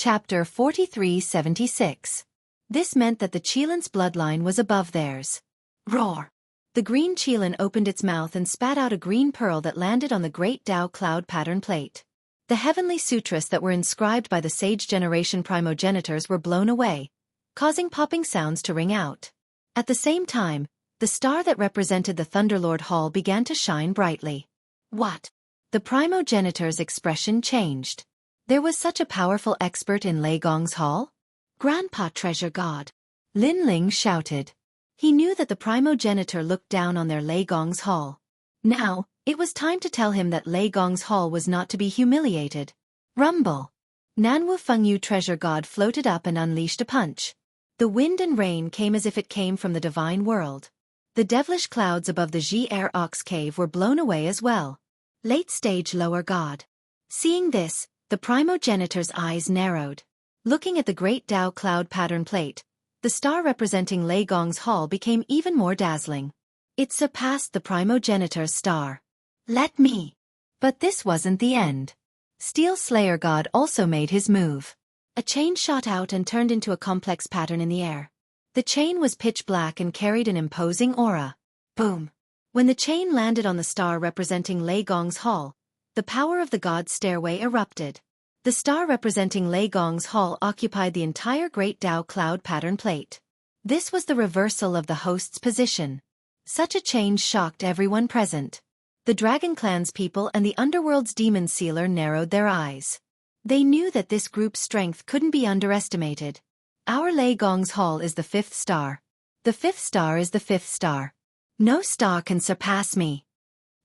Chapter 4376. This meant that the Qilin's bloodline was above theirs. Roar! The green Qilin opened its mouth and spat out a green pearl that landed on the great Tao cloud pattern plate. The heavenly sutras that were inscribed by the sage generation primogenitors were blown away, causing popping sounds to ring out. At the same time, the star that represented the Thunderlord Hall began to shine brightly. What? The primogenitor's expression changed. There was such a powerful expert in Lei Gong's hall? Grandpa Treasure God! Lin Ling shouted. He knew that the primogenitor looked down on their Lei Gong's hall. Now, it was time to tell him that Lei Gong's hall was not to be humiliated. Rumble! Nanwu Fengyu Treasure God floated up and unleashed a punch. The wind and rain came as if it came from the divine world. The devilish clouds above the Ji Ox cave were blown away as well. Late stage lower god. Seeing this, the primogenitor's eyes narrowed. Looking at the great Tao cloud pattern plate, the star representing Lei Gong's hall became even more dazzling. It surpassed the primogenitor's star. Let me! But this wasn't the end. Steel Slayer God also made his move. A chain shot out and turned into a complex pattern in the air. The chain was pitch black and carried an imposing aura. Boom! When the chain landed on the star representing Lei Gong's hall, the power of the god's stairway erupted. The star representing Lei Gong's hall occupied the entire great Tao cloud pattern plate. This was the reversal of the host's position. Such a change shocked everyone present. The Dragon Clan's people and the Underworld's demon sealer narrowed their eyes. They knew that this group's strength couldn't be underestimated. Our Lei Gong's hall is the fifth star. The fifth star is the fifth star. No star can surpass me.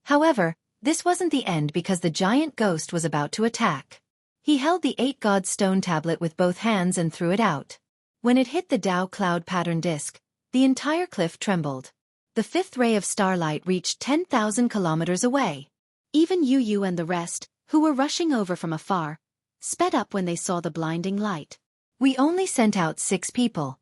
However, this wasn't the end because the giant ghost was about to attack. He held the 8-god stone tablet with both hands and threw it out. When it hit the Tao cloud pattern disk, the entire cliff trembled. The fifth ray of starlight reached 10,000 kilometers away. Even Yu and the rest, who were rushing over from afar, sped up when they saw the blinding light. We only sent out 6 people.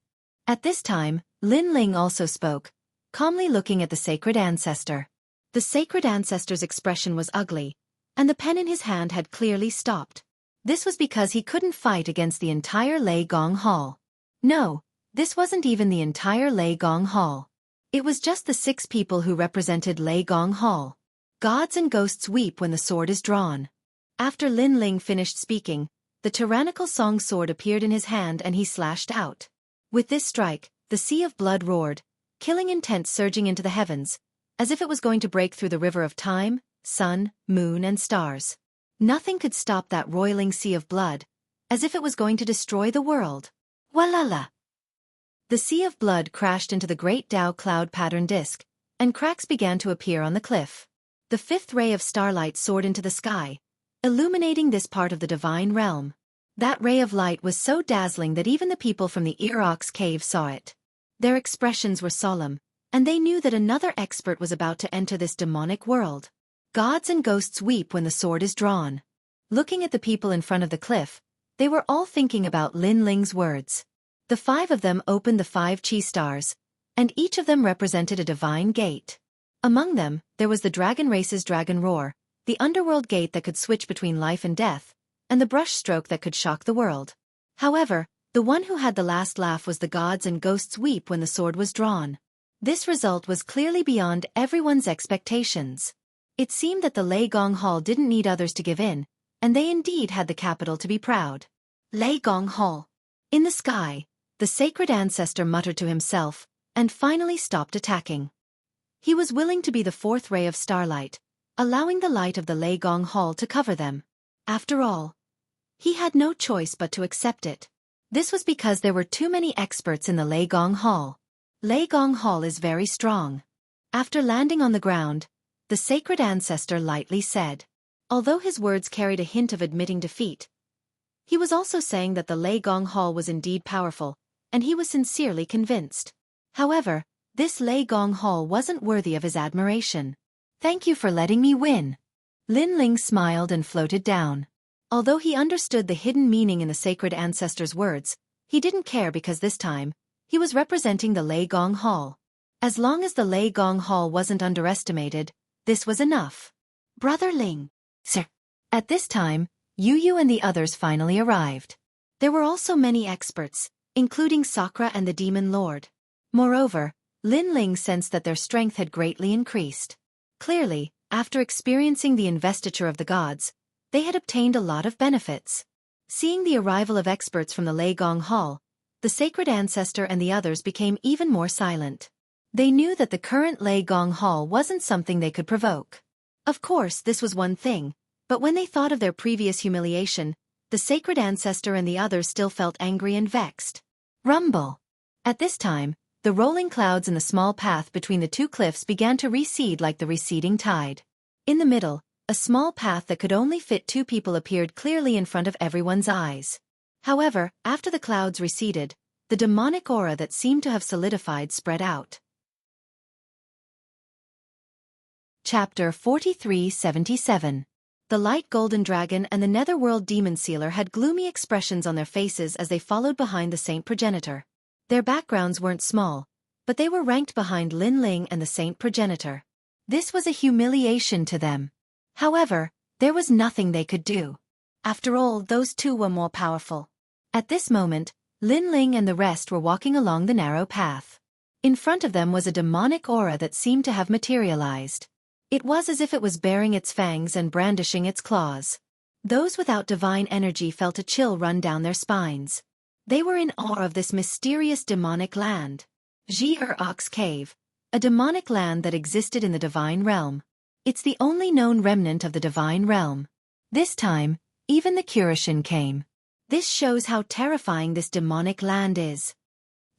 At this time, Lin Ling also spoke, calmly looking at the sacred ancestor. The sacred ancestor's expression was ugly, and the pen in his hand had clearly stopped. This was because he couldn't fight against the entire Lei Gong Hall. No, this wasn't even the entire Lei Gong Hall. It was just the 6 people who represented Lei Gong Hall. Gods and ghosts weep when the sword is drawn. After Lin Ling finished speaking, the tyrannical song sword appeared in his hand and he slashed out. With this strike, the sea of blood roared, killing intent surging into the heavens, as if it was going to break through the river of time, sun, moon and stars. Nothing could stop that roiling sea of blood, as if it was going to destroy the world. Walala! The sea of blood crashed into the great Tao cloud pattern disk, and cracks began to appear on the cliff. The fifth ray of starlight soared into the sky, illuminating this part of the divine realm. That ray of light was so dazzling that even the people from the Ox cave saw it. Their expressions were solemn, and they knew that another expert was about to enter this demonic world. Gods and ghosts weep when the sword is drawn. Looking at the people in front of the cliff, they were all thinking about Lin Ling's words. The 5 of them opened the 5 chi stars, and each of them represented a divine gate. Among them, there was the dragon race's dragon roar, the underworld gate that could switch between life and death, and the brush stroke that could shock the world. However, the one who had the last laugh was the gods and ghosts weep when the sword was drawn. This result was clearly beyond everyone's expectations. It seemed that the Lei Gong Hall didn't need others to give in, and they indeed had the capital to be proud. Lei Gong Hall. In the sky, the sacred ancestor muttered to himself, and finally stopped attacking. He was willing to be the 4th ray of starlight, allowing the light of the Lei Gong Hall to cover them. After all, he had no choice but to accept it. This was because there were too many experts in the Lei Gong Hall. Lei Gong Hall is very strong. After landing on the ground, the sacred ancestor lightly said. Although his words carried a hint of admitting defeat, he was also saying that the Lei Gong Hall was indeed powerful, and he was sincerely convinced. However, this Lei Gong Hall wasn't worthy of his admiration. Thank you for letting me win. Lin Ling smiled and floated down. Although he understood the hidden meaning in the sacred ancestor's words, he didn't care because this time, he was representing the Lei Gong Hall. As long as the Lei Gong Hall wasn't underestimated, this was enough. Brother Ling. Sir. At this time, Yu and the others finally arrived. There were also many experts, including Sakra and the Demon Lord. Moreover, Lin Ling sensed that their strength had greatly increased. Clearly, after experiencing the investiture of the gods, they had obtained a lot of benefits. Seeing the arrival of experts from the Lei Gong Hall, the sacred ancestor and the others became even more silent. They knew that the current Lei Gong Hall wasn't something they could provoke. Of course, this was one thing, but when they thought of their previous humiliation, the sacred ancestor and the others still felt angry and vexed. Rumble. At this time, the rolling clouds in the small path between the two cliffs began to recede like the receding tide. In the middle, a small path that could only fit 2 people appeared clearly in front of everyone's eyes. However, after the clouds receded, the demonic aura that seemed to have solidified spread out. Chapter 4377. The light golden dragon and the netherworld demon sealer had gloomy expressions on their faces as they followed behind the saint progenitor. Their backgrounds weren't small, but they were ranked behind Lin Ling and the saint progenitor. This was a humiliation to them. However, there was nothing they could do. After all, those two were more powerful. At this moment, Lin Ling and the rest were walking along the narrow path. In front of them was a demonic aura that seemed to have materialized. It was as if it was baring its fangs and brandishing its claws. Those without divine energy felt a chill run down their spines. They were in awe of this mysterious demonic land. Xueqi Cave, a demonic land that existed in the divine realm. It's the only known remnant of the divine realm. This time, even the Kurishin came. This shows how terrifying this demonic land is.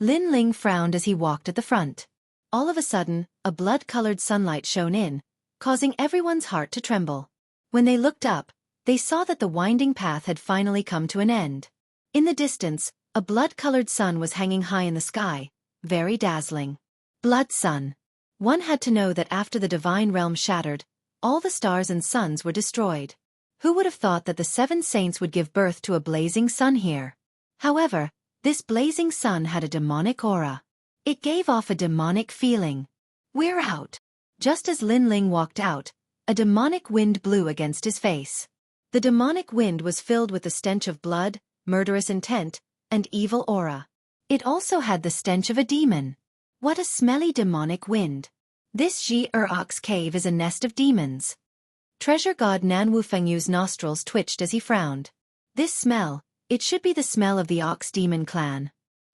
Lin Ling frowned as he walked at the front. All of a sudden, a blood-colored sunlight shone in, causing everyone's heart to tremble. When they looked up, they saw that the winding path had finally come to an end. In the distance, a blood-colored sun was hanging high in the sky, very dazzling. Blood sun. One had to know that after the divine realm shattered, all the stars and suns were destroyed. Who would have thought that the 7 saints would give birth to a blazing sun here? However, this blazing sun had a demonic aura. It gave off a demonic feeling. We're out. Just as Lin Ling walked out, a demonic wind blew against his face. The demonic wind was filled with the stench of blood, murderous intent, and evil aura. It also had the stench of a demon. What a smelly demonic wind. This Xueqi cave is a nest of demons. Treasure god Nan Wufengyu's nostrils twitched as he frowned. This smell, it should be the smell of the Ox Demon clan.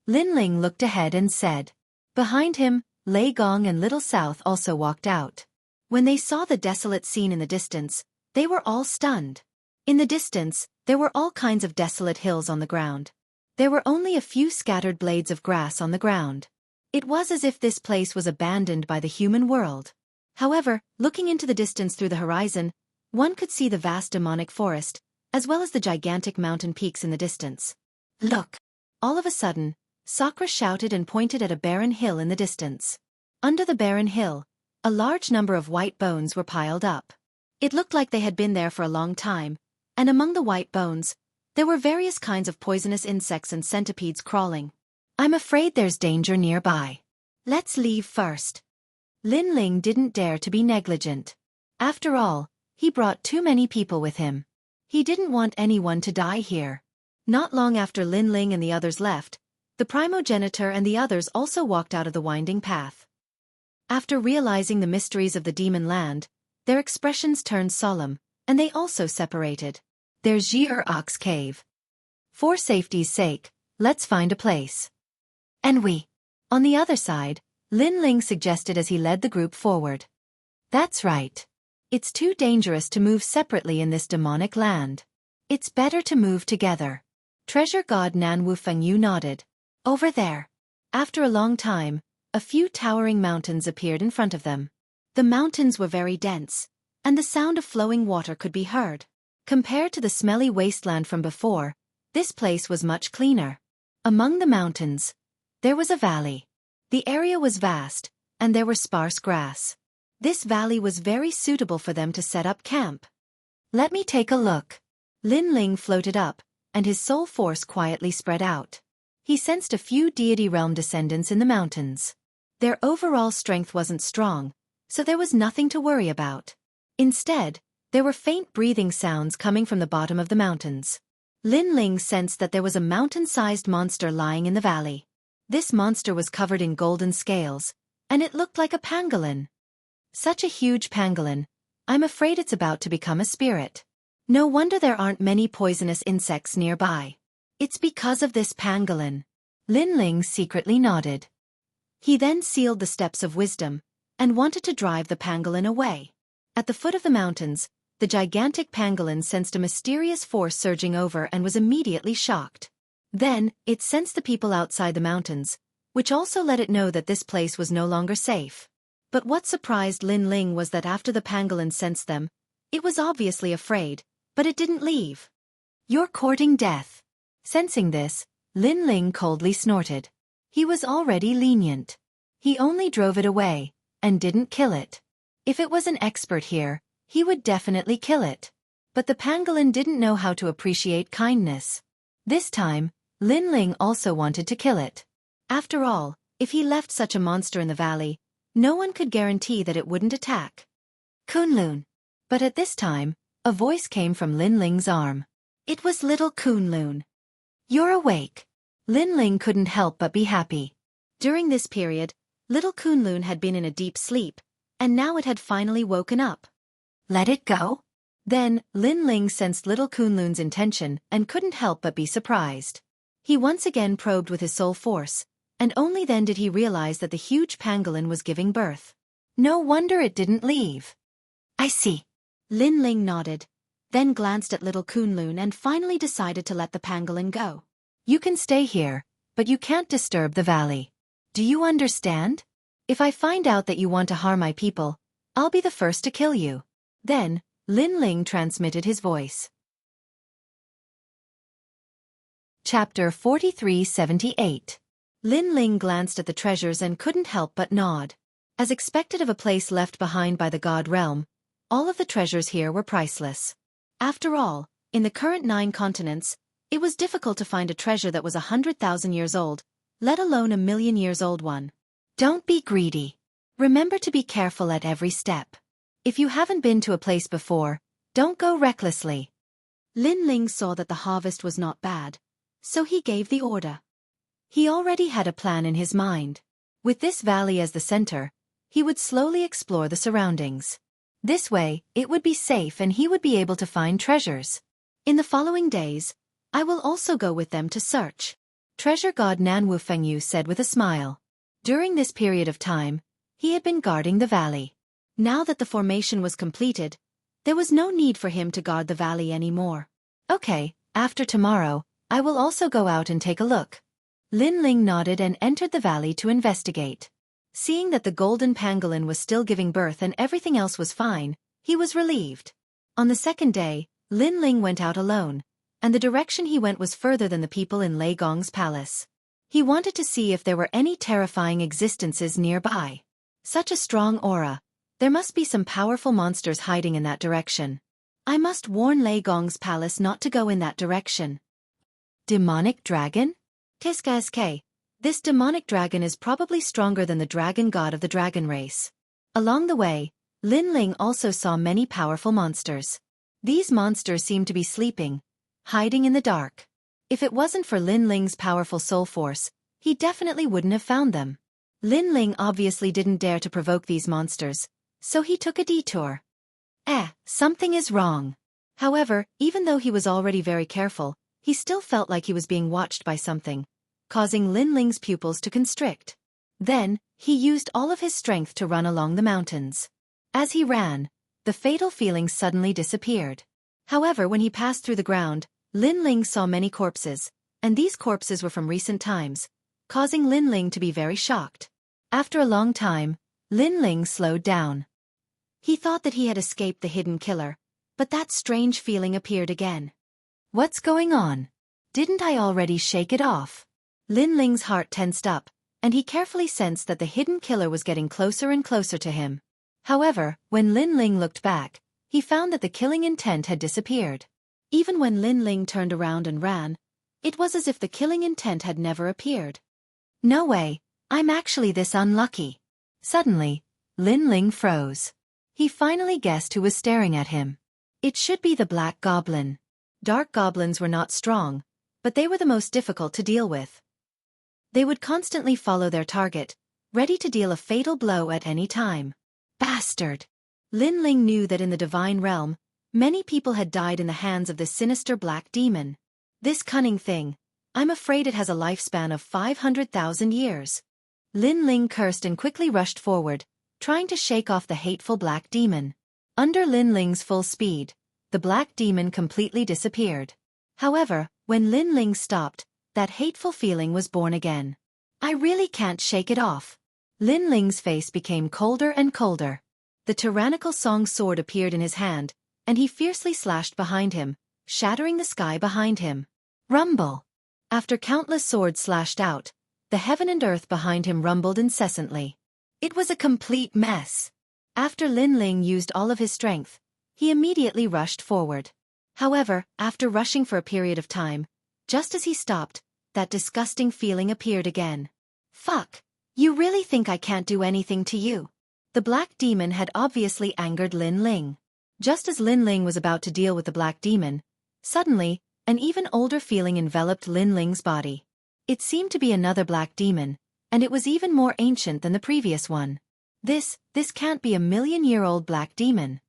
Lin Ling looked ahead and said. Behind him, Lei Gong and Little South also walked out. When they saw the desolate scene in the distance, they were all stunned. In the distance, there were all kinds of desolate hills on the ground. There were only a few scattered blades of grass on the ground. It was as if this place was abandoned by the human world. However, looking into the distance through the horizon, one could see the vast demonic forest, as well as the gigantic mountain peaks in the distance. Look! All of a sudden, Sakra shouted and pointed at a barren hill in the distance. Under the barren hill, a large number of white bones were piled up. It looked like they had been there for a long time, and among the white bones, there were various kinds of poisonous insects and centipedes crawling. I'm afraid there's danger nearby. Let's leave first. Lin Ling didn't dare to be negligent. After all, he brought too many people with him. He didn't want anyone to die here. Not long after Lin Ling and the others left, the primogenitor and the others also walked out of the winding path. After realizing the mysteries of the demon land, their expressions turned solemn, and they also separated. There's Xueqi Cave. For safety's sake, let's find a place. And we. On the other side, Lin Ling suggested as he led the group forward. That's right. It's too dangerous to move separately in this demonic land. It's better to move together. Treasure god Nan Wufengyu nodded. Over there. After a long time, a few towering mountains appeared in front of them. The mountains were very dense, and the sound of flowing water could be heard. Compared to the smelly wasteland from before, this place was much cleaner. Among the mountains, there was a valley. The area was vast, and there were sparse grass. This valley was very suitable for them to set up camp. Let me take a look. Lin Ling floated up, and his soul force quietly spread out. He sensed a few deity realm descendants in the mountains. Their overall strength wasn't strong, so there was nothing to worry about. Instead, there were faint breathing sounds coming from the bottom of the mountains. Lin Ling sensed that there was a mountain-sized monster lying in the valley. This monster was covered in golden scales, and it looked like a pangolin. Such a huge pangolin. I'm afraid it's about to become a spirit. No wonder there aren't many poisonous insects nearby. It's because of this pangolin. Lin Ling secretly nodded. He then sealed the steps of wisdom, and wanted to drive the pangolin away. At the foot of the mountains, the gigantic pangolin sensed a mysterious force surging over and was immediately shocked. Then, it sensed the people outside the mountains, which also let it know that this place was no longer safe. But what surprised Lin Ling was that after the pangolin sensed them, it was obviously afraid, but it didn't leave. You're courting death. Sensing this, Lin Ling coldly snorted. He was already lenient. He only drove it away, and didn't kill it. If it was an expert here, he would definitely kill it. But the pangolin didn't know how to appreciate kindness. This time, Lin Ling also wanted to kill it. After all, if he left such a monster in the valley, no one could guarantee that it wouldn't attack. Kunlun. But at this time, a voice came from Lin Ling's arm. It was little Kunlun. You're awake. Lin Ling couldn't help but be happy. During this period, little Kunlun had been in a deep sleep, and now it had finally woken up. Let it go? Then, Lin Ling sensed little Kunlun's intention and couldn't help but be surprised. He once again probed with his soul force, and only then did he realize that the huge pangolin was giving birth. No wonder it didn't leave. I see. Lin Ling nodded, then glanced at little Kunlun and finally decided to let the pangolin go. You can stay here, but you can't disturb the valley. Do you understand? If I find out that you want to harm my people, I'll be the first to kill you. Then, Lin Ling transmitted his voice. Chapter 4378. Lin Ling glanced at the treasures and couldn't help but nod. As expected of a place left behind by the God realm, all of the treasures here were priceless. After all, in the current 9 continents, it was difficult to find a treasure that was 100,000 years old, let alone a million years old one. Don't be greedy. Remember to be careful at every step. If you haven't been to a place before, don't go recklessly. Lin Ling saw that the harvest was not bad, so he gave the order. He already had a plan in his mind. With this valley as the center, he would slowly explore the surroundings. This way, it would be safe and he would be able to find treasures. In the following days, I will also go with them to search. Treasure God Nan Wufengyu said with a smile. During this period of time, he had been guarding the valley. Now that the formation was completed, there was no need for him to guard the valley anymore. Okay, after tomorrow, I will also go out and take a look. Lin Ling nodded and entered the valley to investigate. Seeing that the golden pangolin was still giving birth and everything else was fine, he was relieved. On the second day, Lin Ling went out alone, and the direction he went was further than the people in Lei Gong's palace. He wanted to see if there were any terrifying existences nearby. Such a strong aura. There must be some powerful monsters hiding in that direction. I must warn Lei Gong's palace not to go in that direction. Demonic dragon? Tiskask. This demonic dragon is probably stronger than the dragon god of the dragon race. Along the way, Lin Ling also saw many powerful monsters. These monsters seemed to be sleeping, hiding in the dark. If it wasn't for Lin Ling's powerful soul force, he definitely wouldn't have found them. Lin Ling obviously didn't dare to provoke these monsters, so he took a detour. Something is wrong. However, even though he was already very careful, he still felt like he was being watched by something, causing Lin Ling's pupils to constrict. Then, he used all of his strength to run along the mountains. As he ran, the fatal feeling suddenly disappeared. However, when he passed through the ground, Lin Ling saw many corpses, and these corpses were from recent times, causing Lin Ling to be very shocked. After a long time, Lin Ling slowed down. He thought that he had escaped the hidden killer, but that strange feeling appeared again. What's going on? Didn't I already shake it off? Lin Ling's heart tensed up, and he carefully sensed that the hidden killer was getting closer and closer to him. However, when Lin Ling looked back, he found that the killing intent had disappeared. Even when Lin Ling turned around and ran, it was as if the killing intent had never appeared. No way, I'm actually this unlucky. Suddenly, Lin Ling froze. He finally guessed who was staring at him. It should be the Black Goblin. Dark goblins were not strong, but they were the most difficult to deal with. They would constantly follow their target, ready to deal a fatal blow at any time. Bastard! Lin Ling knew that in the divine realm, many people had died in the hands of this sinister black demon. This cunning thing, I'm afraid it has a lifespan of 500,000 years. Lin Ling cursed and quickly rushed forward, trying to shake off the hateful black demon. Under Lin Ling's full speed, the black demon completely disappeared. However, when Lin Ling stopped, that hateful feeling was born again. I really can't shake it off. Lin Ling's face became colder and colder. The tyrannical song sword appeared in his hand, and he fiercely slashed behind him, shattering the sky behind him. Rumble! After countless swords slashed out, the heaven and earth behind him rumbled incessantly. It was a complete mess. After Lin Ling used all of his strength, he immediately rushed forward. However, after rushing for a period of time, just as he stopped, that disgusting feeling appeared again. Fuck! You really think I can't do anything to you? The black demon had obviously angered Lin Ling. Just as Lin Ling was about to deal with the black demon, suddenly, an even older feeling enveloped Lin Ling's body. It seemed to be another black demon, and it was even more ancient than the previous one. This can't be a million-year-old black demon.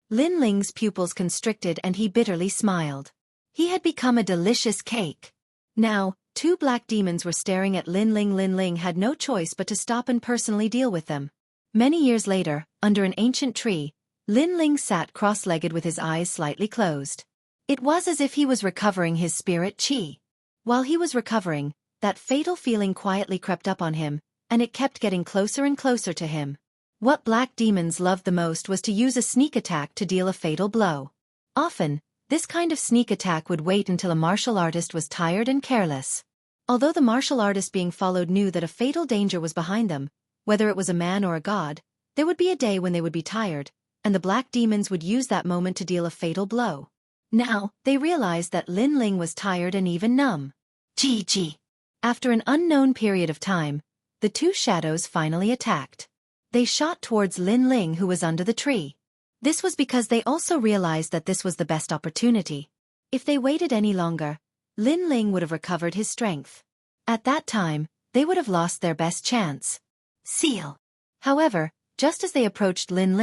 Lin Ling's pupils constricted and he bitterly smiled. He had become a delicious cake. Now, two black demons were staring at Lin Ling. Lin Ling had no choice but to stop and personally deal with them. Many years later, under an ancient tree, Lin Ling sat cross-legged with his eyes slightly closed. It was as if he was recovering his spirit chi. While he was recovering, that fatal feeling quietly crept up on him, and it kept getting closer and closer to him. What black demons loved the most was to use a sneak attack to deal a fatal blow. Often, this kind of sneak attack would wait until a martial artist was tired and careless. Although the martial artist being followed knew that a fatal danger was behind them, whether it was a man or a god, there would be a day when they would be tired, and the black demons would use that moment to deal a fatal blow. Now, they realized that Lin Ling was tired and even numb. GG. After an unknown period of time, the two shadows finally attacked. They shot towards Lin Ling, who was under the tree. This was because they also realized that this was the best opportunity. If they waited any longer, Lin Ling would have recovered his strength. At that time, they would have lost their best chance. Seal. However, just as they approached Lin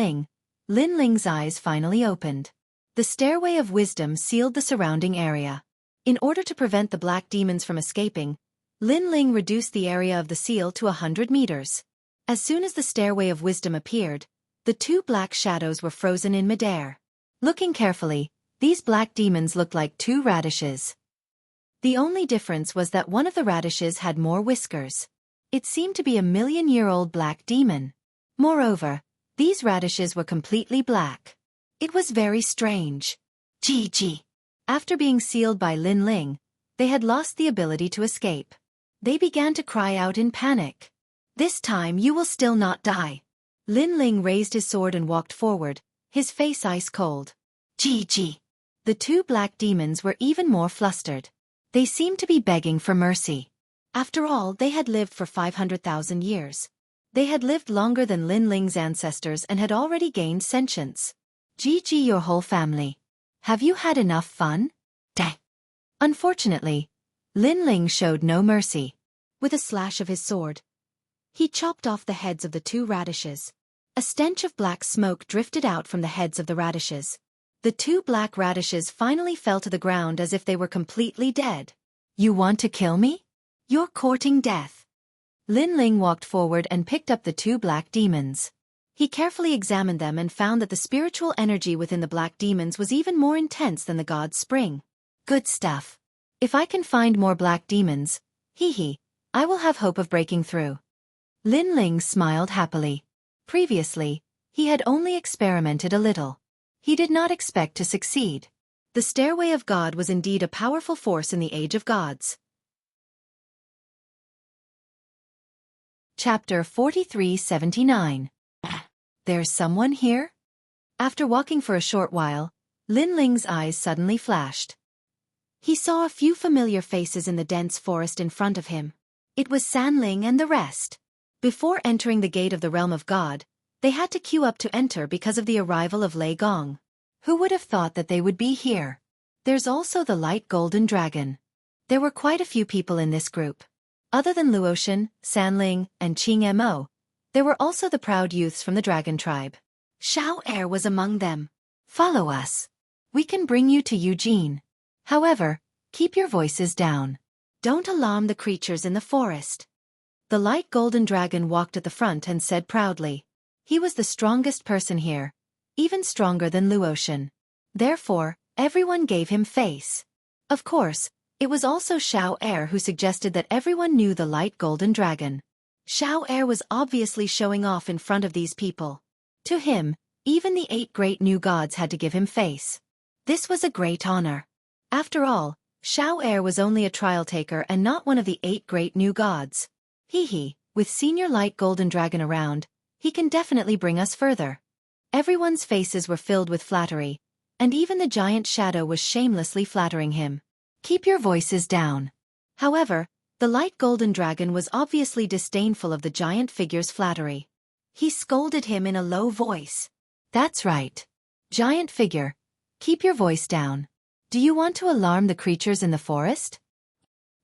Ling's eyes finally opened. The stairway of wisdom sealed the surrounding area. In order to prevent the black demons from escaping, Lin Ling reduced the area of the seal to 100 meters. As soon as the stairway of wisdom appeared, the two black shadows were frozen in midair. Looking carefully, these black demons looked like two radishes. The only difference was that one of the radishes had more whiskers. It seemed to be a million-year-old black demon. Moreover, these radishes were completely black. It was very strange. GG. After being sealed by Lin Ling, they had lost the ability to escape. They began to cry out in panic. This time you will still not die. Lin Ling raised his sword and walked forward, his face ice cold. GG. The two black demons were even more flustered. They seemed to be begging for mercy. After all, they had lived for 500,000 years. They had lived longer than Lin Ling's ancestors and had already gained sentience. GG your whole family. Have you had enough fun? Dang. Unfortunately, Lin Ling showed no mercy. With a slash of his sword, he chopped off the heads of the two radishes. A stench of black smoke drifted out from the heads of the radishes. The two black radishes finally fell to the ground as if they were completely dead. You want to kill me? You're courting death. Lin Ling walked forward and picked up the two black demons. He carefully examined them and found that the spiritual energy within the black demons was even more intense than the god's spring. Good stuff. If I can find more black demons, I will have hope of breaking through. Lin Ling smiled happily. Previously, he had only experimented a little. He did not expect to succeed. The Stairway of God was indeed a powerful force in the Age of Gods. Chapter 4379. There's someone here? After walking for a short while, Lin Ling's eyes suddenly flashed. He saw a few familiar faces in the dense forest in front of him. It was San Ling and the rest. Before entering the gate of the realm of God, they had to queue up to enter because of the arrival of Lei Gong. Who would have thought that they would be here? There's also the light golden dragon. There were quite a few people in this group. Other than Luotian, Sanling, and Qing Mo, there were also the proud youths from the dragon tribe. Xueqi was among them. Follow us. We can bring you to Eugene. However, keep your voices down. Don't alarm the creatures in the forest. The light golden dragon walked at the front and said proudly. He was the strongest person here, even stronger than Luotian. Therefore, everyone gave him face. Of course, it was also Xueqi who suggested that everyone knew the light golden dragon. Xueqi was obviously showing off in front of these people. To him, even the 8 great new gods had to give him face. This was a great honor. After all, Xueqi was only a trial taker and not one of the 8 great new gods. With senior light golden dragon around, he can definitely bring us further. Everyone's faces were filled with flattery, and even the giant shadow was shamelessly flattering him. Keep your voices down. However, the light golden dragon was obviously disdainful of the giant figure's flattery. He scolded him in a low voice. That's right. Giant figure, keep your voice down. Do you want to alarm the creatures in the forest?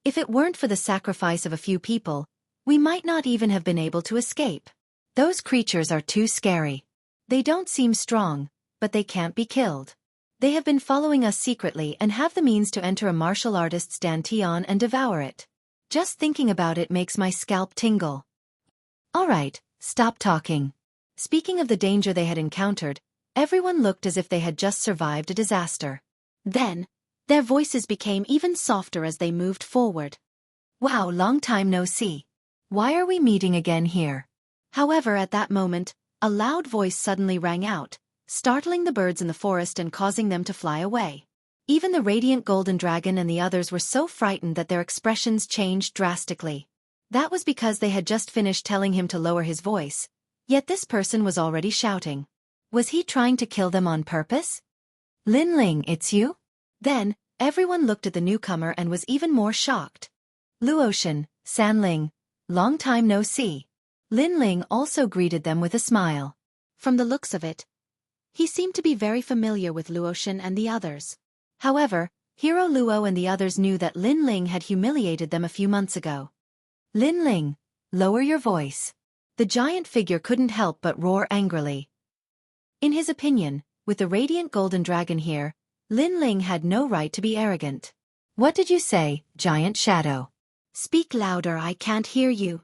If it weren't for the sacrifice of a few people, we might not even have been able to escape. Those creatures are too scary. They don't seem strong, but they can't be killed. They have been following us secretly and have the means to enter a martial artist's dantian and devour it. Just thinking about it makes my scalp tingle. Alright, stop talking. Speaking of the danger they had encountered, everyone looked as if they had just survived a disaster. Then, their voices became even softer as they moved forward. Wow, long time no see. Why are we meeting again here? However, at that moment, a loud voice suddenly rang out, startling the birds in the forest and causing them to fly away. Even the radiant golden dragon and the others were so frightened that their expressions changed drastically. That was because they had just finished telling him to lower his voice, yet this person was already shouting. Was he trying to kill them on purpose? Linling, it's you? Then, everyone looked at the newcomer and was even more shocked. Luotian, Sanling, long time no see. Linling also greeted them with a smile. From the looks of it, he seemed to be very familiar with Luotian and the others. However, Hero Luo and the others knew that Linling had humiliated them a few months ago. Linling, lower your voice. The giant figure couldn't help but roar angrily. In his opinion, with the radiant golden dragon here, Linling had no right to be arrogant. What did you say, giant shadow? Speak louder, I can't hear you.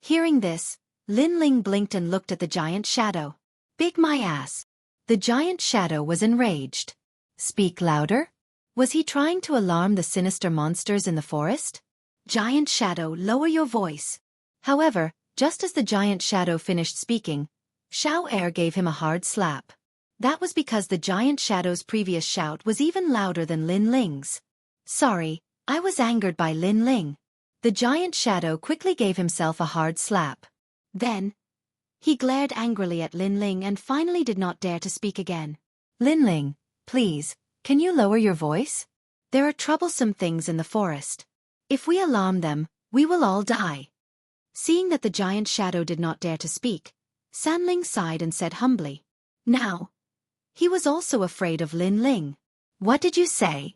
Hearing this, Linling blinked and looked at the giant shadow. Big my ass. The giant shadow was enraged. Speak louder? Was he trying to alarm the sinister monsters in the forest? Giant shadow, lower your voice. However, just as the giant shadow finished speaking, Xueqi gave him a hard slap. That was because the giant shadow's previous shout was even louder than Linling's. Sorry, I was angered by Linling. The giant shadow quickly gave himself a hard slap. Then, he glared angrily at Linling and finally did not dare to speak again. Linling, please, can you lower your voice? There are troublesome things in the forest. If we alarm them, we will all die. Seeing that the giant shadow did not dare to speak, Sanling sighed and said humbly. Now, he was also afraid of Linling. What did you say?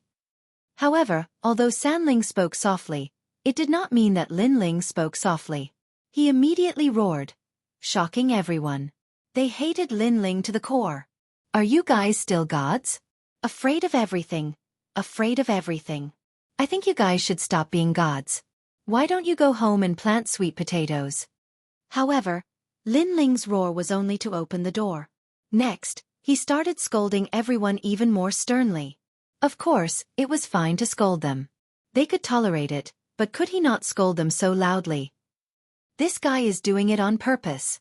However, although Sanling spoke softly, it did not mean that Linling spoke softly. He immediately roared, shocking everyone. They hated Linling to the core. Are you guys still gods? Afraid of everything. Afraid of everything. I think you guys should stop being gods. Why don't you go home and plant sweet potatoes? However, Linling's roar was only to open the door. Next, he started scolding everyone even more sternly. Of course, it was fine to scold them. They could tolerate it, but could he not scold them so loudly? This guy is doing it on purpose.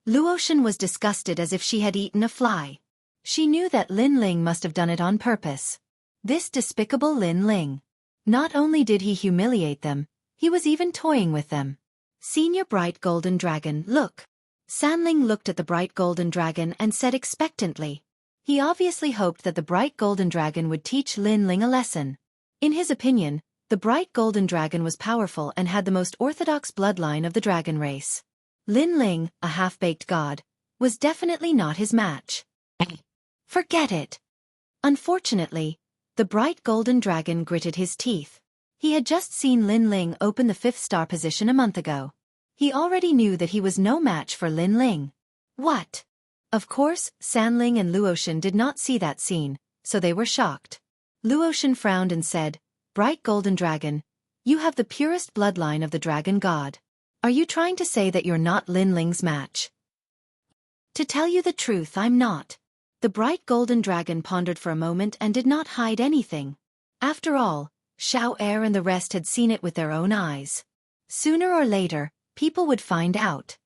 Luotian was disgusted as if she had eaten a fly. She knew that Linling must have done it on purpose. This despicable Linling. Not only did he humiliate them, he was even toying with them. Senior Bright Golden Dragon, look. Sanling looked at the Bright Golden Dragon and said expectantly. He obviously hoped that the Bright Golden Dragon would teach Linling a lesson. In his opinion, the Bright Golden Dragon was powerful and had the most orthodox bloodline of the dragon race. Linling, a half-baked god, was definitely not his match. Forget it. Unfortunately, The bright golden dragon gritted his teeth. He had just seen Lin Ling open the 5th star position a month ago. He already knew that he was no match for Lin Ling. What? Of course, Sanling and Luotian did not see that scene, so they were shocked. Luotian frowned and said, "Bright golden dragon, you have the purest bloodline of the dragon god. Are you trying to say that you're not Lin Ling's match?" "To tell you the truth, I'm not." The bright golden dragon pondered for a moment and did not hide anything. After all, Xiao Er and the rest had seen it with their own eyes. Sooner or later, people would find out.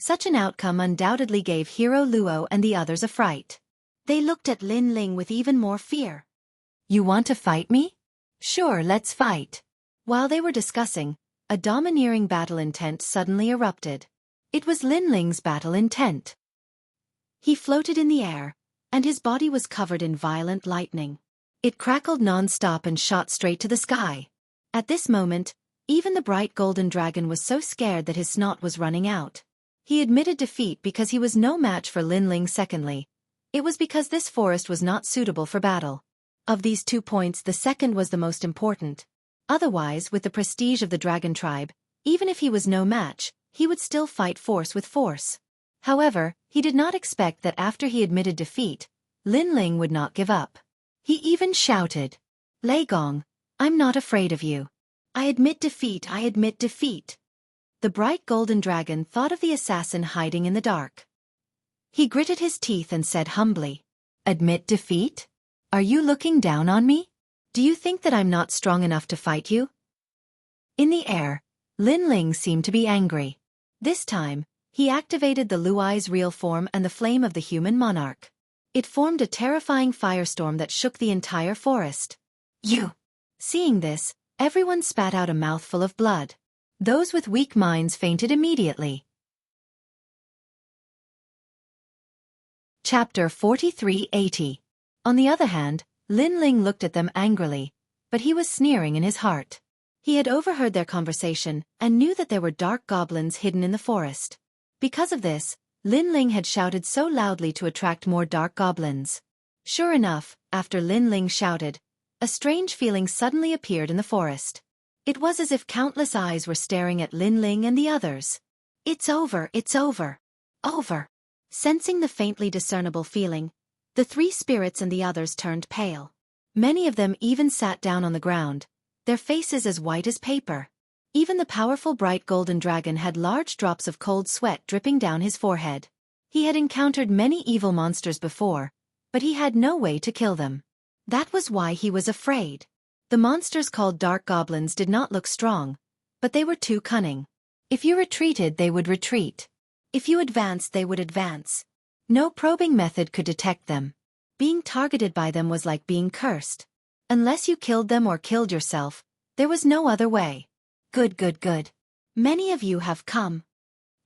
Such an outcome undoubtedly gave Hero Luo and the others a fright. They looked at Lin Ling with even more fear. "You want to fight me? Sure, let's fight." While they were discussing, a domineering battle intent suddenly erupted. It was Lin Ling's battle intent. He floated in the air, and his body was covered in violent lightning. It crackled non-stop and shot straight to the sky. At this moment, even the bright golden dragon was so scared that his snot was running out. He admitted defeat because he was no match for Lin Ling. Secondly, it was because this forest was not suitable for battle. Of these 2 points, the second was the most important. Otherwise, with the prestige of the dragon tribe, even if he was no match, he would still fight force with force. However, he did not expect that after he admitted defeat, Lin Ling would not give up. He even shouted, "Lei Gong, I'm not afraid of you. I admit defeat, I admit defeat." The bright golden dragon thought of the assassin hiding in the dark. He gritted his teeth and said humbly, "Admit defeat? Are you looking down on me? Do you think that I'm not strong enough to fight you?" In the air, Lin Ling seemed to be angry. This time, he activated the Luai's real form and the flame of the human monarch. It formed a terrifying firestorm that shook the entire forest. "You!" Seeing this, everyone spat out a mouthful of blood. Those with weak minds fainted immediately. Chapter 4380. On the other hand, Lin Ling looked at them angrily, but he was sneering in his heart. He had overheard their conversation and knew that there were dark goblins hidden in the forest. Because of this, Lin Ling had shouted so loudly to attract more dark goblins. Sure enough, after Lin Ling shouted, a strange feeling suddenly appeared in the forest. It was as if countless eyes were staring at Lin Ling and the others. "It's over, it's over. Over." Sensing the faintly discernible feeling, the 3 spirits and the others turned pale. Many of them even sat down on the ground, their faces as white as paper. Even the powerful bright golden dragon had large drops of cold sweat dripping down his forehead. He had encountered many evil monsters before, but he had no way to kill them. That was why he was afraid. The monsters called dark goblins did not look strong, but they were too cunning. If you retreated, they would retreat. If you advanced, they would advance. No probing method could detect them. Being targeted by them was like being cursed. Unless you killed them or killed yourself, there was no other way. Good. Many of you have come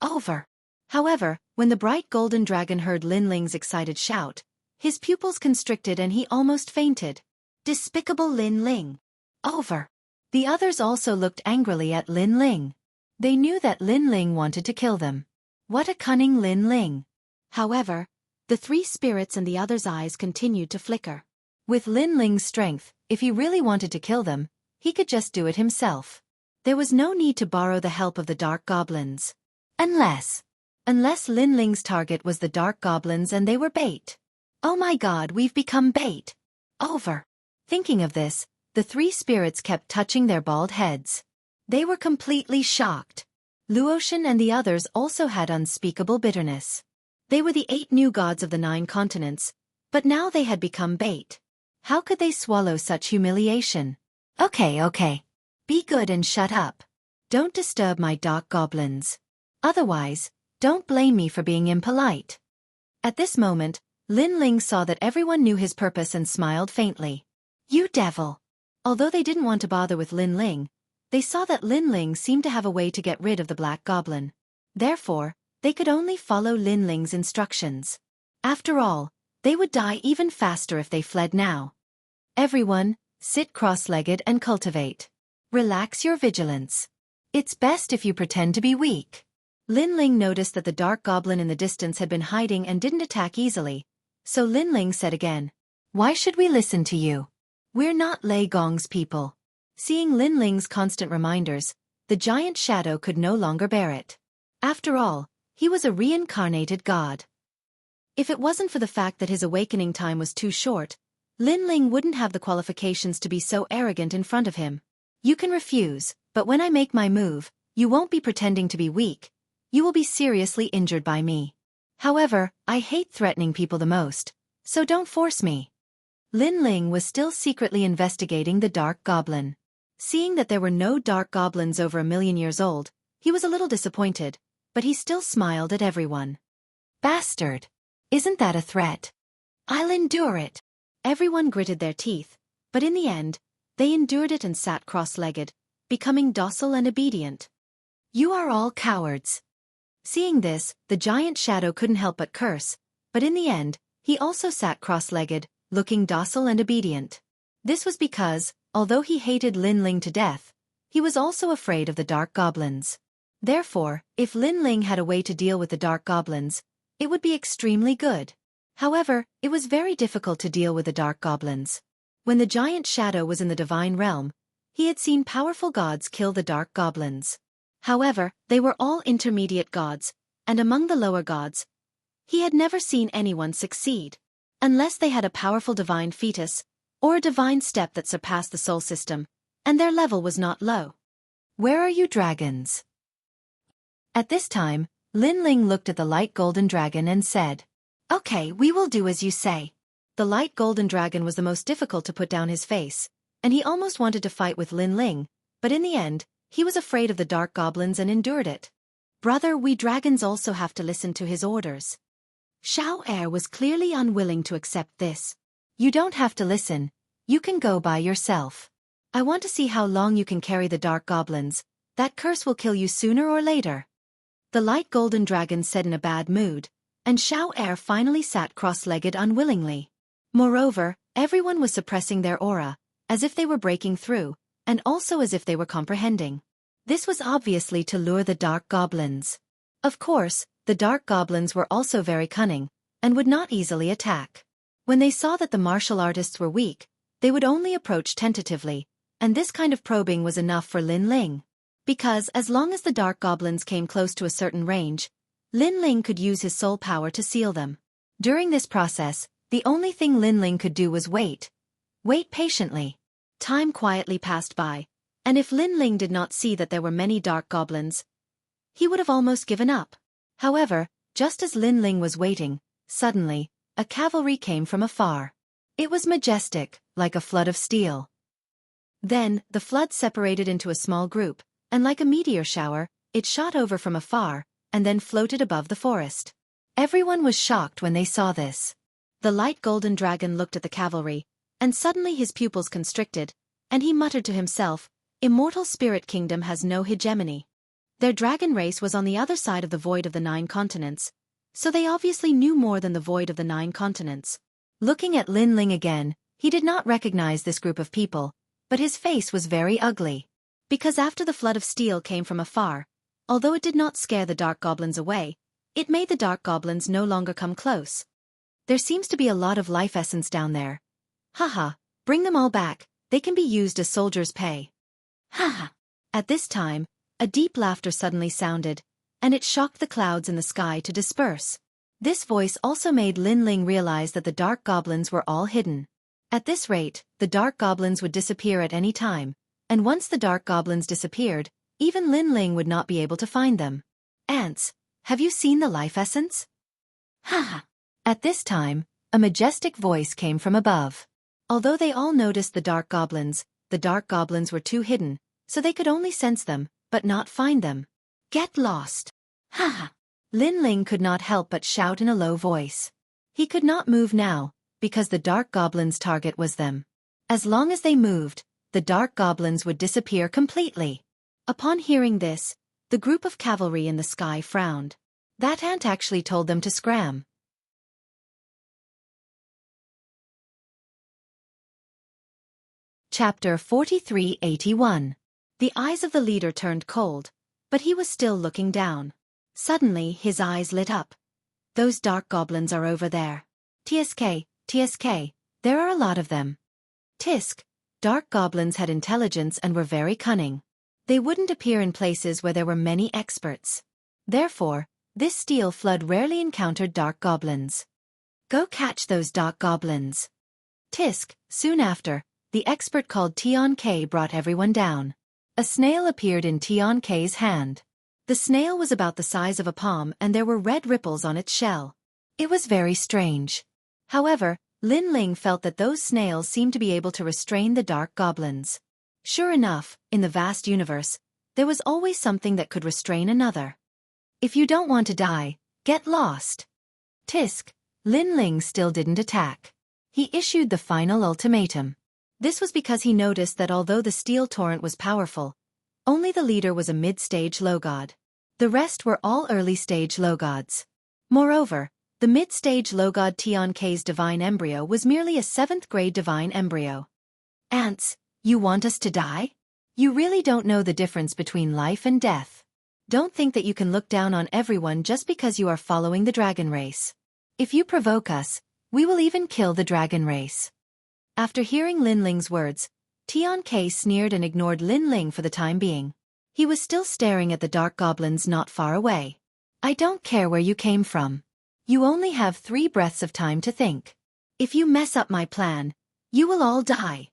over. However, when the bright golden dragon heard Lin Ling's excited shout, his pupils constricted and he almost fainted. Despicable Lin Ling. Over. The others also looked angrily at Lin Ling. They knew that Lin Ling wanted to kill them. What a cunning Lin Ling. However, the 3 spirits and the others' eyes continued to flicker. With Lin Ling's strength, if he really wanted to kill them, he could just do it himself. There was no need to borrow the help of the dark goblins. Unless Lin Ling's target was the dark goblins and they were bait. Oh my god, we've become bait. Over. Thinking of this, the 3 spirits kept touching their bald heads. They were completely shocked. Luotian and the others also had unspeakable bitterness. They were the 8 new gods of the 9 continents, but now they had become bait. How could they swallow such humiliation? Okay. Be good and shut up. Don't disturb my dark goblins. Otherwise, don't blame me for being impolite. At this moment, Lin Ling saw that everyone knew his purpose and smiled faintly. You devil. Although they didn't want to bother with Lin Ling, they saw that Lin Ling seemed to have a way to get rid of the black goblin. Therefore, they could only follow Lin Ling's instructions. After all, they would die even faster if they fled now. Everyone, sit cross-legged and cultivate. Relax your vigilance. It's best if you pretend to be weak. Lin Ling noticed that the dark goblin in the distance had been hiding and didn't attack easily, so Lin Ling said again, Why should we listen to you? We're not Lei Gong's people. Seeing Lin Ling's constant reminders, the giant shadow could no longer bear it. After all, he was a reincarnated god. If it wasn't for the fact that his awakening time was too short, Lin Ling wouldn't have the qualifications to be so arrogant in front of him. You can refuse, but when I make my move, you won't be pretending to be weak. You will be seriously injured by me. However, I hate threatening people the most, so don't force me. Lin Ling was still secretly investigating the Dark Goblin. Seeing that there were no Dark Goblins over 1,000,000 years old, he was a little disappointed, but he still smiled at everyone. Bastard! Isn't that a threat? I'll endure it. Everyone gritted their teeth, but in the end, they endured it and sat cross-legged, becoming docile and obedient. You are all cowards. Seeing this, the giant shadow couldn't help but curse, but in the end, he also sat cross-legged, looking docile and obedient. This was because, although he hated Lin Ling to death, he was also afraid of the Dark Goblins. Therefore, if Lin Ling had a way to deal with the Dark Goblins, it would be extremely good. However, it was very difficult to deal with the Dark Goblins. When the giant shadow was in the divine realm, he had seen powerful gods kill the Dark Goblins. However, they were all intermediate gods, and among the lower gods, he had never seen anyone succeed. Unless they had a powerful divine fetus, or a divine step that surpassed the soul system, and their level was not low. Where are you dragons? At this time, Lin Ling looked at the light golden dragon and said, Okay, we will do as you say. The light golden dragon was the most difficult to put down his face, and he almost wanted to fight with Lin Ling, but in the end, he was afraid of the Dark Goblins and endured it. Brother, we dragons also have to listen to his orders. Xueqi was clearly unwilling to accept this. You don't have to listen, you can go by yourself. I want to see how long you can carry the Dark Goblins, that curse will kill you sooner or later. The light golden dragon said in a bad mood, and Xueqi finally sat cross-legged unwillingly. Moreover, everyone was suppressing their aura, as if they were breaking through, and also as if they were comprehending. This was obviously to lure the Dark Goblins. Of course, the Dark Goblins were also very cunning, and would not easily attack. When they saw that the martial artists were weak, they would only approach tentatively, and this kind of probing was enough for Lin Ling. Because as long as the Dark Goblins came close to a certain range, Lin Ling could use his soul power to seal them. During this process, the only thing Lin Ling could do was wait. Wait patiently. Time quietly passed by, and if Lin Ling did not see that there were many Dark Goblins, he would have almost given up. However, just as Lin Ling was waiting, suddenly, a cavalry came from afar. It was majestic, like a flood of steel. Then, the flood separated into a small group, and like a meteor shower, it shot over from afar, and then floated above the forest. Everyone was shocked when they saw this. The light golden dragon looked at the cavalry, and suddenly his pupils constricted, and he muttered to himself, Immortal Spirit Kingdom has no hegemony. Their dragon race was on the other side of the void of the 9 continents, so they obviously knew more than the void of the 9 continents. Looking at Lin Ling again, he did not recognize this group of people, but his face was very ugly. Because after the flood of steel came from afar, although it did not scare the Dark Goblins away, it made the Dark Goblins no longer come close. There seems to be a lot of life essence down there. Haha, bring them all back, they can be used as soldiers' pay. Haha. At this time, a deep laughter suddenly sounded, and it shocked the clouds in the sky to disperse. This voice also made Lin Ling realize that the Dark Goblins were all hidden. At this rate, the Dark Goblins would disappear at any time, and once the Dark Goblins disappeared, even Lin Ling would not be able to find them. Ants, have you seen the life essence? Haha. At this time, a majestic voice came from above. Although they all noticed the Dark Goblins were too hidden, so they could only sense them, but not find them. Get lost. Haha. Lin Ling could not help but shout in a low voice. He could not move now, because the Dark Goblins' target was them. As long as they moved, the Dark Goblins would disappear completely. Upon hearing this, the group of cavalry in the sky frowned. That ant actually told them to scram. Chapter 4381. The eyes of the leader turned cold, but he was still looking down. Suddenly his eyes lit up. Those Dark Goblins are over there. TSK, There are a lot of them. Tisk, dark goblins had intelligence and were very cunning. They wouldn't appear in places where there were many experts. Therefore, this steel flood rarely encountered dark goblins. Go catch those dark goblins. Tisk, soon after, the expert called Tionk brought everyone down. A snail appeared in Tionk's hand. The snail was about the size of a palm and there were red ripples on its shell. It was very strange. However, Lin Ling felt that those snails seemed to be able to restrain the dark goblins. Sure enough, in the vast universe, there was always something that could restrain another. If you don't want to die, get lost. Tisk, Lin Ling still didn't attack. He issued the final ultimatum. This was because he noticed that although the steel torrent was powerful, only the leader was a mid-stage low god. The rest were all early-stage low gods. Moreover, the mid-stage low god Tionk's divine embryo was merely a 7th-grade divine embryo. Ants, you want us to die? You really don't know the difference between life and death. Don't think that you can look down on everyone just because you are following the dragon race. If you provoke us, we will even kill the dragon race. After hearing Lin Ling's words, Tionk sneered and ignored Lin Ling for the time being. He was still staring at the dark goblins not far away. I don't care where you came from. You only have 3 breaths of time to think. If you mess up my plan, you will all die.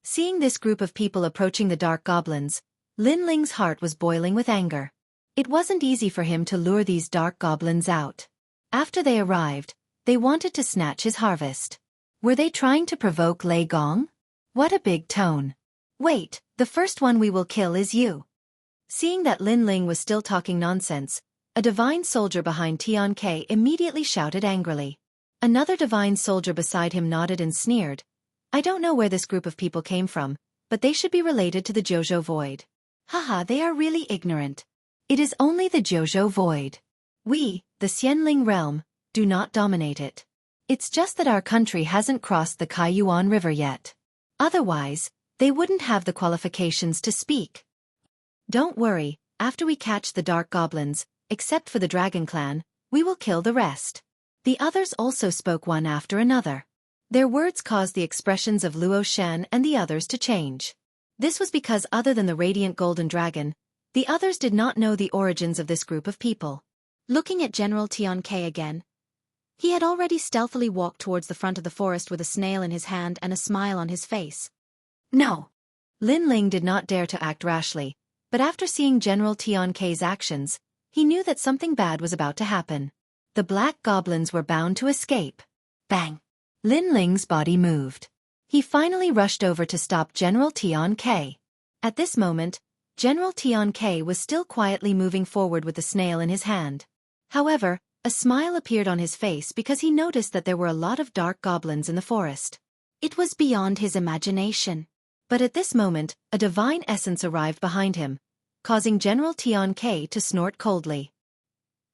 Seeing this group of people approaching the dark goblins, Lin Ling's heart was boiling with anger. It wasn't easy for him to lure these dark goblins out. After they arrived, they wanted to snatch his harvest. Were they trying to provoke Lei Gong? What a big tone. Wait, the first one we will kill is you. Seeing that Lin Ling was still talking nonsense, a divine soldier behind Tionk immediately shouted angrily. Another divine soldier beside him nodded and sneered. I don't know where this group of people came from, but they should be related to the Jojo Void. Haha, they are really ignorant. It is only the Jojo Void. We, the Xianling realm, do not dominate it. It's just that our country hasn't crossed the Kaiyuan River yet. Otherwise, they wouldn't have the qualifications to speak. Don't worry, after we catch the dark goblins, except for the dragon clan, we will kill the rest. The others also spoke one after another. Their words caused the expressions of Luo Shen and the others to change. This was because other than the radiant golden dragon, the others did not know the origins of this group of people. Looking at General Tionk again, he had already stealthily walked towards the front of the forest with a snail in his hand and a smile on his face. No. Lin Ling did not dare to act rashly, but after seeing General Tionk's actions, he knew that something bad was about to happen. The black goblins were bound to escape. Bang! Lin Ling's body moved. He finally rushed over to stop General Tionk. At this moment, General Tionk was still quietly moving forward with the snail in his hand. However, a smile appeared on his face because he noticed that there were a lot of dark goblins in the forest. It was beyond his imagination. But at this moment, a divine essence arrived behind him, causing General Tionk to snort coldly.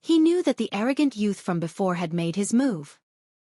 He knew that the arrogant youth from before had made his move.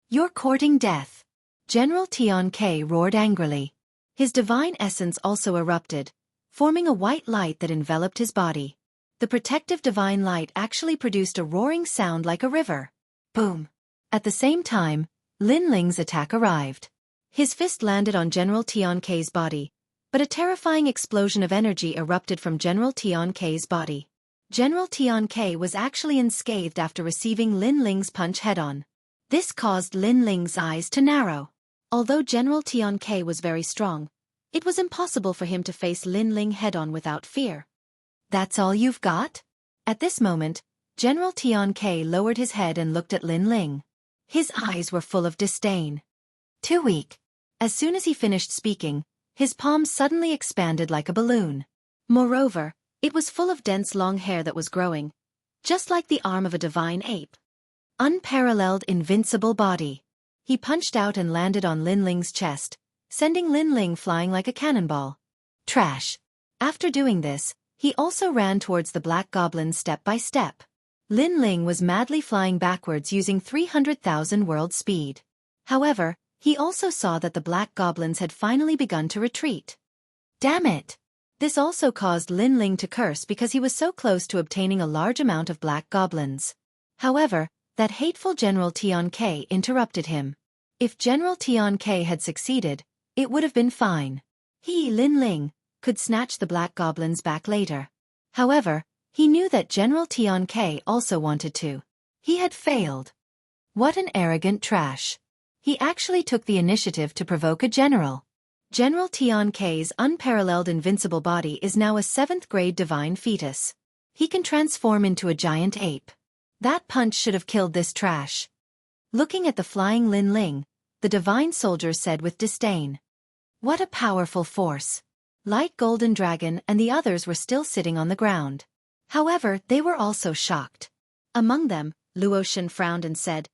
You're courting death. General Tionk roared angrily. His divine essence also erupted, forming a white light that enveloped his body. The protective divine light actually produced a roaring sound like a river. Boom! At the same time, Lin Ling's attack arrived. His fist landed on General Tionk's body, but a terrifying explosion of energy erupted from General Tionk's body. General Tionk was actually unscathed after receiving Lin Ling's punch head-on. This caused Lin Ling's eyes to narrow. Although General Tionk was very strong, it was impossible for him to face Lin Ling head-on without fear. That's all you've got? At this moment, General Tionk lowered his head and looked at Lin Ling. His eyes were full of disdain. Too weak. As soon as he finished speaking, his palm suddenly expanded like a balloon. Moreover, it was full of dense long hair that was growing, just like the arm of a divine ape. Unparalleled invincible body. He punched out and landed on Lin Ling's chest, sending Lin Ling flying like a cannonball. Trash. After doing this, he also ran towards the black goblin step by step. Lin Ling was madly flying backwards using 300,000 world speed. However, he also saw that the black goblins had finally begun to retreat. Damn it! This also caused Lin Ling to curse because he was so close to obtaining a large amount of black goblins. However, that hateful General Tionk interrupted him. If General Tian Ke had succeeded, it would have been fine. He, Lin Ling, could snatch the black goblins back later. However, he knew that General Tian Ke also wanted to. He had failed. What an arrogant trash. He actually took the initiative to provoke a general. General Tian Ke's unparalleled invincible body is now a 7th grade divine fetus. He can transform into a giant ape. That punch should have killed this trash. Looking at the flying Lin Ling, the divine soldier said with disdain. What a powerful force. Light Golden Dragon and the others were still sitting on the ground. However, they were also shocked. Among them, Luotian frowned and said,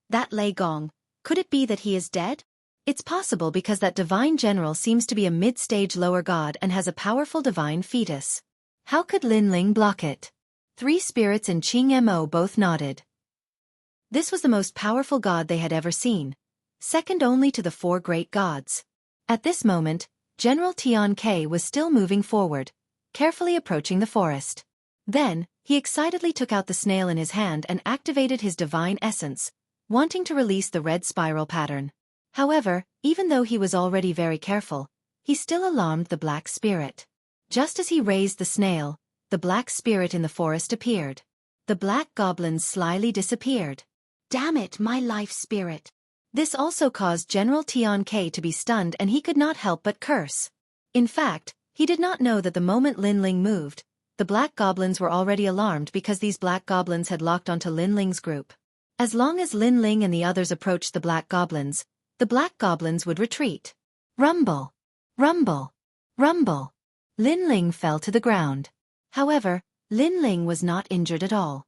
That Lei Gong, could it be that he is dead? It's possible because that divine general seems to be a mid-stage lower god and has a powerful divine fetus. How could Lin Ling block it? 3 spirits and Qing Mo both nodded. This was the most powerful god they had ever seen, second only to the 4 great gods. At this moment, General Tian Ke was still moving forward, carefully approaching the forest. Then, he excitedly took out the snail in his hand and activated his divine essence, wanting to release the red spiral pattern. However, even though he was already very careful, he still alarmed the black spirit. Just as he raised the snail, the black spirit in the forest appeared. The black goblins slyly disappeared. Damn it, my life spirit. This also caused General Tian Ke to be stunned and he could not help but curse. In fact, he did not know that the moment Lin Ling moved, the black goblins were already alarmed because these black goblins had locked onto Lin Ling's group. As long as Lin Ling and the others approached the black goblins would retreat. Rumble! Rumble! Rumble! Lin Ling fell to the ground. However, Lin Ling was not injured at all.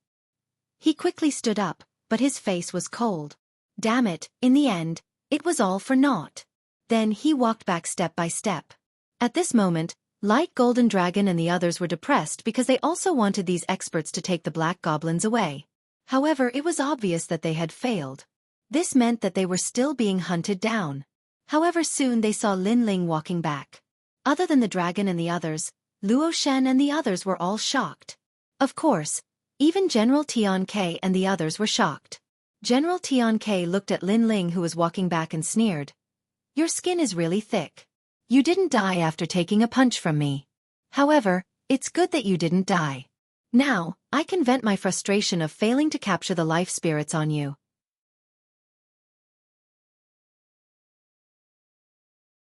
He quickly stood up, but his face was cold. Damn it, in the end, it was all for naught. Then he walked back step by step. At this moment, Light Golden Dragon and the others were depressed because they also wanted these experts to take the black goblins away. However, it was obvious that they had failed. This meant that they were still being hunted down. However, soon they saw Lin Ling walking back. Other than the dragon and the others, Luo Shen and the others were all shocked. Of course, even General Tian Ke and the others were shocked. General Tian Ke looked at Lin Ling who was walking back and sneered. Your skin is really thick. You didn't die after taking a punch from me. However, it's good that you didn't die. Now, I can vent my frustration of failing to capture the life spirits on you.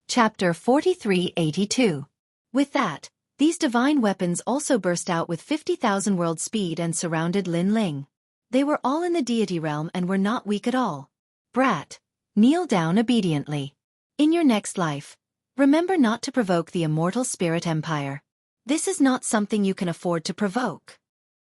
Chapter 4382. With that, these divine weapons also burst out with 50,000 world speed and surrounded Lin Ling. They were all in the deity realm and were not weak at all. Brat, kneel down obediently. In your next life, remember not to provoke the immortal spirit empire. This is not something you can afford to provoke.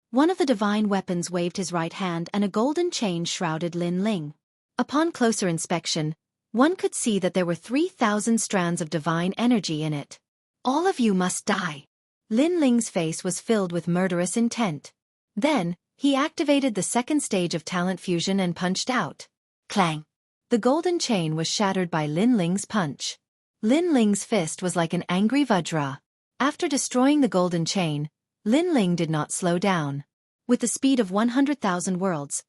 One of the divine weapons waved his right hand and a golden chain shrouded Lin Ling. Upon closer inspection, one could see that there were 3,000 strands of divine energy in it. All of you must die. Lin Ling's face was filled with murderous intent. Then, he activated the 2nd stage of talent fusion and punched out. Clang! The golden chain was shattered by Lin Ling's punch. Lin Ling's fist was like an angry Vajra. After destroying the golden chain, Lin Ling did not slow down. With the speed of 100,000 worlds,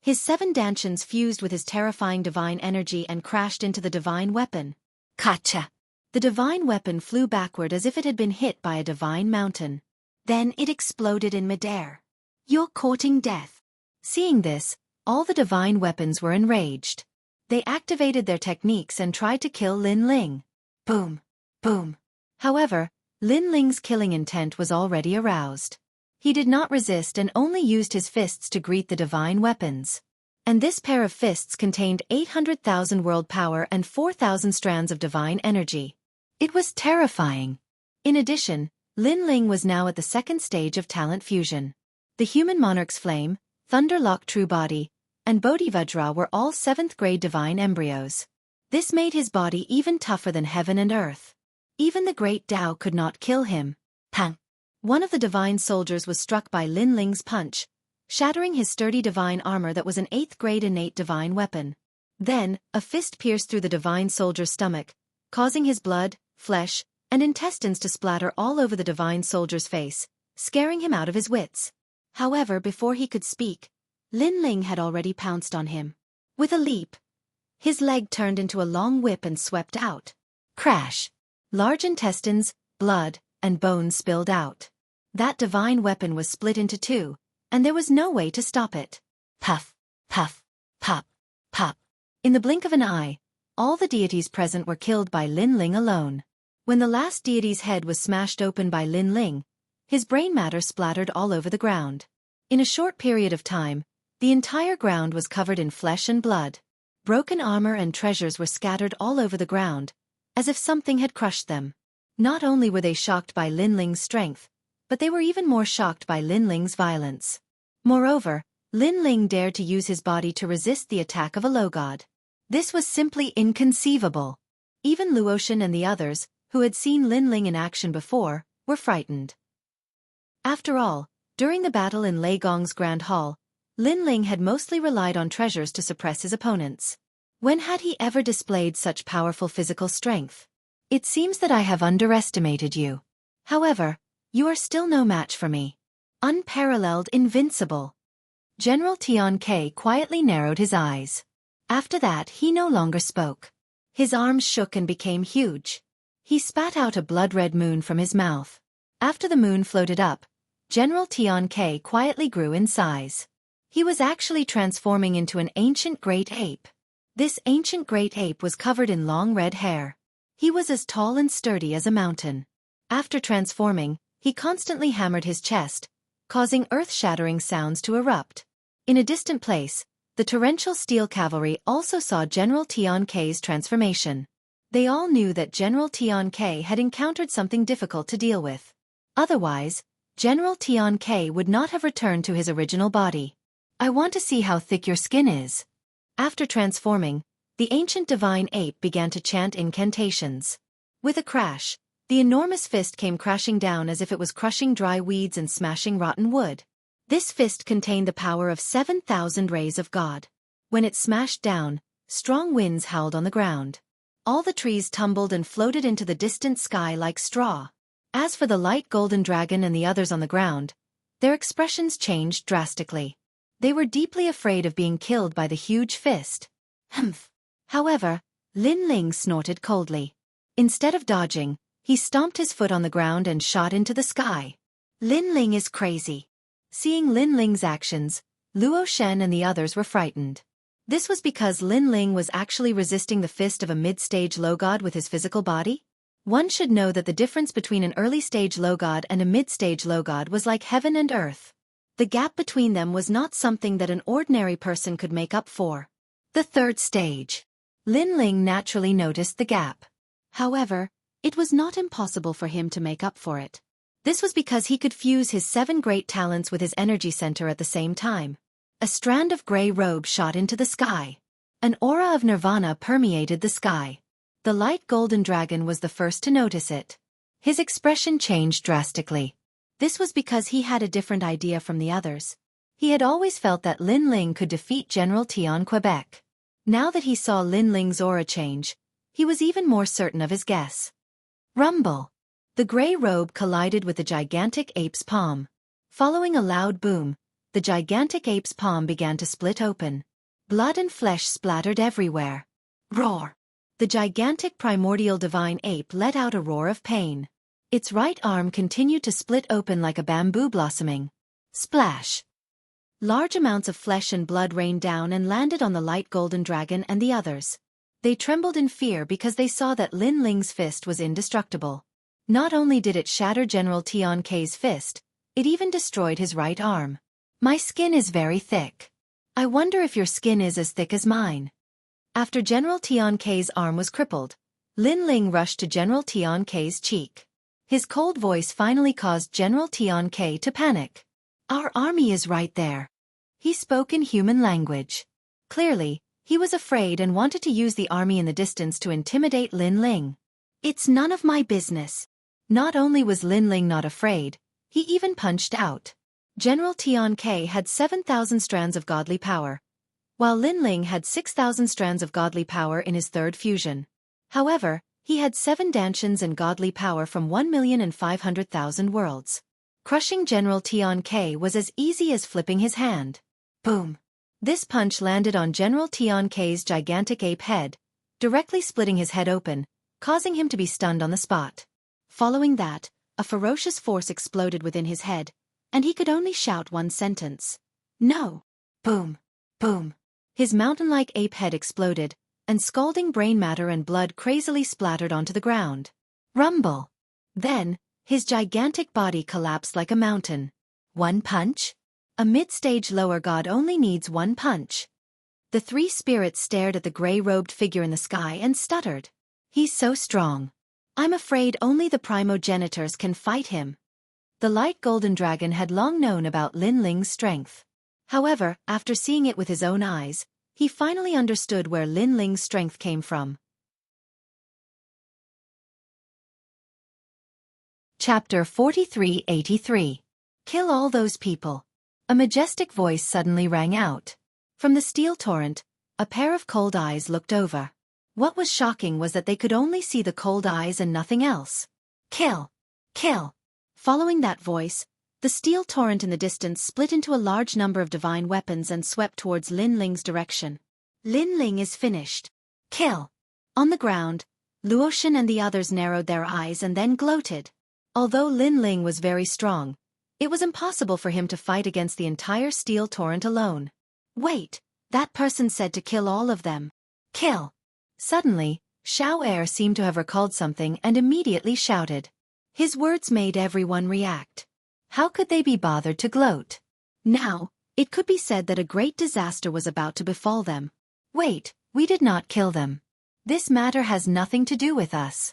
his 7 dantians fused with his terrifying divine energy and crashed into the divine weapon. Kacha! The divine weapon flew backward as if it had been hit by a divine mountain. Then it exploded in midair. You're courting death. Seeing this, all the divine weapons were enraged. They activated their techniques and tried to kill Lin Ling. Boom! Boom! However, Lin Ling's killing intent was already aroused. He did not resist and only used his fists to greet the divine weapons. And this pair of fists contained 800,000 world power and 4,000 strands of divine energy. It was terrifying. In addition, Lin Ling was now at the 2nd stage of talent fusion. The human monarch's flame, Thunderlock True Body, and Bodhivajra were all 7th grade divine embryos. This made his body even tougher than heaven and earth. Even the great Tao could not kill him. Pang! One of the divine soldiers was struck by Lin Ling's punch, shattering his sturdy divine armor that was an 8th grade innate divine weapon. Then, a fist pierced through the divine soldier's stomach, causing his blood, flesh, and intestines to splatter all over the divine soldier's face, scaring him out of his wits. However, before he could speak, Lin Ling had already pounced on him. With a leap, His leg turned into a long whip and swept out. Crash! Large intestines, blood, and bones spilled out. That divine weapon was split into two, and there was no way to stop it. Puff, puff, pop, pop. In the blink of an eye, all the deities present were killed by Lin Ling alone. When the last deity's head was smashed open by Lin Ling, his brain matter splattered all over the ground. In a short period of time, the entire ground was covered in flesh and blood. Broken armor and treasures were scattered all over the ground, as if something had crushed them. Not only were they shocked by Lin Ling's strength, but they were even more shocked by Lin Ling's violence. Moreover, Lin Ling dared to use his body to resist the attack of a low god. This was simply inconceivable. Even Luotian and the others, who had seen Lin Ling in action before, were frightened. After all, during the battle in Lei Gong's Grand Hall, Lin Ling had mostly relied on treasures to suppress his opponents. When had he ever displayed such powerful physical strength? It seems that I have underestimated you. However, you are still no match for me. Unparalleled, invincible. General Tian Ke quietly narrowed his eyes. After that he no longer spoke. His arms shook and became huge. He spat out a blood-red moon from his mouth. After the moon floated up, General Tian Ke quietly grew in size. He was actually transforming into an ancient great ape. This ancient great ape was covered in long red hair. He was as tall and sturdy as a mountain. After transforming, he constantly hammered his chest, causing earth-shattering sounds to erupt. In a distant place, the torrential steel cavalry also saw General Tian Ke's transformation. They all knew that General Tian Ke had encountered something difficult to deal with. Otherwise, General Tian Ke would not have returned to his original body. I want to see how thick your skin is. After transforming, the ancient divine ape began to chant incantations. With a crash, the enormous fist came crashing down as if it was crushing dry weeds and smashing rotten wood. This fist contained the power of 7,000 rays of God. When it smashed down, strong winds howled on the ground. All the trees tumbled and floated into the distant sky like straw. As for the light golden dragon and the others on the ground, their expressions changed drastically. They were deeply afraid of being killed by the huge fist. Humph. However, Lin Ling snorted coldly. Instead of dodging, he stomped his foot on the ground and shot into the sky. Lin Ling is crazy. Seeing Lin Ling's actions, Luo Shen and the others were frightened. This was because Lin Ling was actually resisting the fist of a mid-stage low god with his physical body? One should know that the difference between an early-stage low god and a mid-stage low god was like heaven and earth. The gap between them was not something that an ordinary person could make up for. The third stage. Lin Ling naturally noticed the gap. However, it was not impossible for him to make up for it. This was because he could fuse his 7 great talents with his energy center at the same time. A strand of gray robe shot into the sky. An aura of nirvana permeated the sky. The light golden dragon was the first to notice it. His expression changed drastically. This was because he had a different idea from the others. He had always felt that Lin Ling could defeat General Tian Quebec. Now that he saw Lin Ling's aura change, he was even more certain of his guess. Rumble! The gray robe collided with the gigantic ape's palm. Following a loud boom, the gigantic ape's palm began to split open. Blood and flesh splattered everywhere. Roar! The gigantic primordial divine ape let out a roar of pain. Its right arm continued to split open like a bamboo blossoming. Splash! Large amounts of flesh and blood rained down and landed on the light golden dragon and the others. They trembled in fear because they saw that Lin Ling's fist was indestructible. Not only did it shatter General Tian Ke's fist, it even destroyed his right arm. My skin is very thick. I wonder if your skin is as thick as mine. After General Tian Ke's arm was crippled, Lin Ling rushed to General Tian Ke's cheek. His cold voice finally caused General Tian Ke to panic. Our army is right there. He spoke in human language. Clearly, he was afraid and wanted to use the army in the distance to intimidate Lin Ling. It's none of my business. Not only was Lin Ling not afraid, he even punched out. General Tian Ke had 7,000 strands of godly power, while Lin Ling had 6,000 strands of godly power in his third fusion. However, he had 7 dantians and godly power from 1,500,000 worlds. Crushing General Tian Ke was as easy as flipping his hand. Boom! This punch landed on General Tiankei's gigantic ape head, directly splitting his head open, causing him to be stunned on the spot. Following that, a ferocious force exploded within his head, and he could only shout one sentence. No! Boom! Boom! His mountain-like ape head exploded, and scalding brain matter and blood crazily splattered onto the ground. Rumble! Then, his gigantic body collapsed like a mountain. One punch? A mid-stage lower god only needs one punch. The three spirits stared at the gray-robed figure in the sky and stuttered. He's so strong. I'm afraid only the primogenitors can fight him. The light golden dragon had long known about Lin Ling's strength. However, after seeing it with his own eyes, he finally understood where Lin Ling's strength came from. Chapter 4383. Kill all those people. A majestic voice suddenly rang out. From the steel torrent, a pair of cold eyes looked over. What was shocking was that they could only see the cold eyes and nothing else. Kill! Kill! Following that voice, the steel torrent in the distance split into a large number of divine weapons and swept towards Lin Ling's direction. Lin Ling is finished. Kill! On the ground, Luotian and the others narrowed their eyes and then gloated. Although Lin Ling was very strong, it was impossible for him to fight against the entire steel torrent alone. Wait, that person said to kill all of them. Kill! Suddenly, Xiao Er seemed to have recalled something and immediately shouted. His words made everyone react. How could they be bothered to gloat? Now, it could be said that a great disaster was about to befall them. Wait, we did not kill them. This matter has nothing to do with us.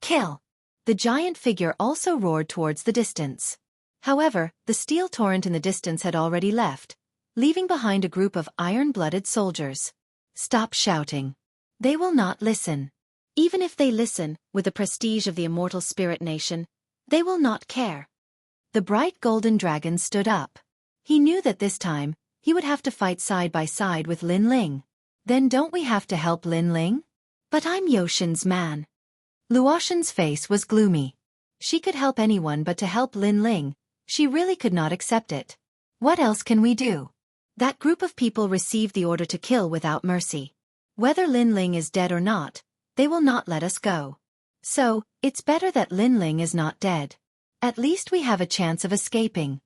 Kill! The giant figure also roared towards the distance. However, the steel torrent in the distance had already left, leaving behind a group of iron-blooded soldiers. Stop shouting. They will not listen. Even if they listen, with the prestige of the immortal spirit nation, they will not care. The bright golden dragon stood up. He knew that this time, he would have to fight side by side with Lin Ling. Then don't we have to help Lin Ling? But I'm Yoshin's man. Luotian's face was gloomy. She could help anyone, but to help Lin Ling, she really could not accept it. What else can we do? That group of people received the order to kill without mercy. Whether Lin Ling is dead or not, they will not let us go. So, it's better that Lin Ling is not dead. At least we have a chance of escaping.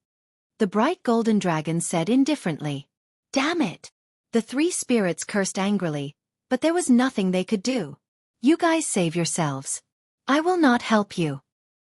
The bright golden dragon said indifferently. Damn it! The three spirits cursed angrily, but there was nothing they could do. You guys save yourselves. I will not help you.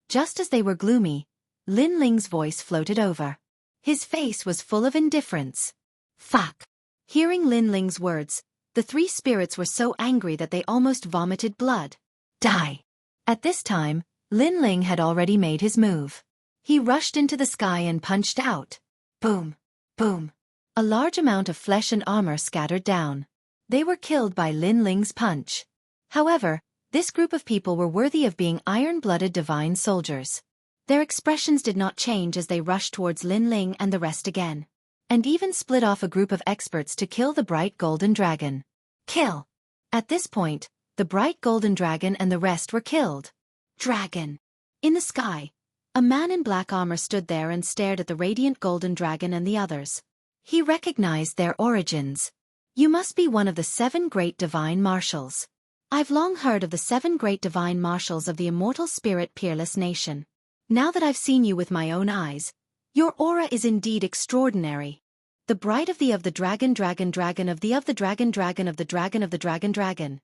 Just as they were gloomy, Lin Ling's voice floated over. His face was full of indifference. Fuck! Hearing Lin Ling's words, the three spirits were so angry that they almost vomited blood. Die! At this time, Lin Ling had already made his move. He rushed into the sky and punched out. Boom! Boom! A large amount of flesh and armor scattered down. They were killed by Lin Ling's punch. However, this group of people were worthy of being iron-blooded divine soldiers. Their expressions did not change as they rushed towards Lin Ling and the rest again, and even split off a group of experts to kill the bright golden dragon. Kill! At this point, the bright golden dragon and the rest were killed. Dragon! In the sky, a man in black armor stood there and stared at the radiant golden dragon and the others. He recognized their origins. You must be one of the 7 great divine marshals. I've long heard of the 7 great divine marshals of the immortal spirit peerless nation. Now that I've seen you with my own eyes, your aura is indeed extraordinary. The bright of the dragon dragon of the dragon dragon of the dragon of the dragon dragon.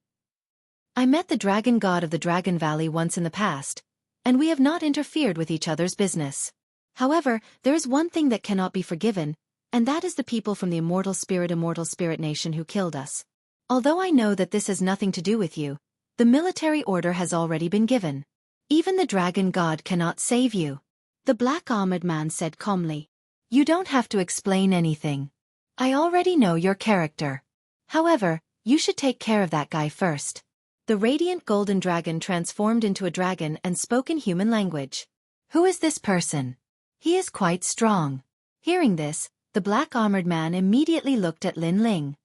I met the dragon god of the Dragon Valley once in the past, and we have not interfered with each other's business. However, there is one thing that cannot be forgiven, and that is the people from the immortal spirit nation who killed us. Although I know that this has nothing to do with you, the military order has already been given. Even the dragon god cannot save you. The black-armored man said calmly. You don't have to explain anything. I already know your character. However, you should take care of that guy first. The radiant golden dragon transformed into a dragon and spoke in human language. Who is this person? He is quite strong. Hearing this, the black-armored man immediately looked at Lin Ling.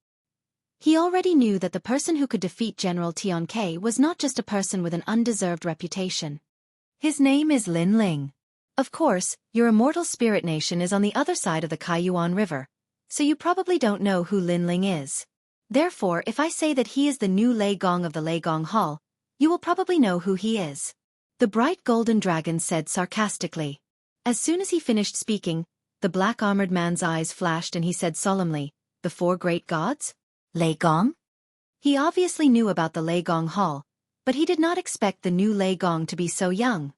He already knew that the person who could defeat General Tiankei was not just a person with an undeserved reputation. His name is Lin Ling. Of course, your immortal spirit nation is on the other side of the Kaiyuan River, so you probably don't know who Lin Ling is. Therefore, if I say that he is the new Lei Gong of the Lei Gong Hall, you will probably know who he is. The bright golden dragon said sarcastically. As soon as he finished speaking, the black-armored man's eyes flashed and he said solemnly, "The four great gods? Lei Gong?" He obviously knew about the Lei Gong Hall, but he did not expect the new Lei Gong to be so young.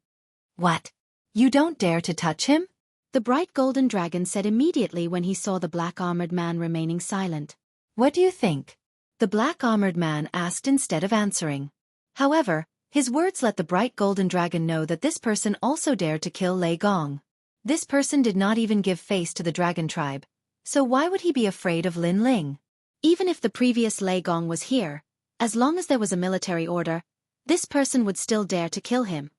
"What? You don't dare to touch him?" The bright golden dragon said immediately when he saw the black-armored man remaining silent. "What do you think?" the black-armored man asked instead of answering. However, his words let the bright golden dragon know that this person also dared to kill Lei Gong. This person did not even give face to the dragon tribe, so why would he be afraid of Lin Ling? Even if the previous Lei Gong was here, as long as there was a military order, this person would still dare to kill him.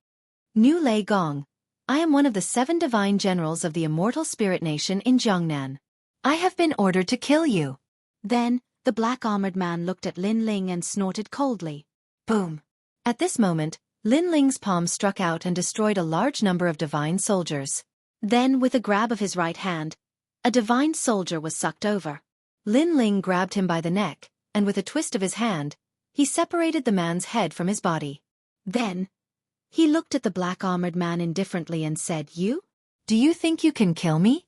"New Lei Gong, I am one of the 7 divine generals of the immortal spirit nation in Jiangnan. I have been ordered to kill you." Then, the black-armored man looked at Lin Ling and snorted coldly. Boom! At this moment, Lin Ling's palm struck out and destroyed a large number of divine soldiers. Then, with a grab of his right hand, a divine soldier was sucked over. Lin Ling grabbed him by the neck, and with a twist of his hand, he separated the man's head from his body. Then, he looked at the black-armored man indifferently and said, Do you think you can kill me?"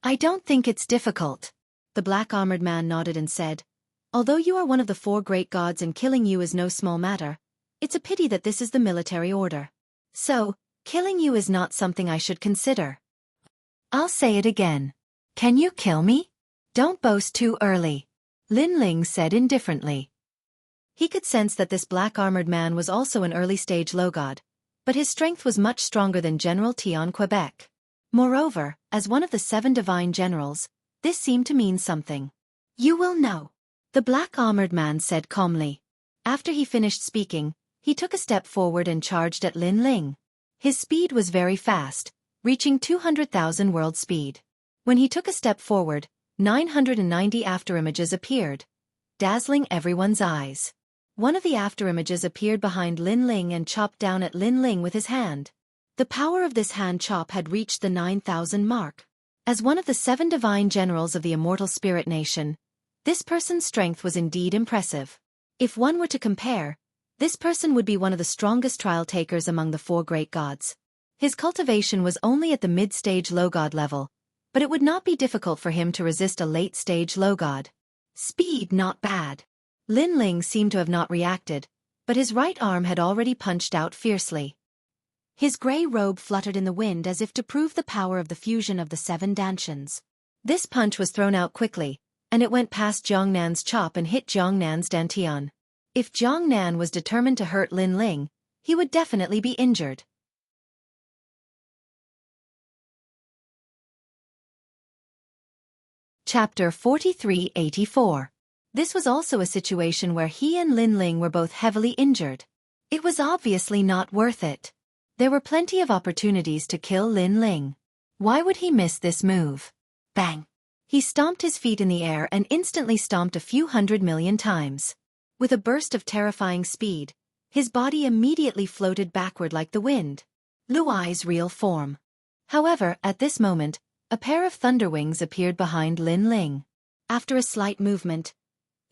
"I don't think it's difficult." The black-armored man nodded and said, "Although you are one of the 4 great gods and killing you is no small matter, it's a pity that this is the military order. So, killing you is not something I should consider." "I'll say it again. Can you kill me?" "Don't boast too early," Lin Ling said indifferently. He could sense that this black-armored man was also an early-stage low god, but his strength was much stronger than General Tian Quebec. Moreover, as one of the 7 divine generals, this seemed to mean something. "You will know," the black-armored man said calmly. After he finished speaking, he took a step forward and charged at Lin Ling. His speed was very fast, reaching 200,000 world speed. When he took a step forward, 990 afterimages appeared, dazzling everyone's eyes. One of the afterimages appeared behind Lin Ling and chopped down at Lin Ling with his hand. The power of this hand chop had reached the 9,000 mark. As one of the 7 divine generals of the immortal spirit nation, this person's strength was indeed impressive. If one were to compare, this person would be one of the strongest trial takers among the 4 great gods. His cultivation was only at the mid-stage low god level, but it would not be difficult for him to resist a late-stage low god. Speed not bad. Lin Ling seemed to have not reacted, but his right arm had already punched out fiercely. His grey robe fluttered in the wind as if to prove the power of the fusion of the 7 dantians. This punch was thrown out quickly, and it went past Jiangnan's chop and hit Jiangnan's dantian. If Jiangnan was determined to hurt Lin Ling, he would definitely be injured. Chapter 4384. This was also a situation where he and Lin Ling were both heavily injured. It was obviously not worth it. There were plenty of opportunities to kill Lin Ling. Why would he miss this move? Bang! He stomped his feet in the air and instantly stomped a few 100 million times. With a burst of terrifying speed, his body immediately floated backward like the wind. Luai's real form. However, at this moment, a pair of thunder wings appeared behind Lin Ling. After a slight movement,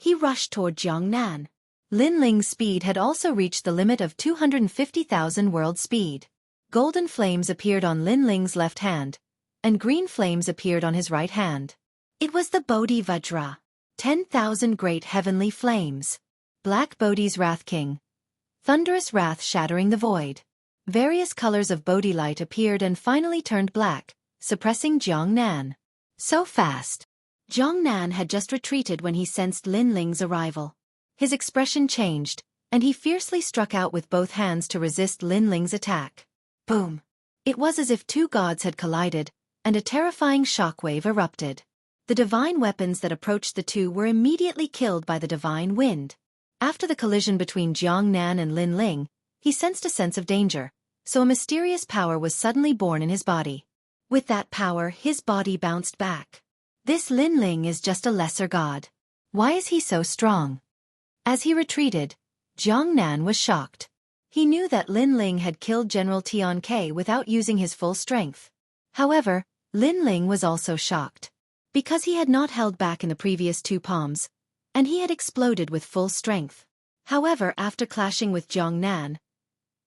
he rushed toward Jiangnan. Lin Ling's speed had also reached the limit of 250,000 world speed. Golden flames appeared on Lin Ling's left hand, and green flames appeared on his right hand. It was the Bodhi Vajra. 10,000 great heavenly flames. Black Bodhi's Wrath King. Thunderous wrath shattering the void. Various colors of Bodhi light appeared and finally turned black, suppressing Jiangnan. So fast. Jiangnan had just retreated when he sensed Lin Ling's arrival. His expression changed, and he fiercely struck out with both hands to resist Lin Ling's attack. Boom! It was as if 2 gods had collided, and a terrifying shockwave erupted. The divine weapons that approached the 2 were immediately killed by the divine wind. After the collision between Jiangnan and Lin Ling, he sensed a sense of danger, so a mysterious power was suddenly born in his body. With that power, his body bounced back. This Lin Ling is just a lesser god. Why is he so strong? As he retreated, Jiangnan was shocked. He knew that Lin Ling had killed General Tian Ke without using his full strength. However, Lin Ling was also shocked. because he had not held back in the previous 2 palms, and he had exploded with full strength. However, after clashing with Jiangnan,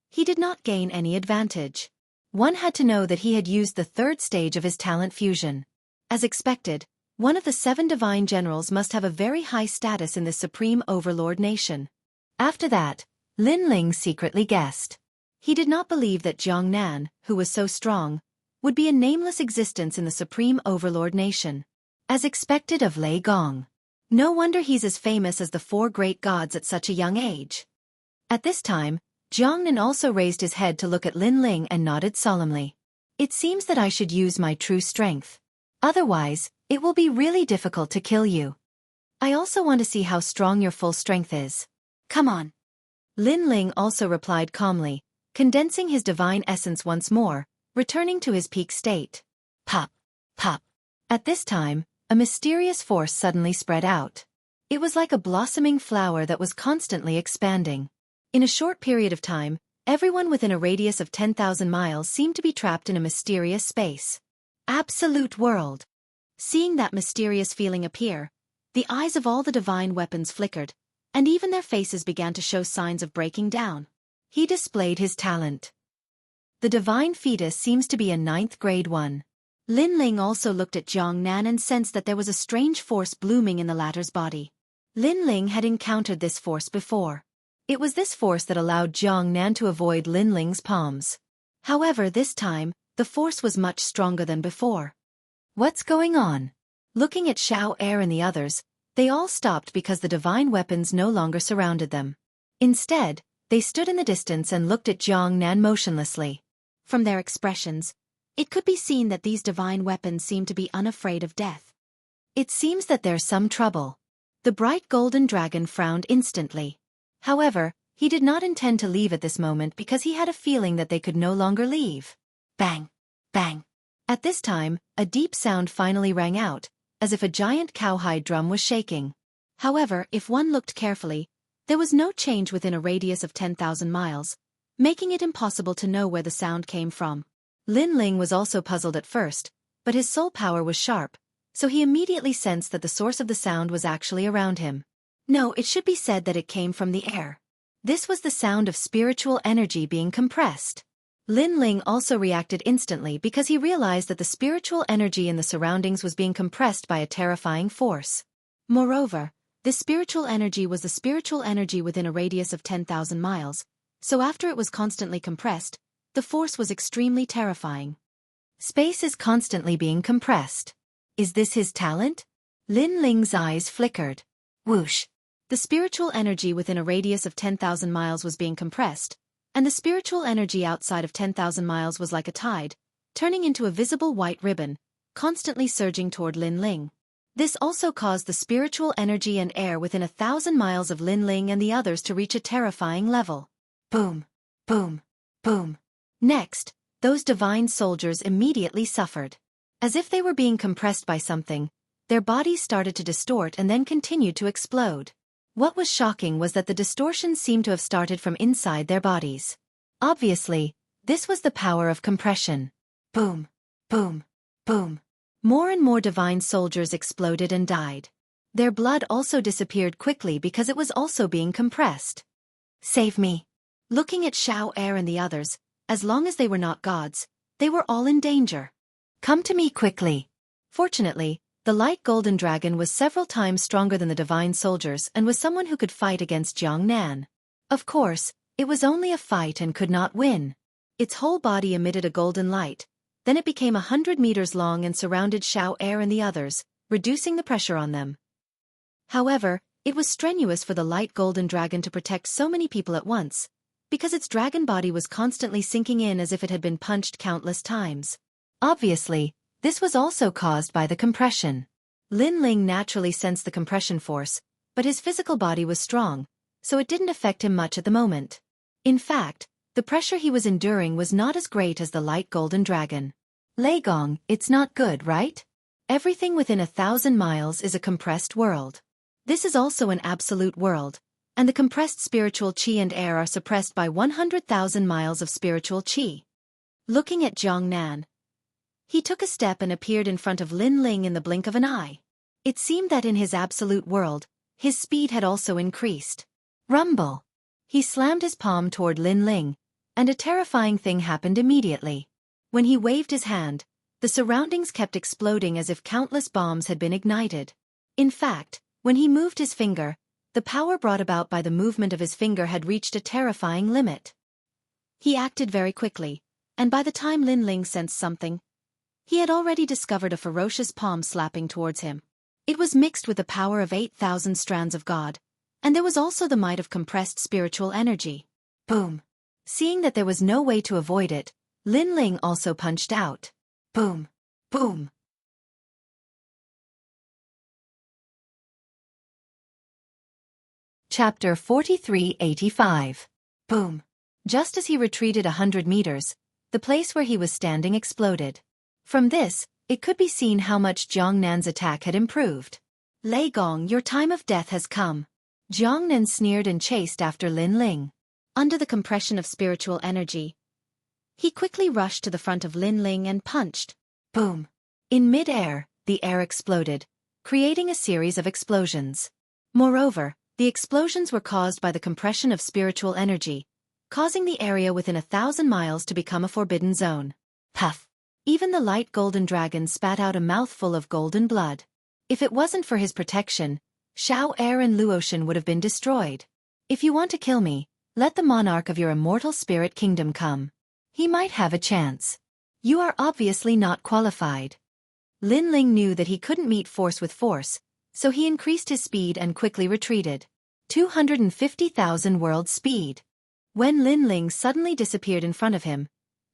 he did not gain any advantage. One had to know that he had used the 3rd stage of his talent fusion. As expected, one of the 7 divine generals must have a very high status in the supreme overlord nation. After that, Lin Ling secretly guessed. He did not believe that Jiangnan, who was so strong, would be a nameless existence in the supreme overlord nation. As expected of Lei Gong. No wonder he's as famous as the 4 great gods at such a young age. At this time, Jiangnan also raised his head to look at Lin Ling and nodded solemnly. It seems that I should use my true strength. Otherwise, it will be really difficult to kill you. I also want to see how strong your full strength is. Come on. Lin Ling also replied calmly, condensing his divine essence once more, returning to his peak state. Pop, pop. At this time, a mysterious force suddenly spread out. It was like a blossoming flower that was constantly expanding. In a short period of time, everyone within a radius of 10,000 miles seemed to be trapped in a mysterious space. Absolute world. Seeing that mysterious feeling appear, the eyes of all the divine weapons flickered, and even their faces began to show signs of breaking down. He displayed his talent. The divine fetus seems to be a 9th grade one. Lin Ling also looked at Jiangnan and sensed that there was a strange force blooming in the latter's body. Lin Ling had encountered this force before. It was this force that allowed Jiangnan to avoid Lin Ling's palms. However, this time, the force was much stronger than before. What's going on? Looking at Xiao Er and the others, they all stopped because the divine weapons no longer surrounded them. Instead, they stood in the distance and looked at Jiangnan motionlessly. From their expressions, it could be seen that these divine weapons seem to be unafraid of death. It seems that there's some trouble. The bright golden dragon frowned instantly. However, he did not intend to leave at this moment because he had a feeling that they could no longer leave. Bang! Bang! At this time, a deep sound finally rang out, as if a giant cowhide drum was shaking. However, if one looked carefully, there was no change within a radius of 10,000 miles, making it impossible to know where the sound came from. Lin Ling was also puzzled at first, but his soul power was sharp, so he immediately sensed that the source of the sound was actually around him. No, it should be said that it came from the air. This was the sound of spiritual energy being compressed. Lin Ling also reacted instantly because he realized that the spiritual energy in the surroundings was being compressed by a terrifying force. Moreover, this spiritual energy was the spiritual energy within a radius of 10,000 miles, so after it was constantly compressed, the force was extremely terrifying. Space is constantly being compressed. Is this his talent? Lin Ling's eyes flickered. Whoosh! The spiritual energy within a radius of 10,000 miles was being compressed, and the spiritual energy outside of 10,000 miles was like a tide, turning into a visible white ribbon, constantly surging toward Lin Ling. This also caused the spiritual energy and air within 1,000 miles of Lin Ling and the others to reach a terrifying level. Boom! Boom! Boom! Next, those divine soldiers immediately suffered. As if they were being compressed by something, their bodies started to distort and then continued to explode. What was shocking was that the distortion seemed to have started from inside their bodies. Obviously, this was the power of compression. Boom! Boom! Boom! More and more divine soldiers exploded and died. Their blood also disappeared quickly because it was also being compressed. Save me! Looking at Xiao Er and the others, as long as they were not gods, they were all in danger. Come to me quickly. Fortunately, the light golden dragon was several times stronger than the divine soldiers and was someone who could fight against Jiangnan. Of course, it was only a fight and could not win. Its whole body emitted a golden light, then it became 100 meters long and surrounded Xiao Er and the others, reducing the pressure on them. However, it was strenuous for the light golden dragon to protect so many people at once, because its dragon body was constantly sinking in as if it had been punched countless times. Obviously, this was also caused by the compression. Lin Ling naturally sensed the compression force, but his physical body was strong, so it didn't affect him much at the moment. In fact, the pressure he was enduring was not as great as the light golden dragon. Lei Gong, it's not good, right? Everything within 1,000 miles is a compressed world. This is also an absolute world, and the compressed spiritual qi and air are suppressed by 100,000 miles of spiritual qi. Looking at Jiangnan, He took a step and appeared in front of Lin Ling in the blink of an eye. It seemed that in his absolute world, his speed had also increased. Rumble! He slammed his palm toward Lin Ling, and a terrifying thing happened immediately. When he waved his hand, the surroundings kept exploding as if countless bombs had been ignited. In fact, when he moved his finger, the power brought about by the movement of his finger had reached a terrifying limit. He acted very quickly, and by the time Lin Ling sensed something, he had already discovered a ferocious palm slapping towards him. It was mixed with the power of 8,000 strands of God, and there was also the might of compressed spiritual energy. Boom! Seeing that there was no way to avoid it, Lin Ling also punched out. Boom! Boom! Chapter 4385. Boom! Just as he retreated 100 meters, the place where he was standing exploded. From this, it could be seen how much Jiangnan's attack had improved. Lei Gong, your time of death has come. Jiangnan sneered and chased after Lin Ling. Under the compression of spiritual energy, he quickly rushed to the front of Lin Ling and punched. Boom! In mid-air, the air exploded, creating a series of explosions. Moreover, the explosions were caused by the compression of spiritual energy, causing the area within 1,000 miles to become a forbidden zone. Puff! Even the light golden dragon spat out a mouthful of golden blood. If it wasn't for his protection, Xiao Air and Luotian would have been destroyed. If you want to kill me, let the monarch of your immortal spirit kingdom come. He might have a chance. You are obviously not qualified. Lin Ling knew that he couldn't meet force with force, so he increased his speed and quickly retreated. 250,000 world speed. When Lin Ling suddenly disappeared in front of him,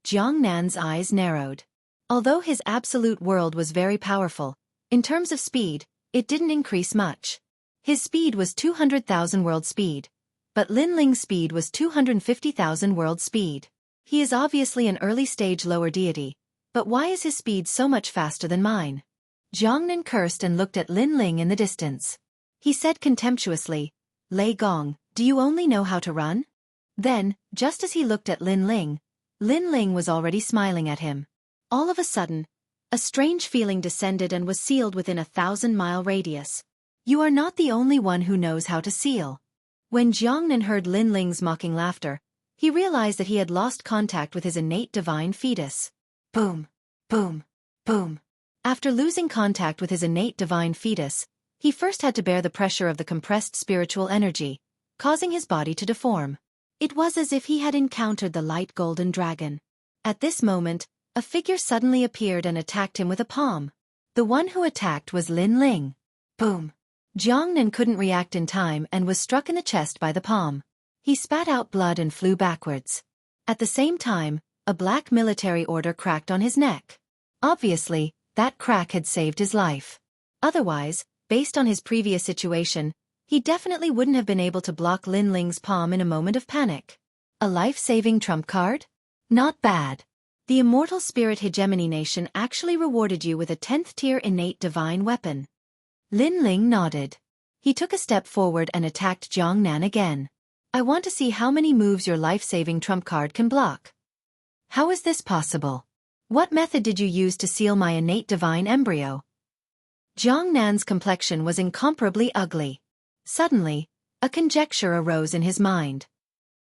Jiangnan's eyes narrowed. Although his absolute world was very powerful, in terms of speed, it didn't increase much. His speed was 200,000 world speed, but Lin Ling's speed was 250,000 world speed. He is obviously an early-stage lower deity, but why is his speed so much faster than mine? Jiangnan cursed and looked at Lin Ling in the distance. He said contemptuously, Lei Gong, do you only know how to run? Then, just as he looked at Lin Ling was already smiling at him. All of a sudden, a strange feeling descended and was sealed within 1,000-mile radius. You are not the only one who knows how to seal. When Jiangnan heard Lin Ling's mocking laughter, he realized that he had lost contact with his innate divine fetus. Boom! Boom! Boom! After losing contact with his innate divine fetus, he first had to bear the pressure of the compressed spiritual energy, causing his body to deform. It was as if he had encountered the light golden dragon. At this moment, a figure suddenly appeared and attacked him with a palm. The one who attacked was Lin Ling. Boom! Jiangnan couldn't react in time and was struck in the chest by the palm. He spat out blood and flew backwards. At the same time, a black military order cracked on his neck. Obviously, that crack had saved his life. Otherwise, based on his previous situation, he definitely wouldn't have been able to block Lin Ling's palm in a moment of panic. A life-saving trump card? Not bad. The Immortal Spirit Hegemony Nation actually rewarded you with a 10th-tier innate divine weapon. Lin Ling nodded. He took a step forward and attacked Jiangnan again. I want to see how many moves your life-saving trump card can block. How is this possible? What method did you use to seal my innate divine embryo? Jiangnan's complexion was incomparably ugly. Suddenly, a conjecture arose in his mind.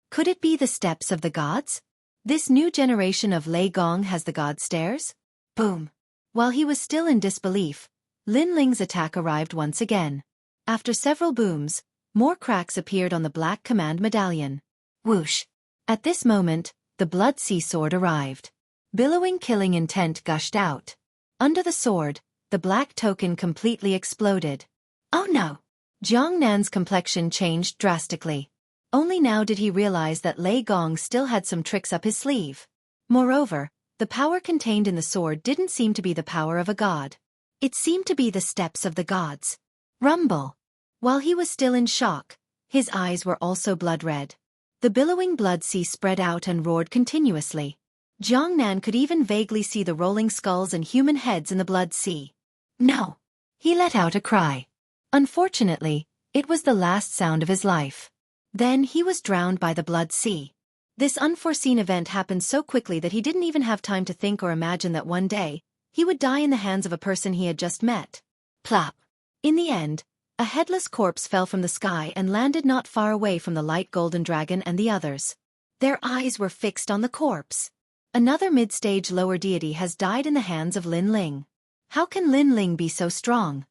Could it be the steps of the gods? This new generation of Lei Gong has the god stairs? Boom! While he was still in disbelief, Lin Ling's attack arrived once again. After several booms, more cracks appeared on the black command medallion. Whoosh! At this moment, the blood sea sword arrived. Billowing killing intent gushed out. Under the sword, the black token completely exploded. Oh no! Jiangnan's complexion changed drastically. Only now did he realize that Lei Gong still had some tricks up his sleeve. Moreover, the power contained in the sword didn't seem to be the power of a god. It seemed to be the steps of the gods. Rumble! While he was still in shock, his eyes were also blood-red. The billowing blood sea spread out and roared continuously. Jiangnan could even vaguely see the rolling skulls and human heads in the blood sea. No! He let out a cry. Unfortunately, it was the last sound of his life. Then he was drowned by the blood sea. This unforeseen event happened so quickly that he didn't even have time to think or imagine that one day, he would die in the hands of a person he had just met. Plop. In the end, a headless corpse fell from the sky and landed not far away from the light golden dragon and the others. Their eyes were fixed on the corpse. Another mid-stage lower deity has died in the hands of Lin Ling. How can Lin Ling be so strong?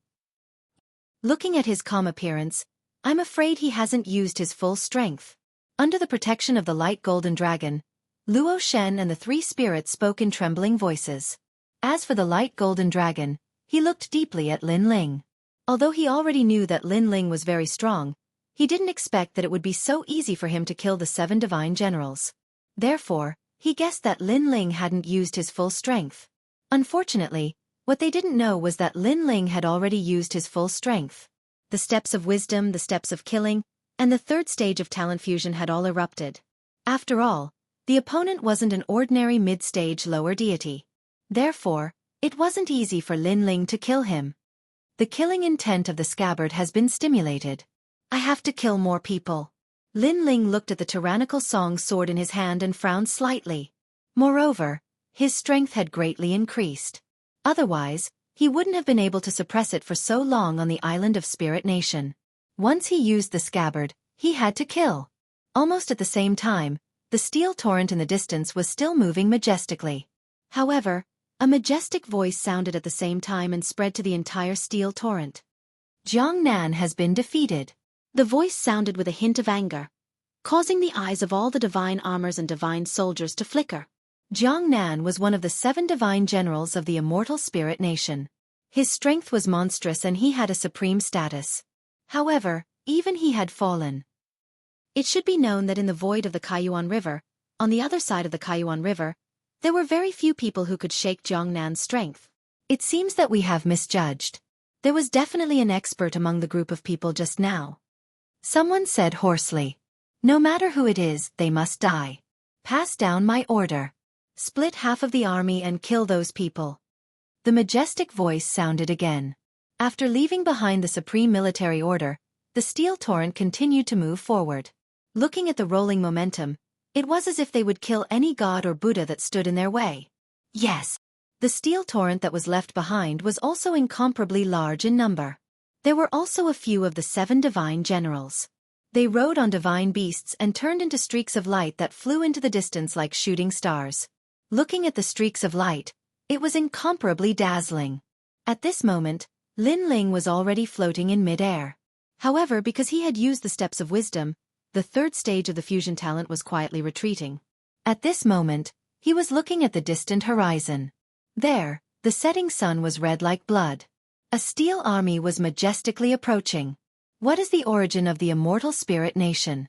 Looking at his calm appearance, I'm afraid he hasn't used his full strength. Under the protection of the light golden dragon, Luo Shen and the three spirits spoke in trembling voices. As for the light golden dragon, he looked deeply at Lin Ling. Although he already knew that Lin Ling was very strong, he didn't expect that it would be so easy for him to kill the 7 divine generals. Therefore, he guessed that Lin Ling hadn't used his full strength. Unfortunately, what they didn't know was that Lin Ling had already used his full strength. The steps of wisdom, the steps of killing, and the third stage of talent fusion had all erupted. After all, the opponent wasn't an ordinary mid-stage lower deity. Therefore, it wasn't easy for Lin Ling to kill him. The killing intent of the scabbard has been stimulated. I have to kill more people. Lin Ling looked at the tyrannical Song sword in his hand and frowned slightly. Moreover, his strength had greatly increased. Otherwise, he wouldn't have been able to suppress it for so long on the island of Spirit Nation. Once he used the scabbard, he had to kill. Almost at the same time, the steel torrent in the distance was still moving majestically. However, a majestic voice sounded at the same time and spread to the entire steel torrent. Jiang Nan has been defeated. The voice sounded with a hint of anger, causing the eyes of all the divine armors and divine soldiers to flicker. Jiang Nan was one of the 7 divine generals of the immortal Spirit Nation. His strength was monstrous and he had a supreme status. However, even he had fallen. It should be known that in the void of the Kaiyuan River, on the other side of the Kaiyuan River, there were very few people who could shake Jiang Nan's strength. It seems that we have misjudged. There was definitely an expert among the group of people just now. Someone said hoarsely. No matter who it is, they must die. Pass down my order. Split half of the army and kill those people. The majestic voice sounded again. After leaving behind the supreme military order, the steel torrent continued to move forward. Looking at the rolling momentum, it was as if they would kill any god or Buddha that stood in their way. Yes. The steel torrent that was left behind was also incomparably large in number. There were also a few of the 7 divine generals. They rode on divine beasts and turned into streaks of light that flew into the distance like shooting stars. Looking at the streaks of light, it was incomparably dazzling. At this moment, Lin Ling was already floating in mid-air. However, because he had used the steps of wisdom, the third stage of the fusion talent was quietly retreating. At this moment, he was looking at the distant horizon. There, the setting sun was red like blood. A steel army was majestically approaching. What is the origin of the immortal Spirit Nation?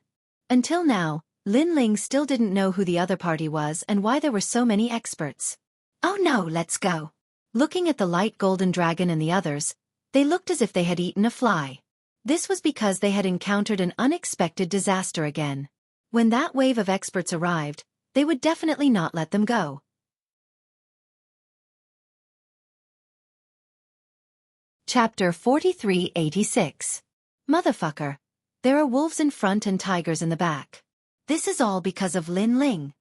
Until now, Lin Ling still didn't know who the other party was and why there were so many experts. Oh no, let's go. Looking at the light golden dragon and the others, they looked as if they had eaten a fly. This was because they had encountered an unexpected disaster again. When that wave of experts arrived, they would definitely not let them go. Chapter 4386. Motherfucker. There are wolves in front and tigers in the back. This is all because of Lin Ling.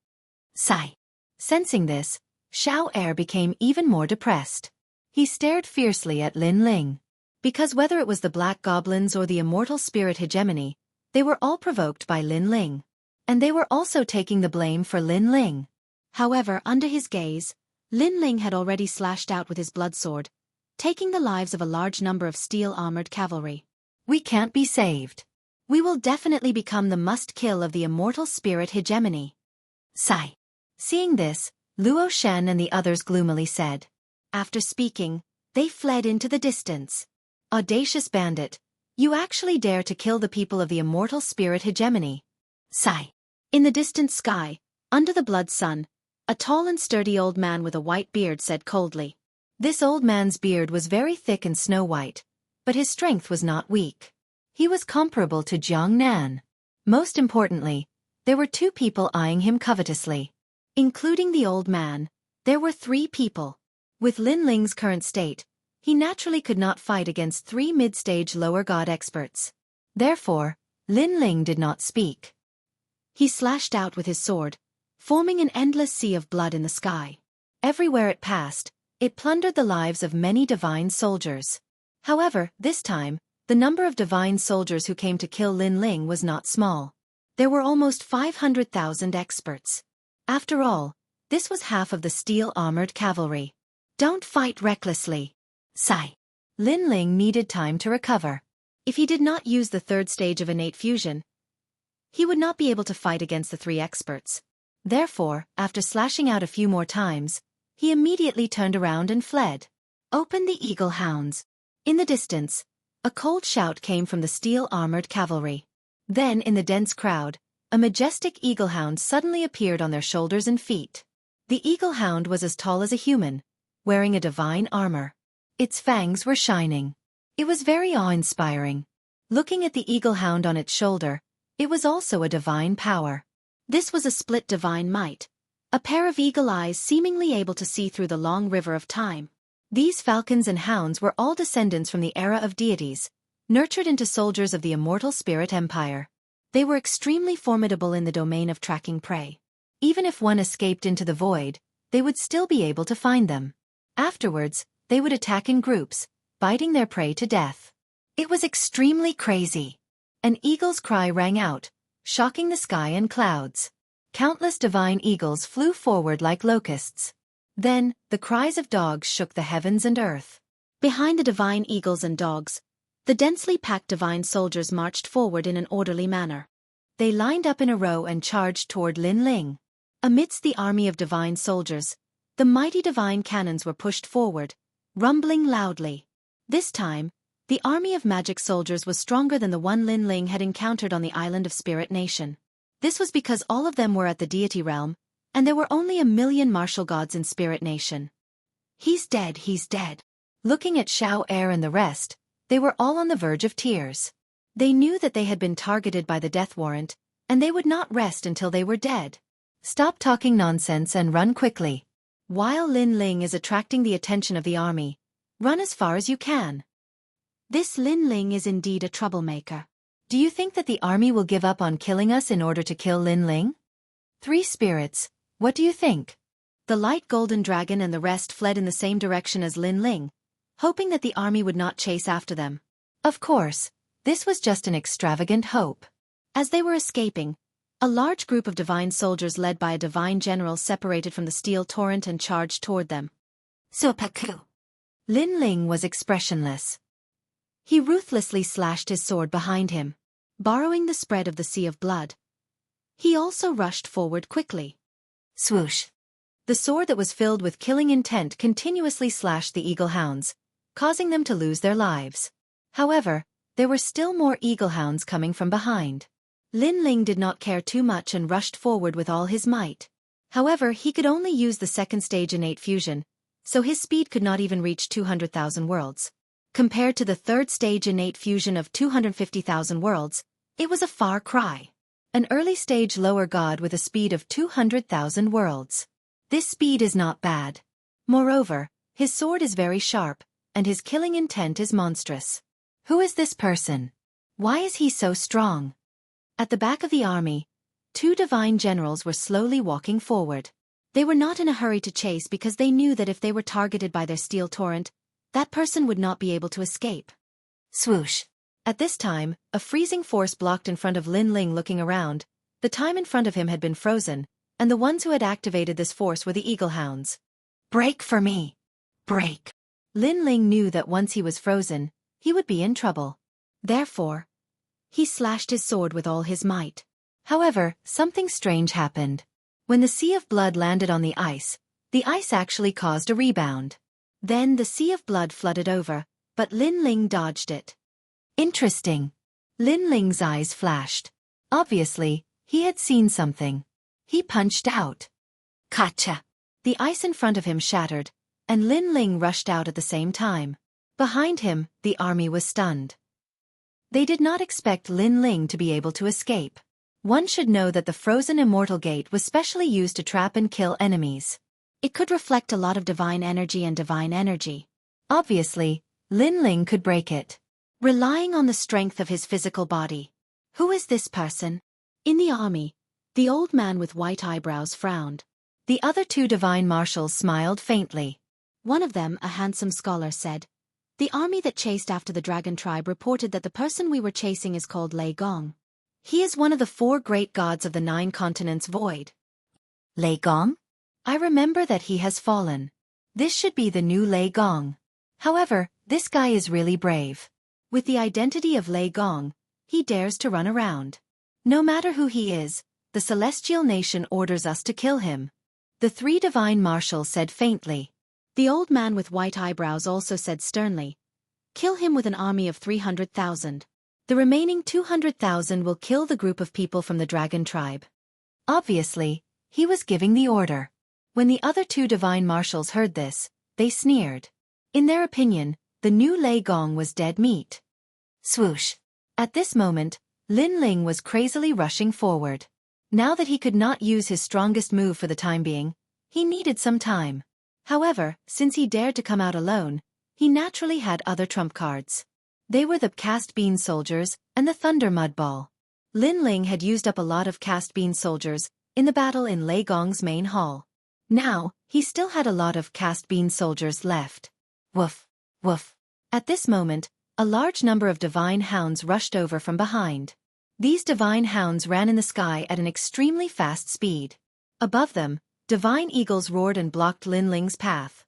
Sigh. Sensing this, Xiao Er became even more depressed. He stared fiercely at Lin Ling. Because whether it was the black goblins or the immortal spirit hegemony, they were all provoked by Lin Ling. And they were also taking the blame for Lin Ling. However, under his gaze, Lin Ling had already slashed out with his blood sword, taking the lives of a large number of steel-armored cavalry. We can't be saved. We will definitely become the must-kill of the immortal spirit hegemony. Sigh. Seeing this, Luo Shen and the others gloomily said. After speaking, they fled into the distance. Audacious bandit, you actually dare to kill the people of the immortal spirit hegemony. Sigh. In the distant sky, under the blood sun, a tall and sturdy old man with a white beard said coldly. This old man's beard was very thick and snow-white, but his strength was not weak. He was comparable to Jiang Nan. Most importantly, there were 2 people eyeing him covetously. Including the old man, there were 3 people. With Lin Ling's current state, he naturally could not fight against 3 mid-stage lower god experts. Therefore, Lin Ling did not speak. He slashed out with his sword, forming an endless sea of blood in the sky. Everywhere it passed, It plundered the lives of many divine soldiers. However, this time, the number of divine soldiers who came to kill Lin Ling was not small. There were almost 500,000 experts. After all, this was half of the steel-armored cavalry. Don't fight recklessly. Sigh. Lin Ling needed time to recover. If he did not use the third stage of innate fusion, he would not be able to fight against the three experts. Therefore, after slashing out a few more times, he immediately turned around and fled. Open the eagle hounds. In the distance, a cold shout came from the steel-armored cavalry. Then, in the dense crowd, a majestic eagle hound suddenly appeared on their shoulders and feet. The eagle hound was as tall as a human, wearing a divine armor. Its fangs were shining. It was very awe-inspiring. Looking at the eagle hound on its shoulder, it was also a divine power. This was a split divine might, a pair of eagle eyes seemingly able to see through the long river of time. These falcons and hounds were all descendants from the era of deities, nurtured into soldiers of the immortal spirit empire. They were extremely formidable in the domain of tracking prey. Even if one escaped into the void, they would still be able to find them. Afterwards, they would attack in groups, biting their prey to death. It was extremely crazy. An eagle's cry rang out, shocking the sky and clouds. Countless divine eagles flew forward like locusts. Then, the cries of dogs shook the heavens and earth. Behind the divine eagles and dogs, the densely packed divine soldiers marched forward in an orderly manner. They lined up in a row and charged toward Lin Ling. Amidst the army of divine soldiers, the mighty divine cannons were pushed forward, rumbling loudly. This time, the army of magic soldiers was stronger than the one Lin Ling had encountered on the island of Spirit Nation. This was because all of them were at the deity realm, and there were only 1,000,000 martial gods in Spirit Nation. He's dead, he's dead. Looking at Xiao Er and the rest, they were all on the verge of tears. They knew that they had been targeted by the death warrant, and they would not rest until they were dead. Stop talking nonsense and run quickly. While Lin Ling is attracting the attention of the army, run as far as you can. This Lin Ling is indeed a troublemaker. Do you think that the army will give up on killing us in order to kill Lin Ling? 3 spirits, what do you think? The light golden dragon and the rest fled in the same direction as Lin Ling, hoping that the army would not chase after them. Of course, this was just an extravagant hope. As they were escaping, a large group of divine soldiers led by a divine general separated from the steel torrent and charged toward them. Xueqi. Lin Ling was expressionless. He ruthlessly slashed his sword behind him, borrowing the spread of the sea of blood. He also rushed forward quickly. Swoosh. The sword that was filled with killing intent continuously slashed the eagle hounds, causing them to lose their lives. However, there were still more eagle hounds coming from behind. Lin Ling did not care too much and rushed forward with all his might. However, he could only use the second stage innate fusion, so his speed could not even reach 200,000 worlds. Compared to the third stage innate fusion of 250,000 worlds, it was a far cry. An early stage lower god with a speed of 200,000 worlds. This speed is not bad. Moreover, his sword is very sharp, and his killing intent is monstrous. Who is this person? Why is he so strong? At the back of the army, 2 divine generals were slowly walking forward. They were not in a hurry to chase because they knew that if they were targeted by their steel torrent, that person would not be able to escape. Swoosh. At this time, a freezing force blocked in front of Lin Ling. Looking around, the time in front of him had been frozen, and the ones who had activated this force were the eagle hounds. Break for me. Break. Lin Ling knew that once he was frozen, he would be in trouble. Therefore, he slashed his sword with all his might. However, something strange happened. When the sea of blood landed on the ice actually caused a rebound. Then the sea of blood flooded over, but Lin Ling dodged it. Interesting. Lin Ling's eyes flashed. Obviously, he had seen something. He punched out. Gotcha. The ice in front of him shattered, and Lin Ling rushed out at the same time. Behind him, the army was stunned. They did not expect Lin Ling to be able to escape. One should know that the frozen immortal gate was specially used to trap and kill enemies. It could reflect a lot of divine energy and divine energy. Obviously, Lin Ling could break it, relying on the strength of his physical body. Who is this person? In the army, the old man with white eyebrows frowned. The other 2 divine marshals smiled faintly. One of them, a handsome scholar, said, "The army that chased after the dragon tribe reported that the person we were chasing is called Lei Gong. He is one of the 4 great gods of the 9 continents void." Lei Gong? I remember that he has fallen. This should be the new Lei Gong. However, this guy is really brave. With the identity of Lei Gong, he dares to run around. No matter who he is, the celestial nation orders us to kill him. The 3 divine marshals said faintly. The old man with white eyebrows also said sternly, "Kill him with an army of 300,000. The remaining 200,000 will kill the group of people from the dragon tribe." Obviously, he was giving the order. When the other 2 divine marshals heard this, they sneered. In their opinion, the new Lei Gong was dead meat. Swoosh! At this moment, Lin Ling was crazily rushing forward. Now that he could not use his strongest move for the time being, he needed some time. However, since he dared to come out alone, he naturally had other trump cards. They were the cast bean soldiers and the thunder mud ball. Lin Ling had used up a lot of cast bean soldiers in the battle in Lei Gong's main hall. Now, he still had a lot of cast bean soldiers left. Woof, woof. At this moment, a large number of divine hounds rushed over from behind. These divine hounds ran in the sky at an extremely fast speed. Above them, divine eagles roared and blocked Lin Ling's path.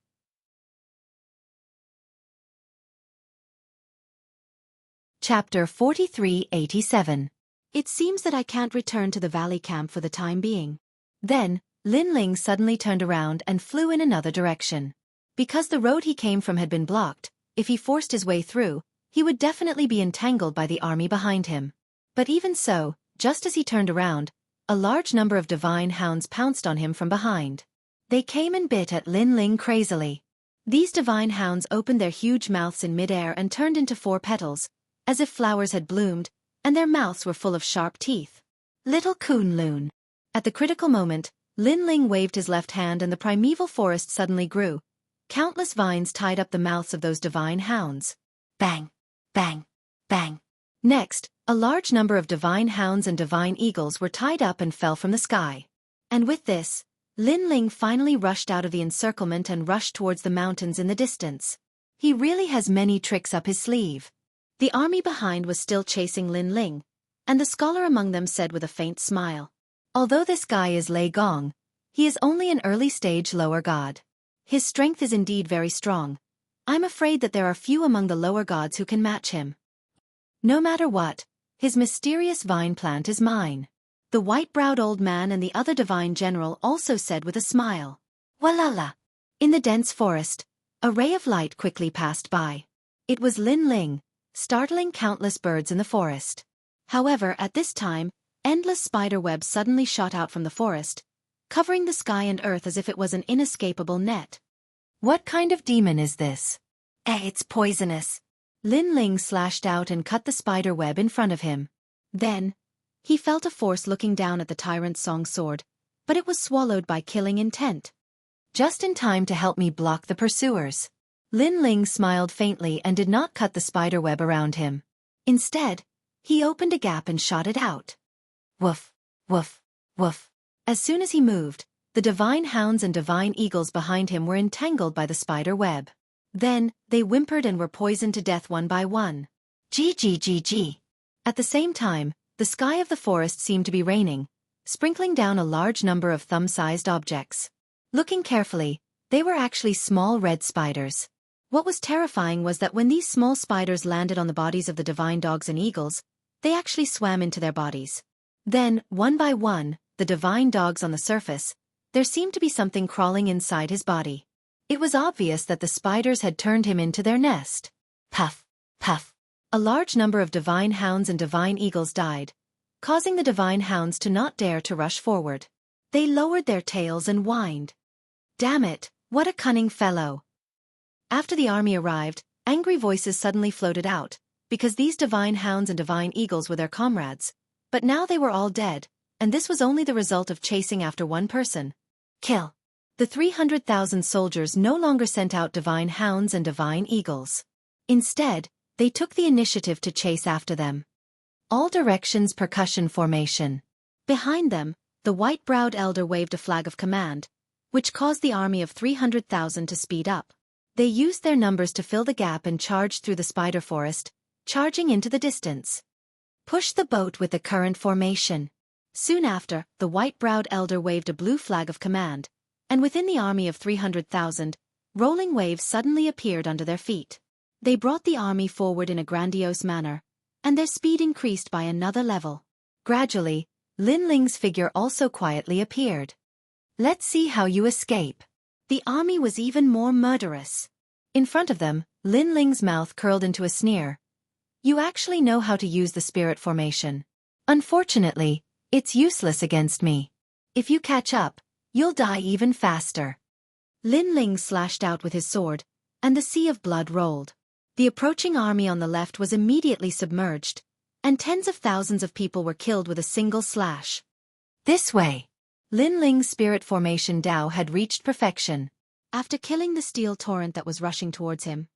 Chapter 4387. It seems that I can't return to the valley camp for the time being. Then, Lin Ling suddenly turned around and flew in another direction. Because the road he came from had been blocked, if he forced his way through, he would definitely be entangled by the army behind him. But even so, just as he turned around, a large number of divine hounds pounced on him from behind. They came and bit at Lin Ling crazily. These divine hounds opened their huge mouths in midair and turned into 4 petals, as if flowers had bloomed, and their mouths were full of sharp teeth. Little Kunlun. At the critical moment, Lin Ling waved his left hand and the primeval forest suddenly grew. Countless vines tied up the mouths of those divine hounds. Bang! Bang! Bang! Next, a large number of divine hounds and divine eagles were tied up and fell from the sky. And with this, Lin Ling finally rushed out of the encirclement and rushed towards the mountains in the distance. He really has many tricks up his sleeve. The army behind was still chasing Lin Ling, and the scholar among them said with a faint smile, "Although this guy is Lei Gong, he is only an early-stage lower god. His strength is indeed very strong. I'm afraid that there are few among the lower gods who can match him. No matter what, his mysterious vine plant is mine." The white-browed old man and the other divine general also said with a smile. Walala! In the dense forest, a ray of light quickly passed by. It was Lin Ling, startling countless birds in the forest. However, at this time, endless spider webs suddenly shot out from the forest, covering the sky and earth as if it was an inescapable net. What kind of demon is this? It's poisonous. Lin Ling slashed out and cut the spider web in front of him. Then, he felt a force looking down at the tyrant's song sword, but it was swallowed by killing intent. Just in time to help me block the pursuers. Lin Ling smiled faintly and did not cut the spider web around him. Instead, he opened a gap and shot it out. Woof, woof, woof. As soon as he moved, the divine hounds and divine eagles behind him were entangled by the spider web. Then, they whimpered and were poisoned to death one by one. GGGG. At the same time, the sky of the forest seemed to be raining, sprinkling down a large number of thumb-sized objects. Looking carefully, they were actually small red spiders. What was terrifying was that when these small spiders landed on the bodies of the divine dogs and eagles, they actually swam into their bodies. Then, one by one, the divine dogs on the surface, there seemed to be something crawling inside his body. It was obvious that the spiders had turned him into their nest. Puff, puff. A large number of divine hounds and divine eagles died, causing the divine hounds to not dare to rush forward. They lowered their tails and whined. Damn it, what a cunning fellow. After the army arrived, angry voices suddenly floated out, because these divine hounds and divine eagles were their comrades. But now they were all dead, and this was only the result of chasing after one person. Kill. The 300,000 soldiers no longer sent out divine hounds and divine eagles. Instead, they took the initiative to chase after them. All directions percussion formation. Behind them, the white-browed elder waved a flag of command, which caused the army of 300,000 to speed up. They used their numbers to fill the gap and charged through the spider forest, charging into the distance. Push the boat with the current formation. Soon after, the white-browed elder waved a blue flag of command, and within the army of 300,000, rolling waves suddenly appeared under their feet. They brought the army forward in a grandiose manner, and their speed increased by another level. Gradually, Lin Ling's figure also quietly appeared. Let's see how you escape. The army was even more murderous. In front of them, Lin Ling's mouth curled into a sneer. You actually know how to use the spirit formation. Unfortunately, it's useless against me. If you catch up, you'll die even faster. Lin Ling slashed out with his sword, and the sea of blood rolled. The approaching army on the left was immediately submerged, and tens of thousands of people were killed with a single slash. This way. Lin Ling's spirit formation Dao had reached perfection. After killing the steel torrent that was rushing towards him,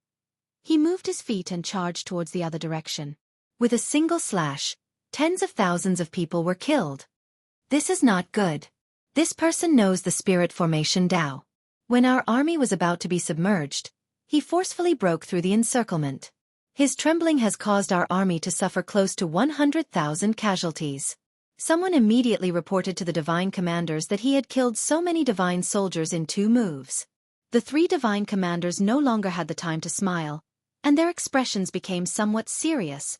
he moved his feet and charged towards the other direction. With a single slash, tens of thousands of people were killed. This is not good. This person knows the spirit formation Dao. When our army was about to be submerged, he forcefully broke through the encirclement. His trembling has caused our army to suffer close to 100,000 casualties. Someone immediately reported to the divine commanders that he had killed so many divine soldiers in 2 moves. The 3 divine commanders no longer had the time to smile, and their expressions became somewhat serious.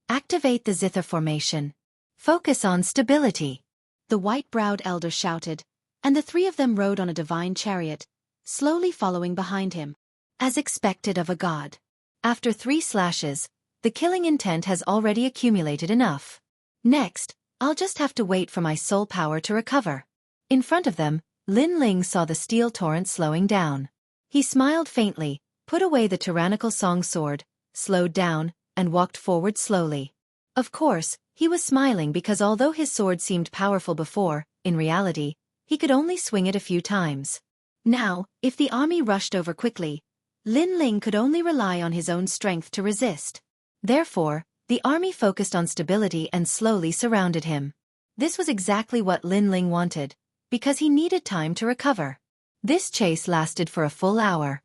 Activate the zither formation. Focus on stability. The white-browed elder shouted, and the 3 of them rode on a divine chariot, slowly following behind him. As expected of a god. After 3 slashes, the killing intent has already accumulated enough. Next, I'll just have to wait for my soul power to recover. In front of them, Lin Ling saw the steel torrent slowing down. He smiled faintly, put away the tyrannical song sword, slowed down, and walked forward slowly. Of course, he was smiling because although his sword seemed powerful before, in reality, he could only swing it a few times. Now, if the army rushed over quickly, Lin Ling could only rely on his own strength to resist. Therefore, the army focused on stability and slowly surrounded him. This was exactly what Lin Ling wanted, because he needed time to recover. This chase lasted for a full hour.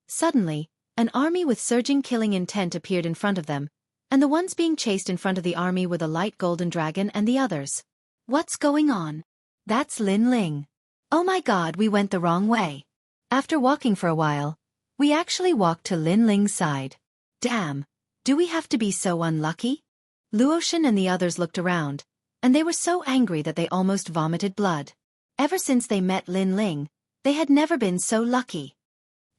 Suddenly, an army with surging killing intent appeared in front of them, and the ones being chased in front of the army were the light golden dragon and the others. What's going on? That's Lin Ling. Oh my god, we went the wrong way. After walking for a while, we actually walked to Lin Ling's side. Damn, do we have to be so unlucky? Luoshan and the others looked around, and they were so angry that they almost vomited blood. Ever since they met Lin Ling, they had never been so lucky.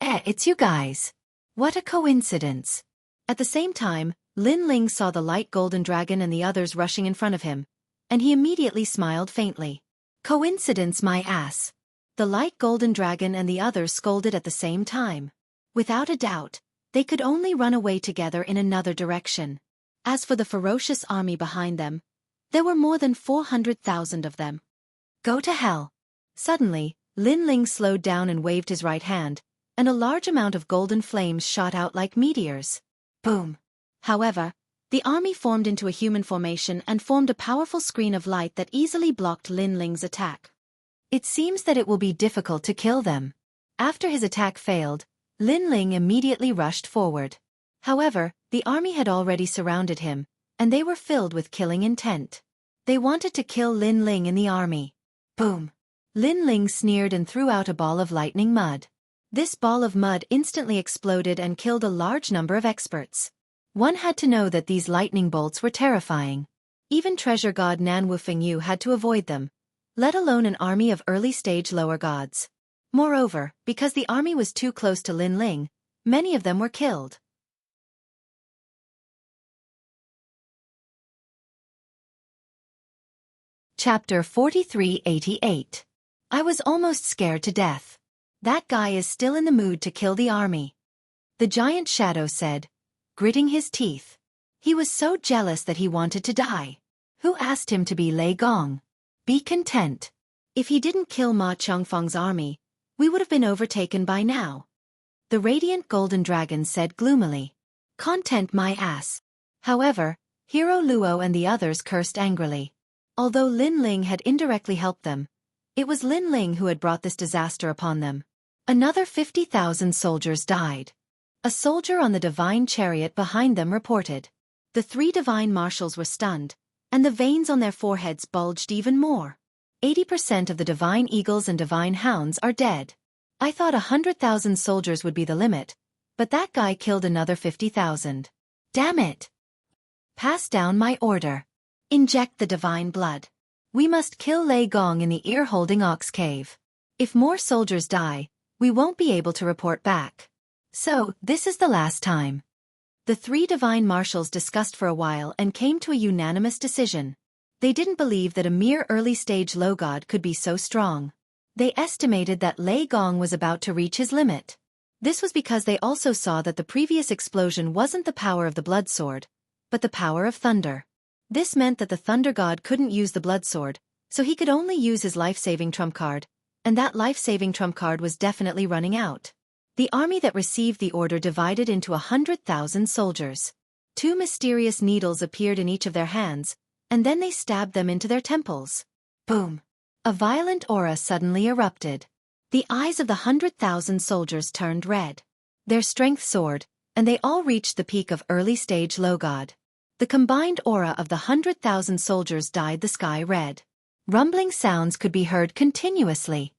It's you guys. What a coincidence. At the same time, Lin Ling saw the light golden dragon and the others rushing in front of him, and he immediately smiled faintly. Coincidence my ass. The light golden dragon and the others scolded at the same time. Without a doubt, they could only run away together in another direction. As for the ferocious army behind them, there were more than 400,000 of them. Go to hell. Suddenly, Lin Ling slowed down and waved his right hand, and a large amount of golden flames shot out like meteors. Boom. However, the army formed into a human formation and formed a powerful screen of light that easily blocked Lin Ling's attack. It seems that it will be difficult to kill them. After his attack failed, Lin Ling immediately rushed forward. However, the army had already surrounded him, and they were filled with killing intent. They wanted to kill Lin Ling in the army. Boom. Lin Ling sneered and threw out a ball of lightning mud. This ball of mud instantly exploded and killed a large number of experts. One had to know that these lightning bolts were terrifying. Even treasure god Nan Wufengyu had to avoid them, let alone an army of early-stage lower gods. Moreover, because the army was too close to Lin Ling, many of them were killed. Chapter 4388. I was almost scared to death. That guy is still in the mood to kill the army. The giant shadow said, gritting his teeth. He was so jealous that he wanted to die. Who asked him to be Lei Gong? Be content. If he didn't kill Ma Chongfeng's army, we would have been overtaken by now. The radiant golden dragon said gloomily. Content my ass. However, Hero Luo and the others cursed angrily. Although Lin Ling had indirectly helped them, it was Lin Ling who had brought this disaster upon them. Another 50,000 soldiers died. A soldier on the divine chariot behind them reported. The 3 divine marshals were stunned, and the veins on their foreheads bulged even more. 80% of the divine eagles and divine hounds are dead. I thought 100,000 soldiers would be the limit, but that guy killed another 50,000. Damn it! Pass down my order. Inject the divine blood. We must kill Lei Gong in the ear-holding ox cave. If more soldiers die, we won't be able to report back. So, this is the last time. The 3 divine marshals discussed for a while and came to a unanimous decision. They didn't believe that a mere early-stage low god could be so strong. They estimated that Lei Gong was about to reach his limit. This was because they also saw that the previous explosion wasn't the power of the blood sword, but the power of thunder. This meant that the thunder god couldn't use the blood sword, so he could only use his life-saving trump card, and that life-saving trump card was definitely running out. The army that received the order divided into 100,000 soldiers. 2 mysterious needles appeared in each of their hands, and then they stabbed them into their temples. Boom! A violent aura suddenly erupted. The eyes of the 100,000 soldiers turned red. Their strength soared, and they all reached the peak of early-stage low god. The combined aura of the 100,000 soldiers dyed the sky red. Rumbling sounds could be heard continuously.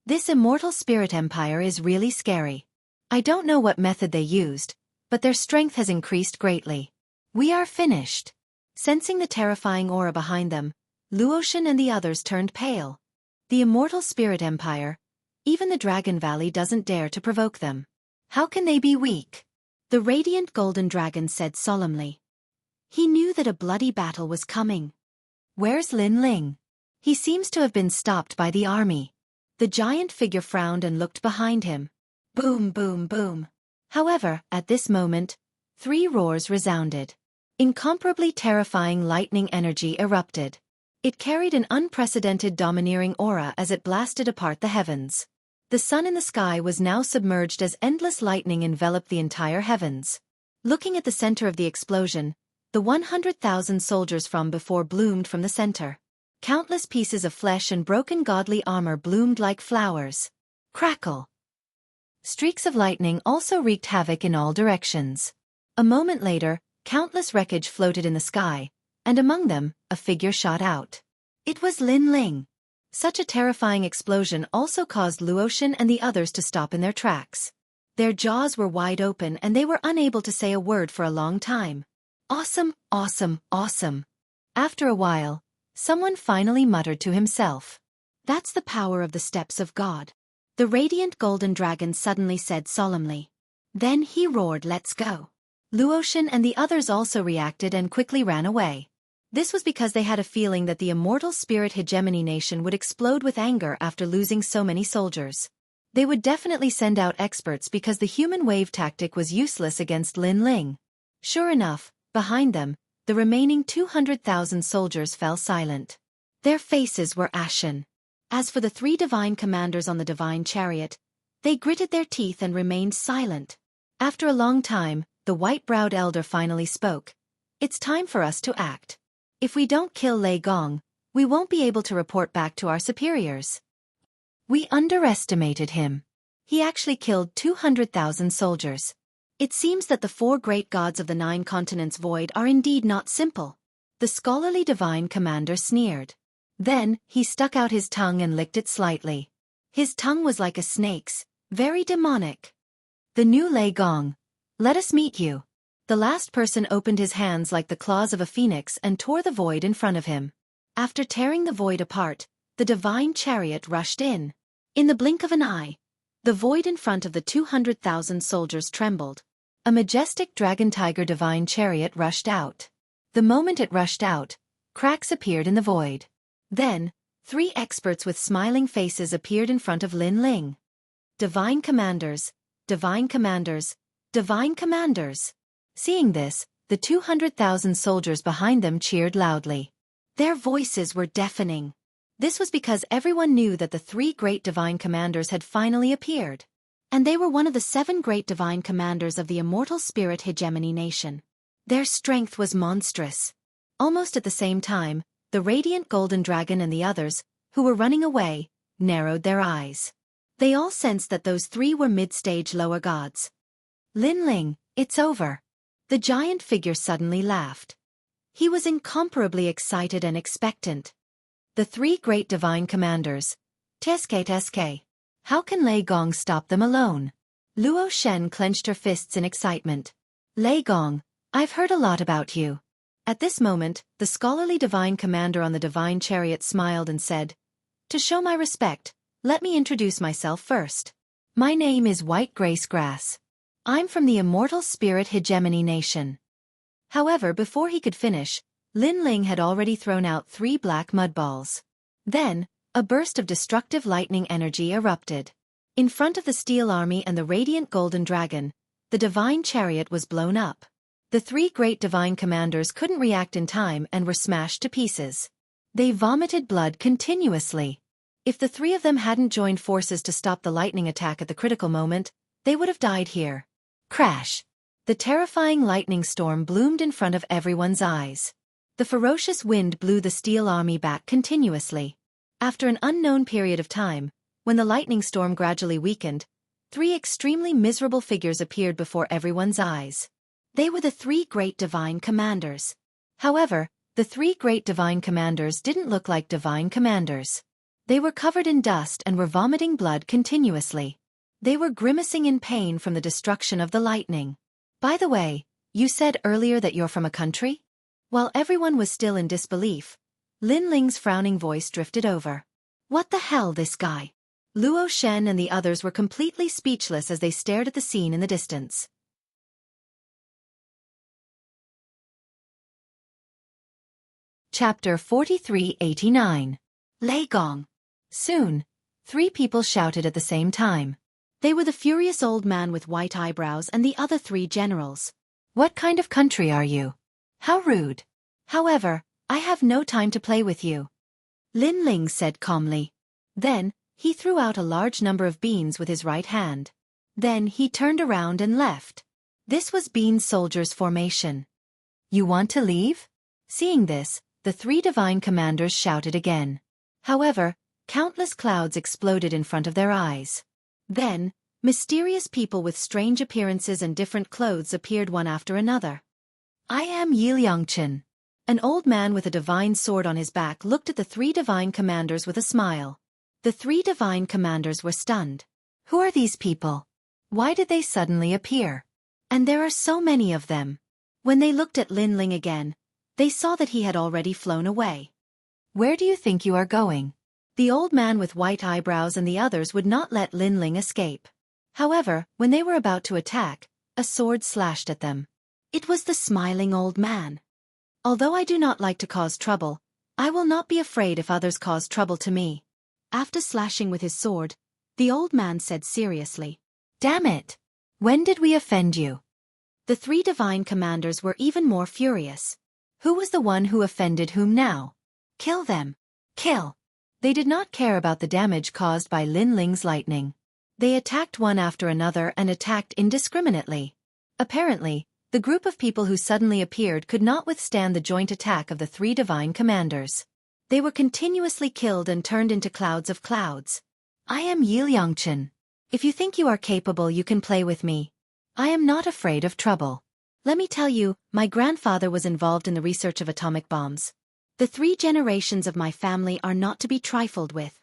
This immortal spirit empire is really scary. I don't know what method they used, but their strength has increased greatly. We are finished. Sensing the terrifying aura behind them, Luotian and the others turned pale. The immortal spirit empire, even the Dragon Valley doesn't dare to provoke them. How can they be weak? The radiant golden dragon said solemnly. He knew that a bloody battle was coming. Where's Lin Ling? He seems to have been stopped by the army. The giant figure frowned and looked behind him. Boom, boom, boom. However, at this moment, 3 roars resounded. Incomparably terrifying lightning energy erupted. It carried an unprecedented domineering aura as it blasted apart the heavens. The sun in the sky was now submerged as endless lightning enveloped the entire heavens. Looking at the center of the explosion, the 100,000 soldiers from before bloomed from the center. Countless pieces of flesh and broken godly armor bloomed like flowers. Crackle! Streaks of lightning also wreaked havoc in all directions. A moment later, countless wreckage floated in the sky, and among them, a figure shot out. It was Lin Ling. Such a terrifying explosion also caused Luotian and the others to stop in their tracks. Their jaws were wide open and they were unable to say a word for a long time. Awesome, awesome, awesome. After a while, someone finally muttered to himself. That's the power of the steps of God. The radiant golden dragon suddenly said solemnly. Then he roared, "Let's go." Luotian and the others also reacted and quickly ran away. This was because they had a feeling that the immortal spirit hegemony nation would explode with anger after losing so many soldiers. They would definitely send out experts because the human wave tactic was useless against Lin Ling. Sure enough, behind them, the remaining 200,000 soldiers fell silent. Their faces were ashen. As for the 3 divine commanders on the divine chariot, they gritted their teeth and remained silent. After a long time, the white-browed elder finally spoke. It's time for us to act. If we don't kill Lei Gong, we won't be able to report back to our superiors. We underestimated him. He actually killed 200,000 soldiers. It seems that the 4 great gods of the 9 continents void are indeed not simple. The scholarly divine commander sneered. Then, he stuck out his tongue and licked it slightly. His tongue was like a snake's, very demonic. The new Lei Gong. Let us meet you. The last person opened his hands like the claws of a phoenix and tore the void in front of him. After tearing the void apart, the divine chariot rushed in. In the blink of an eye, the void in front of the 200,000 soldiers trembled. A majestic dragon-tiger divine chariot rushed out. The moment it rushed out, cracks appeared in the void. Then, 3 experts with smiling faces appeared in front of Lin Ling. Divine commanders, divine commanders, divine commanders. Seeing this, the 200,000 soldiers behind them cheered loudly. Their voices were deafening. This was because everyone knew that the 3 great divine commanders had finally appeared. And they were one of the 7 great divine commanders of the immortal spirit hegemony nation. Their strength was monstrous. Almost at the same time, the radiant golden dragon and the others, who were running away, narrowed their eyes. They all sensed that those three were mid-stage lower gods. Lin Ling, it's over. The giant figure suddenly laughed. He was incomparably excited and expectant. The three great divine commanders. Teske. How can Lei Gong stop them alone? Luo Shen clenched her fists in excitement. Lei Gong, I've heard a lot about you. At this moment, the scholarly divine commander on the divine chariot smiled and said, to show my respect, let me introduce myself first. My name is White Grace Grass. I'm from the immortal spirit hegemony nation. However, before he could finish, Lin Ling had already thrown out 3 black mud balls. Then, a burst of destructive lightning energy erupted. In front of the Steel Army and the radiant Golden Dragon, the divine chariot was blown up. The 3 great divine commanders couldn't react in time and were smashed to pieces. They vomited blood continuously. If the 3 of them hadn't joined forces to stop the lightning attack at the critical moment, they would have died here. Crash! The terrifying lightning storm bloomed in front of everyone's eyes. The ferocious wind blew the Steel Army back continuously. After an unknown period of time, when the lightning storm gradually weakened, 3 extremely miserable figures appeared before everyone's eyes. They were the 3 great divine commanders. However, the 3 great divine commanders didn't look like divine commanders. They were covered in dust and were vomiting blood continuously. They were grimacing in pain from the destruction of the lightning. By the way, you said earlier that you're from a country? While everyone was still in disbelief, Lin Ling's frowning voice drifted over. What the hell, this guy? Luo Shen and the others were completely speechless as they stared at the scene in the distance. Chapter 4389. Lei Gong. Soon, 3 people shouted at the same time. They were the furious old man with white eyebrows and the other 3 generals. What kind of country are you? How rude. However, I have no time to play with you. Lin Ling said calmly. Then, he threw out a large number of beans with his right hand. Then he turned around and left. This was Bean Soldiers' formation. You want to leave? Seeing this, the 3 divine commanders shouted again. However, countless clouds exploded in front of their eyes. Then, mysterious people with strange appearances and different clothes appeared one after another. I am Yiliangchen. An old man with a divine sword on his back looked at the 3 divine commanders with a smile. The 3 divine commanders were stunned. Who are these people? Why did they suddenly appear? And there are so many of them. When they looked at Lin Ling again, they saw that he had already flown away. Where do you think you are going? The old man with white eyebrows and the others would not let Lin Ling escape. However, when they were about to attack, a sword slashed at them. It was the smiling old man. Although I do not like to cause trouble, I will not be afraid if others cause trouble to me. After slashing with his sword, the old man said seriously, Damn it! When did we offend you? The 3 divine commanders were even more furious. Who was the one who offended whom now? Kill them! Kill! They did not care about the damage caused by Lin Ling's lightning. They attacked one after another and attacked indiscriminately. Apparently, the group of people who suddenly appeared could not withstand the joint attack of the 3 divine commanders. They were continuously killed and turned into clouds of clouds. I am Yiliangchen. If you think you are capable, you can play with me. I am not afraid of trouble. Let me tell you, my grandfather was involved in the research of atomic bombs. The 3 generations of my family are not to be trifled with.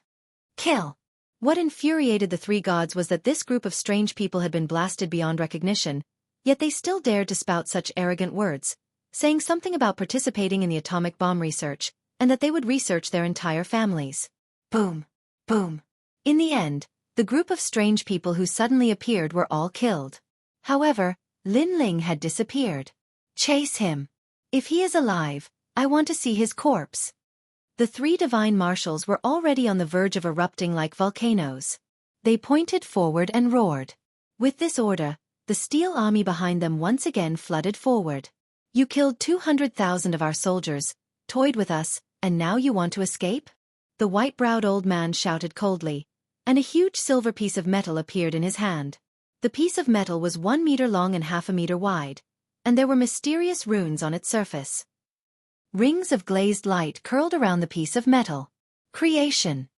Kill! What infuriated the 3 gods was that this group of strange people had been blasted beyond recognition, yet they still dared to spout such arrogant words, saying something about participating in the atomic bomb research, and that they would research their entire families. Boom! Boom! In the end, the group of strange people who suddenly appeared were all killed. However, Lin Ling had disappeared. Chase him. If he is alive, I want to see his corpse. The 3 divine marshals were already on the verge of erupting like volcanoes. They pointed forward and roared. With this order, the Steel Army behind them once again flooded forward. You killed 200,000 of our soldiers, toyed with us, and now you want to escape? The white-browed old man shouted coldly, and a huge silver piece of metal appeared in his hand. The piece of metal was 1 meter long and half a meter wide, and there were mysterious runes on its surface. Rings of glazed light curled around the piece of metal. Creation.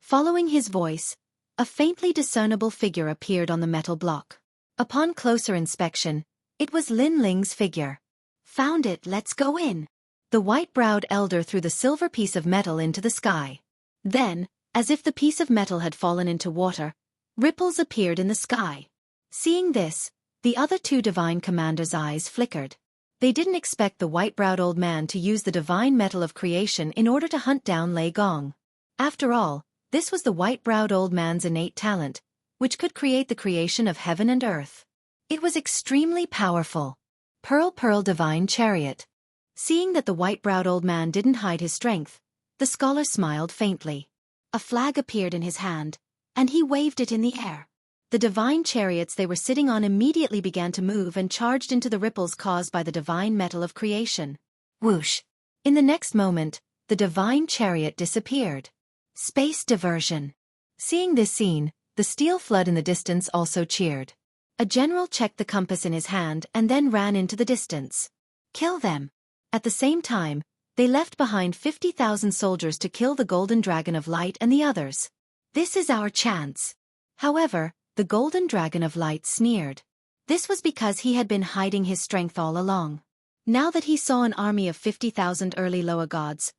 Following his voice, A faintly discernible figure appeared on the metal block. Upon closer inspection, it was Lin Ling's figure. Found it, let's go in. The white-browed elder threw the silver piece of metal into the sky. Then, as if the piece of metal had fallen into water, ripples appeared in the sky. Seeing this, the other two divine commanders' eyes flickered. They didn't expect the white-browed old man to use the divine metal of creation in order to hunt down Lei Gong. After all, this was the white-browed old man's innate talent, which could create the creation of heaven and earth. It was extremely powerful. Pearl Divine Chariot. Seeing that the white-browed old man didn't hide his strength, the scholar smiled faintly. A flag appeared in his hand, and he waved it in the air. The divine chariots they were sitting on immediately began to move and charged into the ripples caused by the divine metal of creation. Whoosh! In the next moment, the divine chariot disappeared. Space diversion. Seeing this scene, the steel flood in the distance also cheered. A general checked the compass in his hand and then ran into the distance. Kill them. At the same time, they left behind 50,000 soldiers to kill the Golden Dragon of Light and the others. This is our chance. However, the Golden Dragon of Light sneered. This was because he had been hiding his strength all along. Now that he saw an army of 50,000 early Loa gods,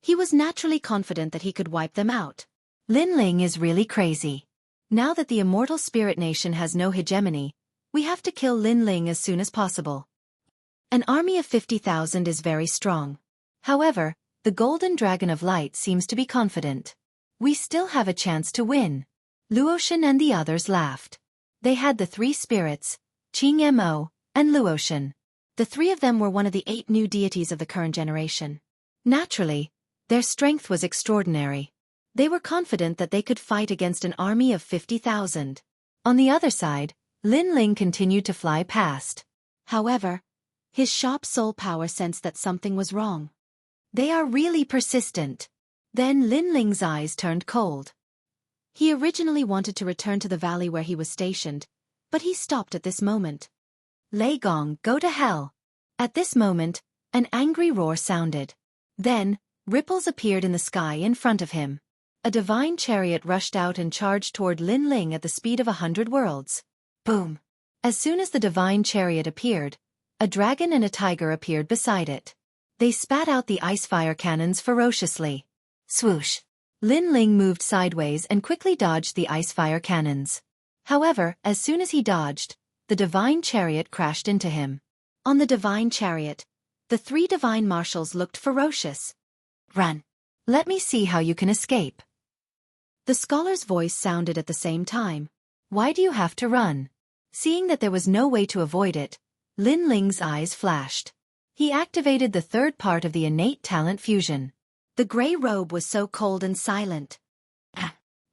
he was naturally confident that he could wipe them out. Lin Ling is really crazy. Now that the immortal spirit nation has no hegemony, we have to kill Lin Ling as soon as possible. An army of 50,000 is very strong. However, the Golden Dragon of Light seems to be confident. We still have a chance to win. Luotian and the others laughed. They had the three spirits, Qing Mo, and Luotian. The three of them were one of the 8 new deities of the current generation. Naturally, their strength was extraordinary. They were confident that they could fight against an army of 50,000. On the other side, Lin Ling continued to fly past. However, his sharp soul power sensed that something was wrong. They are really persistent. Then Lin Ling's eyes turned cold. He originally wanted to return to the valley where he was stationed, but he stopped at this moment. Lei Gong, go to hell! At this moment, an angry roar sounded. Then, ripples appeared in the sky in front of him. A divine chariot rushed out and charged toward Lin Ling at the speed of 100 worlds. Boom! As soon as the divine chariot appeared, a dragon and a tiger appeared beside it. They spat out the ice fire cannons ferociously. Swoosh! Lin Ling moved sideways and quickly dodged the ice fire cannons. However, as soon as he dodged, the divine chariot crashed into him. On the divine chariot, the 3 divine marshals looked ferocious. Run! Let me see how you can escape. The scholar's voice sounded at the same time. Why do you have to run? Seeing that there was no way to avoid it, Lin Ling's eyes flashed. He activated the third part of the innate talent fusion. The gray robe was so cold and silent.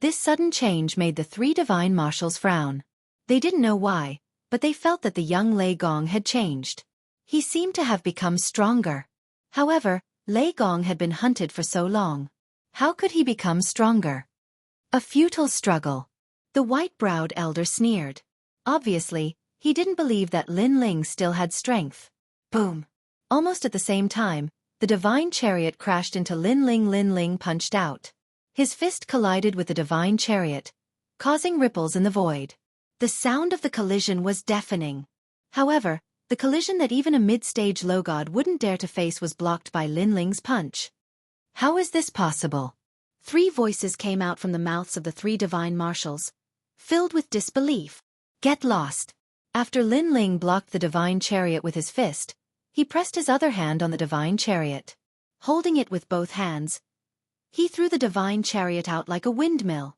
This sudden change made the 3 divine marshals frown. They didn't know why, but they felt that the young Lei Gong had changed. He seemed to have become stronger. However, Lei Gong had been hunted for so long. How could he become stronger? A futile struggle. The white-browed elder sneered. Obviously, he didn't believe that Lin Ling still had strength. Boom! Almost at the same time, the divine chariot crashed into Lin Ling. Lin Ling punched out. His fist collided with the divine chariot, causing ripples in the void. The sound of the collision was deafening. However, the collision that even a mid-stage low god wouldn't dare to face was blocked by Lin Ling's punch. How is this possible? 3 voices came out from the mouths of the 3 divine marshals, filled with disbelief. Get lost! After Lin Ling blocked the divine chariot with his fist, he pressed his other hand on the divine chariot. Holding it with both hands, he threw the divine chariot out like a windmill.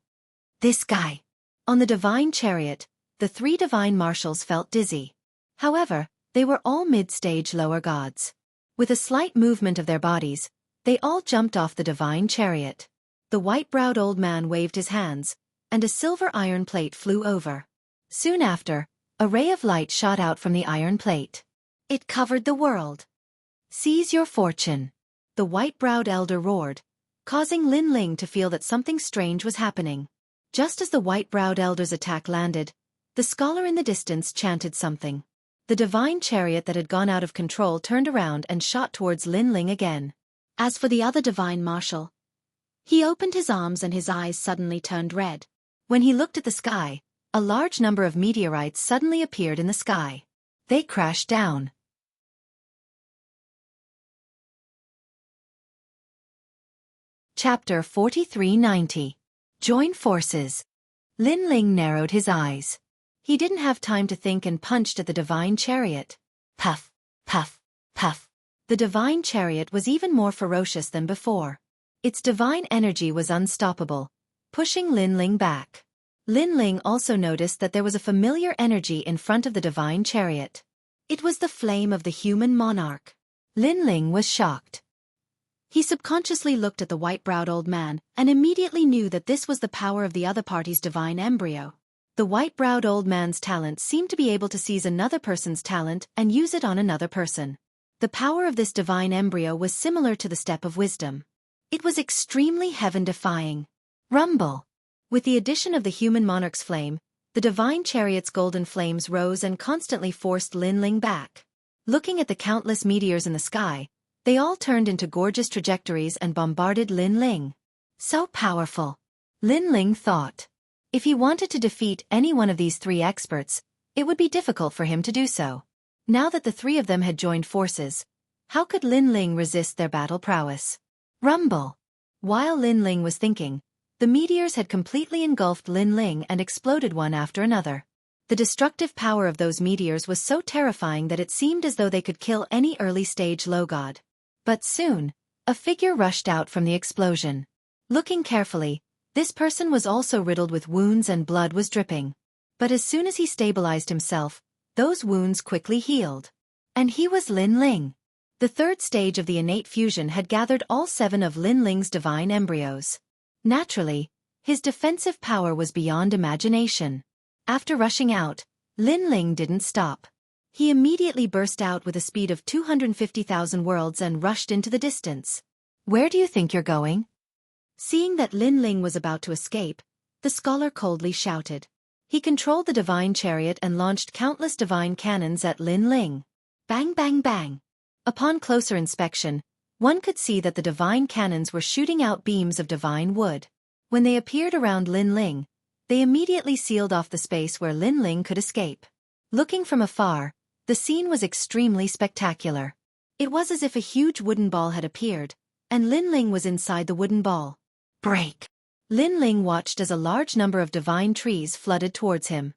This guy! On the divine chariot, the 3 divine marshals felt dizzy. However, they were all mid-stage lower gods. With a slight movement of their bodies, they all jumped off the divine chariot. The white-browed old man waved his hands, and a silver iron plate flew over. Soon after, a ray of light shot out from the iron plate. It covered the world. Seize your fortune! The white-browed elder roared, causing Lin Ling to feel that something strange was happening. Just as the white-browed elder's attack landed, the scholar in the distance chanted something. The divine chariot that had gone out of control turned around and shot towards Lin Ling again. As for the other divine marshal, he opened his arms and his eyes suddenly turned red. When he looked at the sky, a large number of meteorites suddenly appeared in the sky. They crashed down. Chapter 4390. Join Forces. Lin Ling narrowed his eyes. He didn't have time to think and punched at the divine chariot. Puff, puff, puff. The divine chariot was even more ferocious than before. Its divine energy was unstoppable, pushing Lin Ling back. Lin Ling also noticed that there was a familiar energy in front of the divine chariot. It was the flame of the human monarch. Lin Ling was shocked. He subconsciously looked at the white-browed old man and immediately knew that this was the power of the other party's divine embryo. The white-browed old man's talent seemed to be able to seize another person's talent and use it on another person. The power of this divine embryo was similar to the step of wisdom. It was extremely heaven-defying. Rumble. With the addition of the human monarch's flame, the divine chariot's golden flames rose and constantly forced Lin Ling back. Looking at the countless meteors in the sky, they all turned into gorgeous trajectories and bombarded Lin Ling. So powerful. Lin Ling thought. If he wanted to defeat any one of these three experts, it would be difficult for him to do so. Now that the three of them had joined forces, how could Lin Ling resist their battle prowess? Rumble. While Lin Ling was thinking, the meteors had completely engulfed Lin Ling and exploded one after another. The destructive power of those meteors was so terrifying that it seemed as though they could kill any early-stage low god. But soon, a figure rushed out from the explosion. Looking carefully, this person was also riddled with wounds and blood was dripping. But as soon as he stabilized himself, those wounds quickly healed. And he was Lin Ling. The third stage of the innate fusion had gathered all 7 of Lin Ling's divine embryos. Naturally, his defensive power was beyond imagination. After rushing out, Lin Ling didn't stop. He immediately burst out with a speed of 250,000 worlds and rushed into the distance. Where do you think you're going? Seeing that Lin Ling was about to escape, the scholar coldly shouted. He controlled the divine chariot and launched countless divine cannons at Lin Ling. Bang bang bang. Upon closer inspection, one could see that the divine cannons were shooting out beams of divine wood. When they appeared around Lin Ling, they immediately sealed off the space where Lin Ling could escape. Looking from afar, the scene was extremely spectacular. It was as if a huge wooden ball had appeared, and Lin Ling was inside the wooden ball. Break! Lin Ling watched as a large number of divine trees flooded towards him.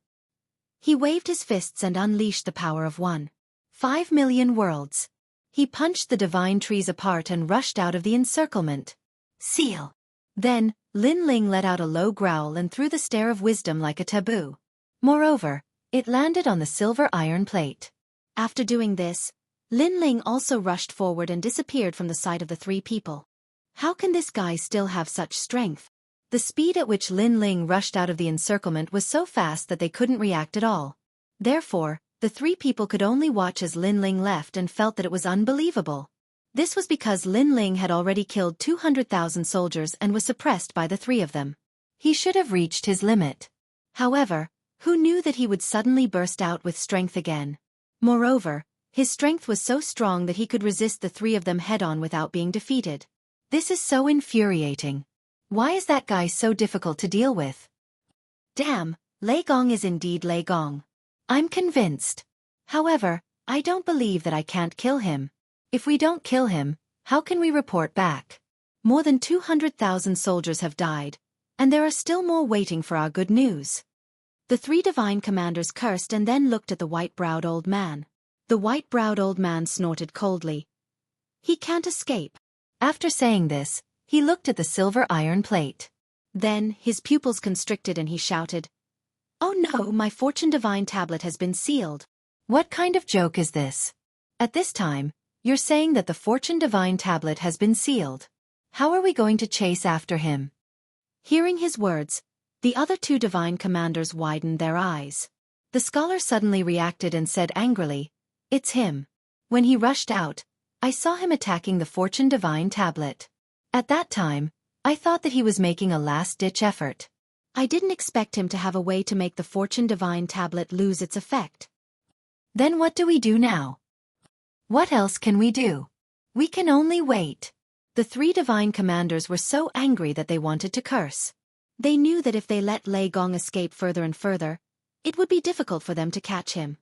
He waved his fists and unleashed the power of 1.5 million worlds. He punched the divine trees apart and rushed out of the encirclement. Seal! Then, Lin Ling let out a low growl and threw the stare of wisdom like a taboo. Moreover, it landed on the silver iron plate. After doing this, Lin Ling also rushed forward and disappeared from the sight of the 3 people. How can this guy still have such strength? The speed at which Lin Ling rushed out of the encirclement was so fast that they couldn't react at all. Therefore, the 3 people could only watch as Lin Ling left and felt that it was unbelievable. This was because Lin Ling had already killed 200,000 soldiers and was suppressed by the 3 of them. He should have reached his limit. However, who knew that he would suddenly burst out with strength again? Moreover, his strength was so strong that he could resist the 3 of them head-on without being defeated. This is so infuriating. Why is that guy so difficult to deal with? Damn, Lei Gong is indeed Lei Gong. I'm convinced. However, I don't believe that I can't kill him. If we don't kill him, how can we report back? More than 200,000 soldiers have died, and there are still more waiting for our good news. The 3 divine commanders cursed and then looked at the white-browed old man. The white-browed old man snorted coldly. He can't escape. After saying this, he looked at the silver iron plate. Then, his pupils constricted and he shouted, "Oh no, my fortune divine tablet has been sealed." What kind of joke is this? At this time, you're saying that the fortune divine tablet has been sealed. How are we going to chase after him? Hearing his words, the other 2 divine commanders widened their eyes. The scholar suddenly reacted and said angrily, "It's him." When he rushed out, I saw him attacking the fortune divine tablet. At that time, I thought that he was making a last-ditch effort. I didn't expect him to have a way to make the fortune divine tablet lose its effect. Then what do we do now? What else can we do? We can only wait. The 3 divine commanders were so angry that they wanted to curse. They knew that if they let Lei Gong escape further and further, it would be difficult for them to catch him.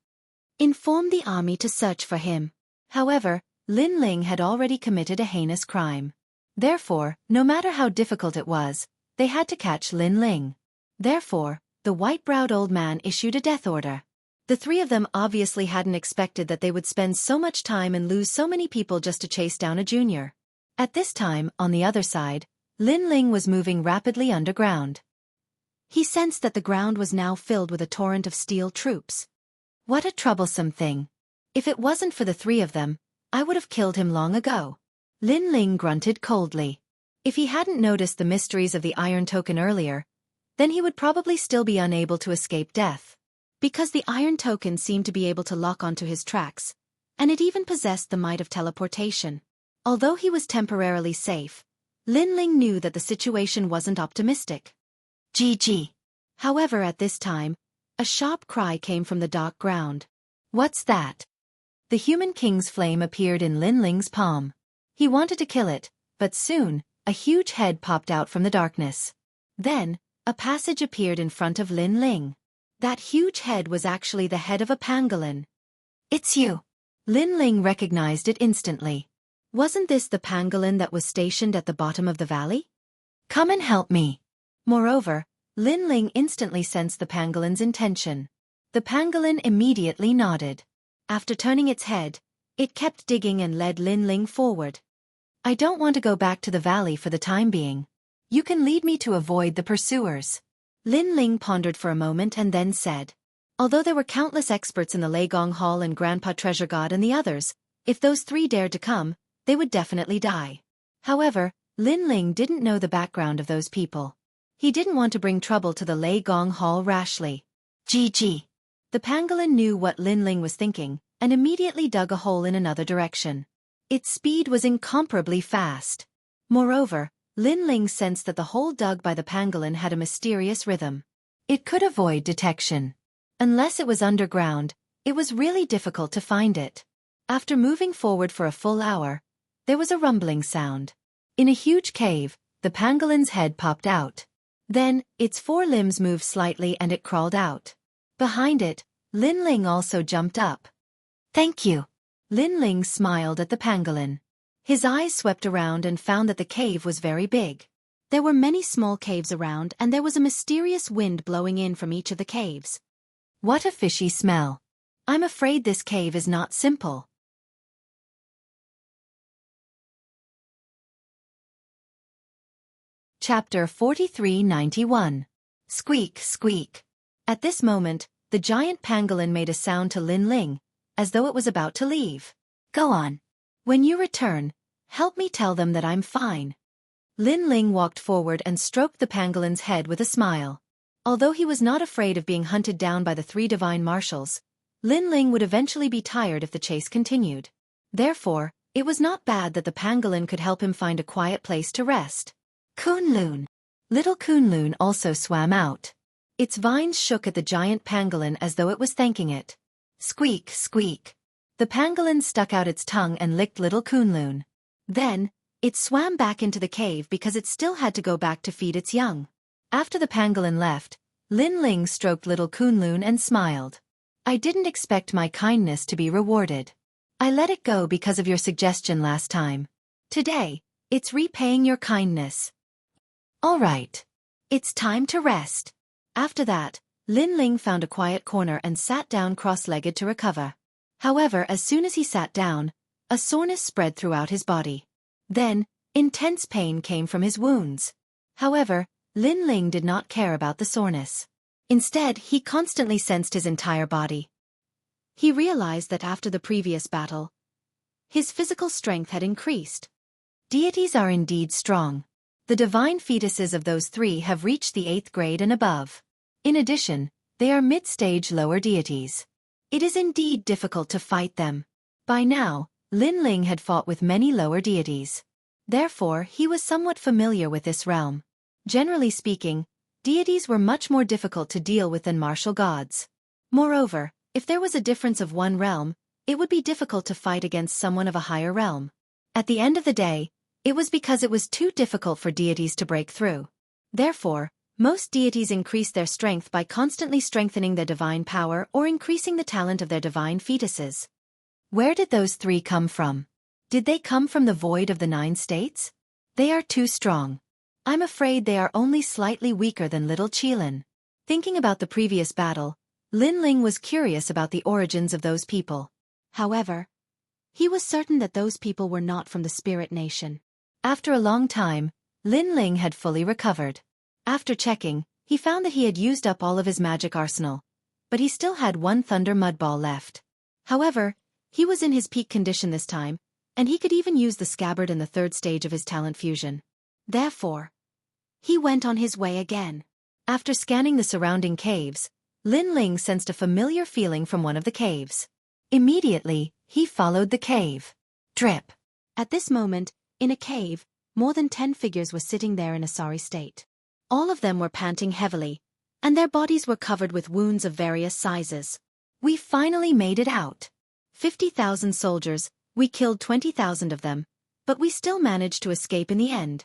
Inform the army to search for him. However, Lin Ling had already committed a heinous crime. Therefore, no matter how difficult it was, they had to catch Lin Ling. Therefore, the white-browed old man issued a death order. The three of them obviously hadn't expected that they would spend so much time and lose so many people just to chase down a junior. At this time, on the other side, Lin Ling was moving rapidly underground. He sensed that the ground was now filled with a torrent of steel troops. What a troublesome thing. If it wasn't for the three of them, I would have killed him long ago. Lin Ling grunted coldly. If he hadn't noticed the mysteries of the iron token earlier, then he would probably still be unable to escape death. Because the iron token seemed to be able to lock onto his tracks, and it even possessed the might of teleportation. Although he was temporarily safe, Lin Ling knew that the situation wasn't optimistic. GG. However, at this time, a sharp cry came from the dark ground. What's that? The human king's flame appeared in Lin Ling's palm. He wanted to kill it, but soon, a huge head popped out from the darkness. Then, a passage appeared in front of Lin Ling. That huge head was actually the head of a pangolin. It's you. Lin Ling recognized it instantly. Wasn't this the pangolin that was stationed at the bottom of the valley? Come and help me. Moreover, Lin Ling instantly sensed the pangolin's intention. The pangolin immediately nodded. After turning its head, it kept digging and led Lin Ling forward. I don't want to go back to the valley for the time being. You can lead me to avoid the pursuers. Lin Ling pondered for a moment and then said. Although there were countless experts in the Lei Gong Hall and Grandpa Treasure God and the others, if those three dared to come, they would definitely die. However, Lin Ling didn't know the background of those people. He didn't want to bring trouble to the Lei Gong Hall rashly. GG. The pangolin knew what Lin Ling was thinking, and immediately dug a hole in another direction. Its speed was incomparably fast. Moreover, Lin Ling sensed that the hole dug by the pangolin had a mysterious rhythm. It could avoid detection. Unless it was underground, it was really difficult to find it. After moving forward for a full hour, there was a rumbling sound. In a huge cave, the pangolin's head popped out. Then, its four limbs moved slightly and it crawled out. Behind it, Lin Ling also jumped up. Thank you. Lin Ling smiled at the pangolin. His eyes swept around and found that the cave was very big. There were many small caves around and there was a mysterious wind blowing in from each of the caves. What a fishy smell. I'm afraid this cave is not simple. Chapter 4391. Squeak, squeak. At this moment, the giant pangolin made a sound to Lin Ling, as though it was about to leave. Go on. When you return, help me tell them that I'm fine. Lin Ling walked forward and stroked the pangolin's head with a smile. Although he was not afraid of being hunted down by the three divine marshals, Lin Ling would eventually be tired if the chase continued. Therefore, it was not bad that the pangolin could help him find a quiet place to rest. Kunlun. Little Kunlun also swam out. Its vines shook at the giant pangolin as though it was thanking it. Squeak, squeak. The pangolin stuck out its tongue and licked little Kunlun. Then, it swam back into the cave because it still had to go back to feed its young. After the pangolin left, Lin Ling stroked little Kunlun and smiled. I didn't expect my kindness to be rewarded. I let it go because of your suggestion last time. Today, it's repaying your kindness. All right. It's time to rest. After that, Lin Ling found a quiet corner and sat down cross-legged to recover. However, as soon as he sat down, a soreness spread throughout his body. Then, intense pain came from his wounds. However, Lin Ling did not care about the soreness. Instead, he constantly sensed his entire body. He realized that after the previous battle, his physical strength had increased. Deities are indeed strong. The divine fetuses of those three have reached the 8th grade and above. In addition, they are mid-stage lower deities. It is indeed difficult to fight them. By now, Lin Ling had fought with many lower deities. Therefore, he was somewhat familiar with this realm. Generally speaking, deities were much more difficult to deal with than martial gods. Moreover, if there was a difference of one realm, it would be difficult to fight against someone of a higher realm. At the end of the day, it was because it was too difficult for deities to break through. Therefore, Most deities increase their strength by constantly strengthening their divine power or increasing the talent of their divine fetuses. Where did those 3 come from? Did they come from the void of the 9 states? They are too strong. I'm afraid they are only slightly weaker than little Qilin. Thinking about the previous battle, Lin Ling was curious about the origins of those people. However, he was certain that those people were not from the Spirit Nation. After a long time, Lin Ling had fully recovered. After checking, he found that he had used up all of his magic arsenal, but he still had 1 thunder mud ball left. However, he was in his peak condition this time, and he could even use the scabbard in the 3rd stage of his talent fusion. Therefore, he went on his way again. After scanning the surrounding caves, Lin Ling sensed a familiar feeling from one of the caves. Immediately, he followed the cave. Drip. At this moment, in a cave, more than 10 figures were sitting there in a sorry state. All of them were panting heavily, and their bodies were covered with wounds of various sizes. We finally made it out. 50,000 soldiers, we killed 20,000 of them, but we still managed to escape in the end.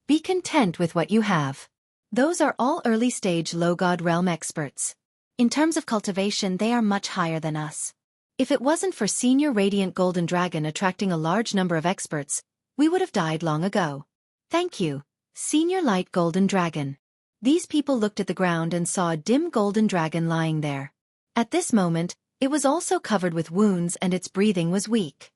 Be content with what you have. Those are all early-stage low-god realm experts. In terms of cultivation, they are much higher than us. If it wasn't for Senior Radiant Golden Dragon attracting a large number of experts, we would have died long ago. Thank you, Senior Light Golden Dragon. These people looked at the ground and saw a dim golden dragon lying there. At this moment, it was also covered with wounds and its breathing was weak.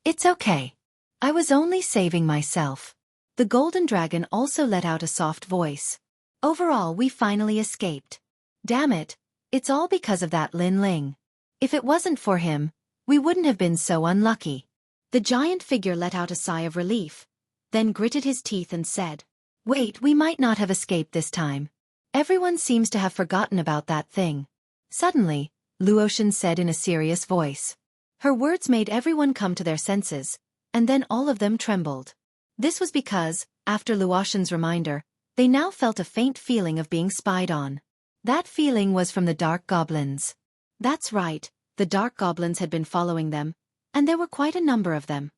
It's okay. I was only saving myself. The golden dragon also let out a soft voice. Overall, we finally escaped. Damn it, it's all because of that Lin Ling. If it wasn't for him, we wouldn't have been so unlucky. The giant figure let out a sigh of relief, then gritted his teeth and said, "Wait, we might not have escaped this time. Everyone seems to have forgotten about that thing." Suddenly, Luotian said in a serious voice. Her words made everyone come to their senses, and then all of them trembled. This was because, after Luotian's reminder, they now felt a faint feeling of being spied on. That feeling was from the dark goblins. That's right, the dark goblins had been following them, and there were quite a number of them.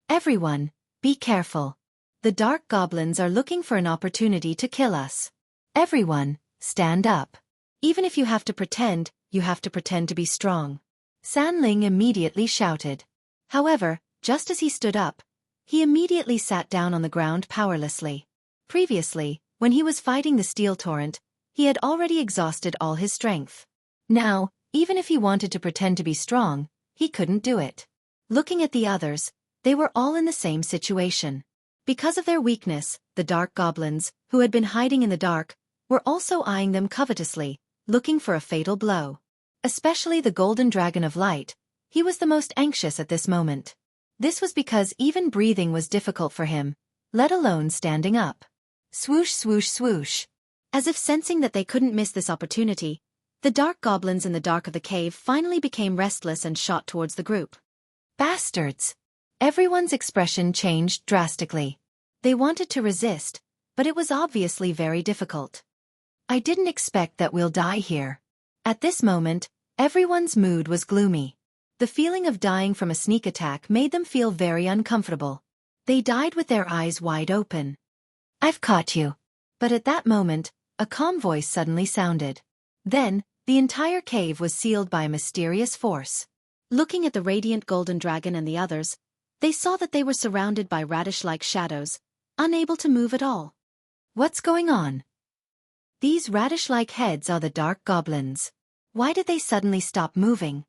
Everyone, be careful. The dark goblins are looking for an opportunity to kill us. Everyone, stand up. Even if you have to pretend to be strong. San Ling immediately shouted. However, just as he stood up, he immediately sat down on the ground powerlessly. Previously, when he was fighting the steel torrent, he had already exhausted all his strength. Now, even if he wanted to pretend to be strong, he couldn't do it. Looking at the others, they were all in the same situation. Because of their weakness, the dark goblins, who had been hiding in the dark, were also eyeing them covetously, looking for a fatal blow. Especially the Golden Dragon of Light, he was the most anxious at this moment. This was because even breathing was difficult for him, let alone standing up. Swoosh swoosh swoosh. As if sensing that they couldn't miss this opportunity, the dark goblins in the dark of the cave finally became restless and shot towards the group. Bastards! Everyone's expression changed drastically. They wanted to resist, but it was obviously very difficult. I didn't expect that we'll die here. At this moment, everyone's mood was gloomy. The feeling of dying from a sneak attack made them feel very uncomfortable. They died with their eyes wide open. I've caught you. But at that moment, a calm voice suddenly sounded. Then, the entire cave was sealed by a mysterious force. Looking at the radiant golden dragon and the others, they saw that they were surrounded by radish-like shadows, unable to move at all. What's going on? These radish-like heads are the dark goblins. Why did they suddenly stop moving?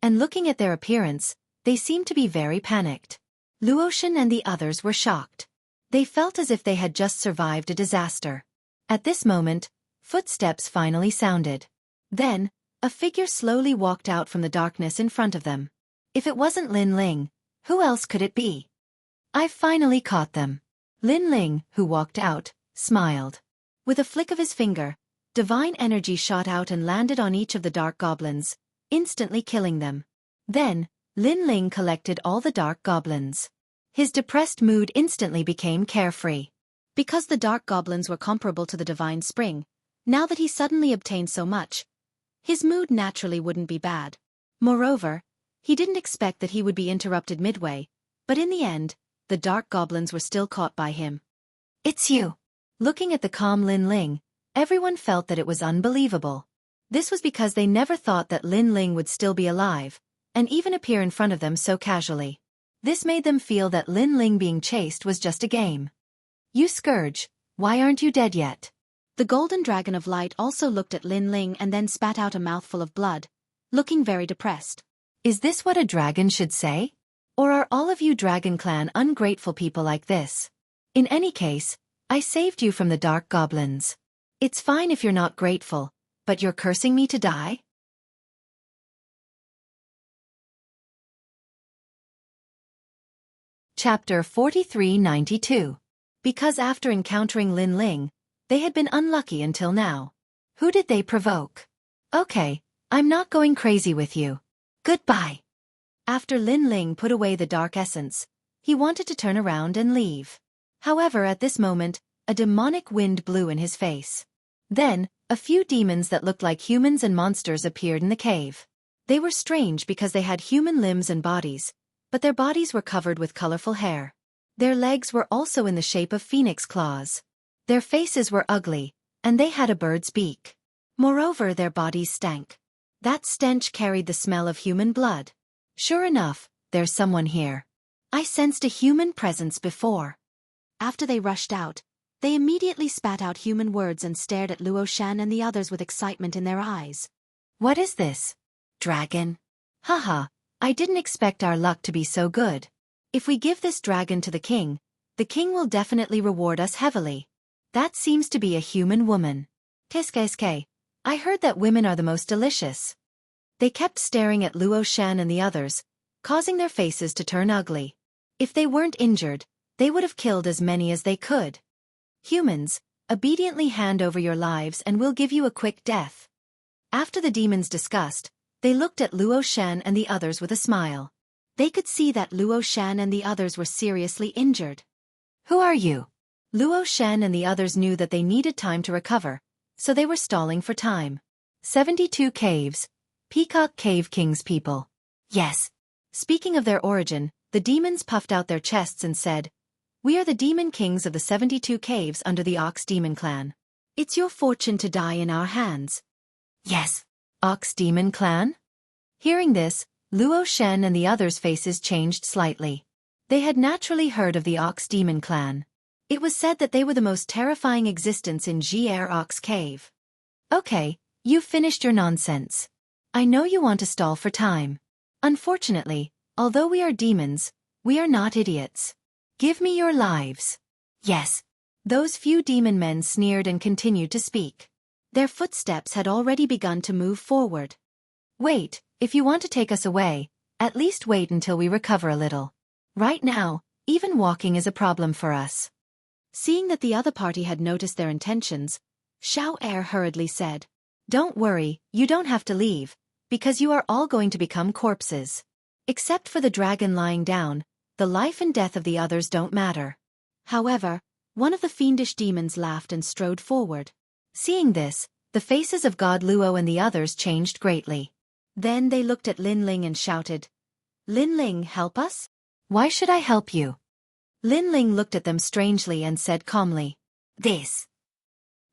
And looking at their appearance, they seemed to be very panicked. Luotian and the others were shocked. They felt as if they had just survived a disaster. At this moment, footsteps finally sounded. Then, a figure slowly walked out from the darkness in front of them. If it wasn't Lin Ling, who else could it be? I've finally caught them. Lin Ling, who walked out, smiled. With a flick of his finger, divine energy shot out and landed on each of the dark goblins, instantly killing them. Then, Lin Ling collected all the dark goblins. His depressed mood instantly became carefree. Because the dark goblins were comparable to the divine spring, now that he suddenly obtained so much, his mood naturally wouldn't be bad. Moreover, he didn't expect that he would be interrupted midway, but in the end, the dark goblins were still caught by him. It's you. Looking at the calm Lin Ling, everyone felt that it was unbelievable. This was because they never thought that Lin Ling would still be alive, and even appear in front of them so casually. This made them feel that Lin Ling being chased was just a game. You scourge, why aren't you dead yet? The golden dragon of light also looked at Lin Ling and then spat out a mouthful of blood, looking very depressed. Is this what a dragon should say? Or are all of you Dragon Clan ungrateful people like this? In any case, I saved you from the dark goblins. It's fine if you're not grateful, but you're cursing me to die? Chapter 4392. Because after encountering Lin Ling, they had been unlucky until now. Who did they provoke? Okay, I'm not going crazy with you. Goodbye. After Lin Ling put away the dark essence, he wanted to turn around and leave. However, at this moment, a demonic wind blew in his face. Then, a few demons that looked like humans and monsters appeared in the cave. They were strange because they had human limbs and bodies, but their bodies were covered with colorful hair. Their legs were also in the shape of phoenix claws. Their faces were ugly, and they had a bird's beak. Moreover, their bodies stank. That stench carried the smell of human blood. Sure enough, there's someone here. I sensed a human presence before. After they rushed out, they immediately spat out human words and stared at Luo Shan and the others with excitement in their eyes. What is this? Dragon? Haha, I didn't expect our luck to be so good. If we give this dragon to the king will definitely reward us heavily. That seems to be a human woman. Kiske, I heard that women are the most delicious. They kept staring at Luo Shan and the others, causing their faces to turn ugly. If they weren't injured, they would have killed as many as they could. Humans, obediently hand over your lives and we'll give you a quick death. After the demons discussed, they looked at Luo Shan and the others with a smile. They could see that Luo Shan and the others were seriously injured. Who are you? Luo Shan and the others knew that they needed time to recover, so they were stalling for time. 72 Caves. Peacock Cave King's people. Yes. Speaking of their origin, the demons puffed out their chests and said, We are the demon kings of the 72 caves under the Ox Demon Clan. It's your fortune to die in our hands. Yes. Ox Demon Clan? Hearing this, Luo Shen and the others' faces changed slightly. They had naturally heard of the Ox Demon Clan. It was said that they were the most terrifying existence in GR Ox Cave. Okay, you've finished your nonsense. I know you want to stall for time. Unfortunately, although we are demons, we are not idiots. Give me your lives. Yes. Those few demon men sneered and continued to speak. Their footsteps had already begun to move forward. Wait, if you want to take us away, at least wait until we recover a little. Right now, even walking is a problem for us. Seeing that the other party had noticed their intentions, Xueqi hurriedly said, Don't worry, you don't have to leave, because you are all going to become corpses. Except for the dragon lying down, the life and death of the others don't matter. However, one of the fiendish demons laughed and strode forward. Seeing this, the faces of God Luo and the others changed greatly. Then they looked at Lin Ling and shouted, Lin Ling, help us? Why should I help you? Lin Ling looked at them strangely and said calmly, This.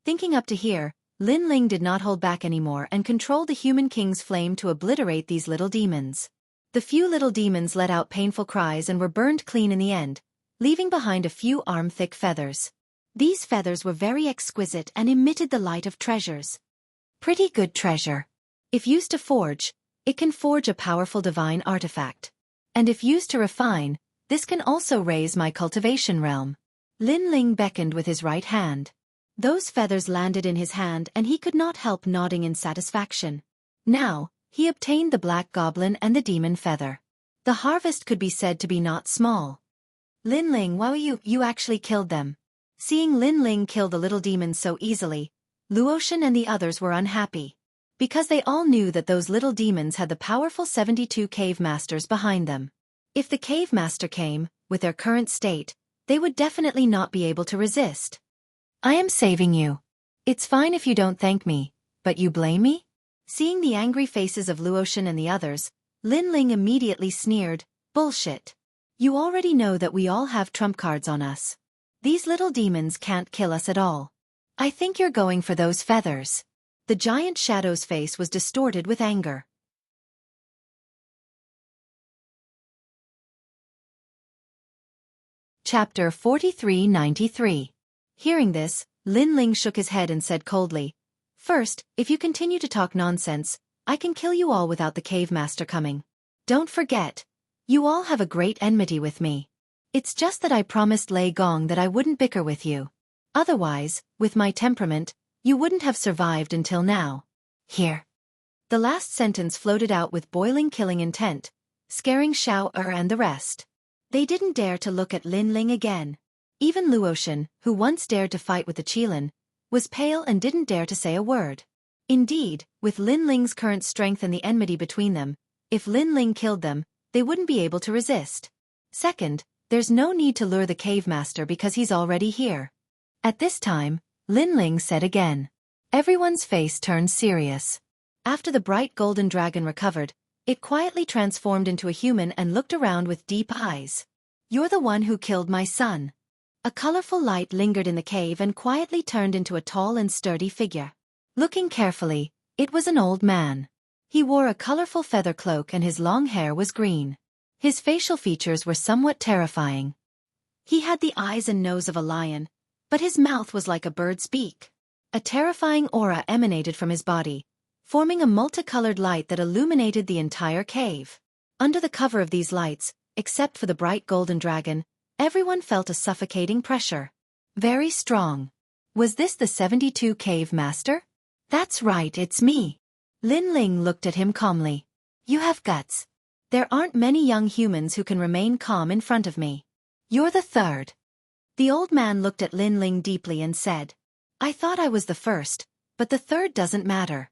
Thinking up to here, Lin Ling did not hold back anymore and controlled the human king's flame to obliterate these little demons. The few little demons let out painful cries and were burned clean in the end, leaving behind a few arm-thick feathers. These feathers were very exquisite and emitted the light of treasures. Pretty good treasure. If used to forge, it can forge a powerful divine artifact. And if used to refine, this can also raise my cultivation realm. Lin Ling beckoned with his right hand. Those feathers landed in his hand and he could not help nodding in satisfaction. Now, he obtained the black goblin and the demon feather. The harvest could be said to be not small. Lin Ling, wow, you actually killed them. Seeing Lin Ling kill the little demons so easily, Luotian and the others were unhappy. Because they all knew that those little demons had the powerful 72 cave masters behind them. If the cave master came, with their current state, they would definitely not be able to resist. I am saving you. It's fine if you don't thank me, but you blame me? Seeing the angry faces of Luotian and the others, Lin Ling immediately sneered, Bullshit. You already know that we all have trump cards on us. These little demons can't kill us at all. I think you're going for those feathers. The giant shadow's face was distorted with anger. Chapter 4393. Hearing this, Lin Ling shook his head and said coldly, "First, if you continue to talk nonsense, I can kill you all without the cave master coming. Don't forget, you all have a great enmity with me. It's just that I promised Lei Gong that I wouldn't bicker with you. Otherwise, with my temperament, you wouldn't have survived until now. Here." The last sentence floated out with boiling killing intent, scaring Xiao Er and the rest. They didn't dare to look at Lin Ling again. Even Luotian, who once dared to fight with the Qilin, was pale and didn't dare to say a word. Indeed, with Lin Ling's current strength and the enmity between them, if Lin Ling killed them, they wouldn't be able to resist. Second, there's no need to lure the cave master because he's already here. At this time, Lin Ling said again. Everyone's face turned serious. After the bright golden dragon recovered, it quietly transformed into a human and looked around with deep eyes. "You're the one who killed my son." A colorful light lingered in the cave and quietly turned into a tall and sturdy figure. Looking carefully, it was an old man. He wore a colorful feather cloak and his long hair was green. His facial features were somewhat terrifying. He had the eyes and nose of a lion, but his mouth was like a bird's beak. A terrifying aura emanated from his body, forming a multicolored light that illuminated the entire cave. Under the cover of these lights, except for the bright golden dragon, everyone felt a suffocating pressure. Very strong. Was this the 72 cave master? "That's right, it's me." Lin Ling looked at him calmly. "You have guts. There aren't many young humans who can remain calm in front of me. You're the third." The old man looked at Lin Ling deeply and said, "I thought I was the first, but the third doesn't matter."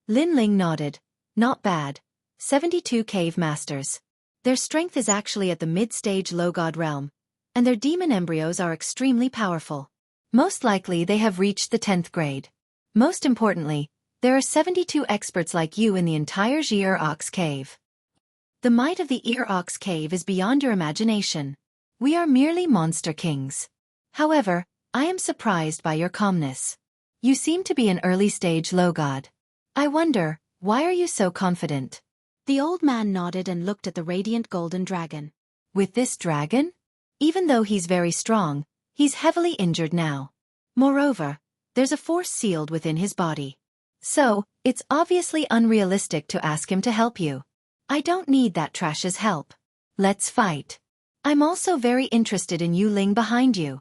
Lin Ling nodded. "Not bad. 72 cave masters. Their strength is actually at the mid-stage low god realm, and their demon embryos are extremely powerful. Most likely they have reached the 10th grade. Most importantly, there are 72 experts like you in the entire Zhi'er Ox Cave. The might of the Ear Ox Cave is beyond your imagination. We are merely monster kings. However, I am surprised by your calmness. You seem to be an early-stage low god. I wonder, why are you so confident?" The old man nodded and looked at the radiant golden dragon. "With this dragon? Even though he's very strong, he's heavily injured now. Moreover, there's a force sealed within his body. So, it's obviously unrealistic to ask him to help you. I don't need that trash's help. Let's fight. I'm also very interested in Yu Ling behind you."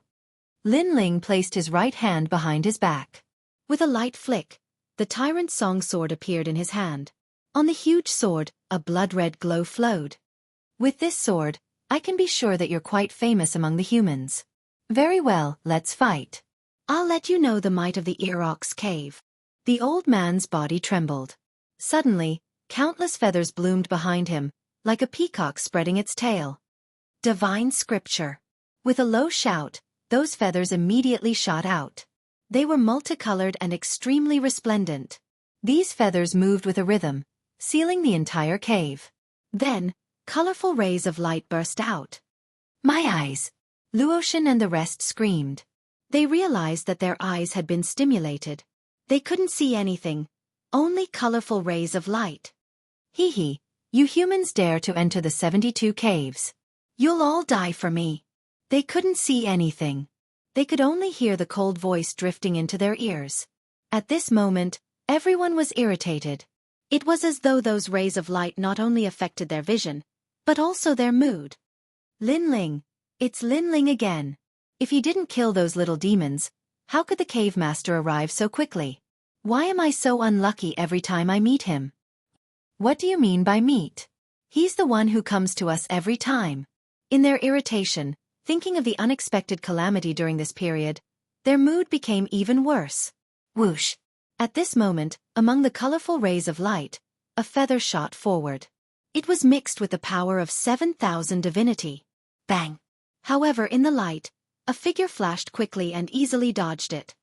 Lin Ling placed his right hand behind his back. With a light flick, the tyrant's song sword appeared in his hand. On the huge sword, a blood-red glow flowed. "With this sword, I can be sure that you're quite famous among the humans. Very well, let's fight. I'll let you know the might of the Ear Ox Cave." The old man's body trembled. Suddenly, countless feathers bloomed behind him, like a peacock spreading its tail. Divine scripture. With a low shout, those feathers immediately shot out. They were multicolored and extremely resplendent. These feathers moved with a rhythm, sealing the entire cave. Then, colorful rays of light burst out. "My eyes!" Luotian and the rest screamed. They realized that their eyes had been stimulated. They couldn't see anything, only colorful rays of light. "Hee hee, you humans dare to enter the 72 caves. You'll all die for me." They couldn't see anything. They could only hear the cold voice drifting into their ears. At this moment, everyone was irritated. It was as though those rays of light not only affected their vision, but also their mood. "Lin Ling, it's Lin Ling again. If he didn't kill those little demons, how could the cave master arrive so quickly? Why am I so unlucky every time I meet him?" "What do you mean by meet? He's the one who comes to us every time." In their irritation, thinking of the unexpected calamity during this period, their mood became even worse. Whoosh! At this moment, among the colorful rays of light, a feather shot forward. It was mixed with the power of 7,000 divinity. Bang! However, in the light, a figure flashed quickly and easily dodged it.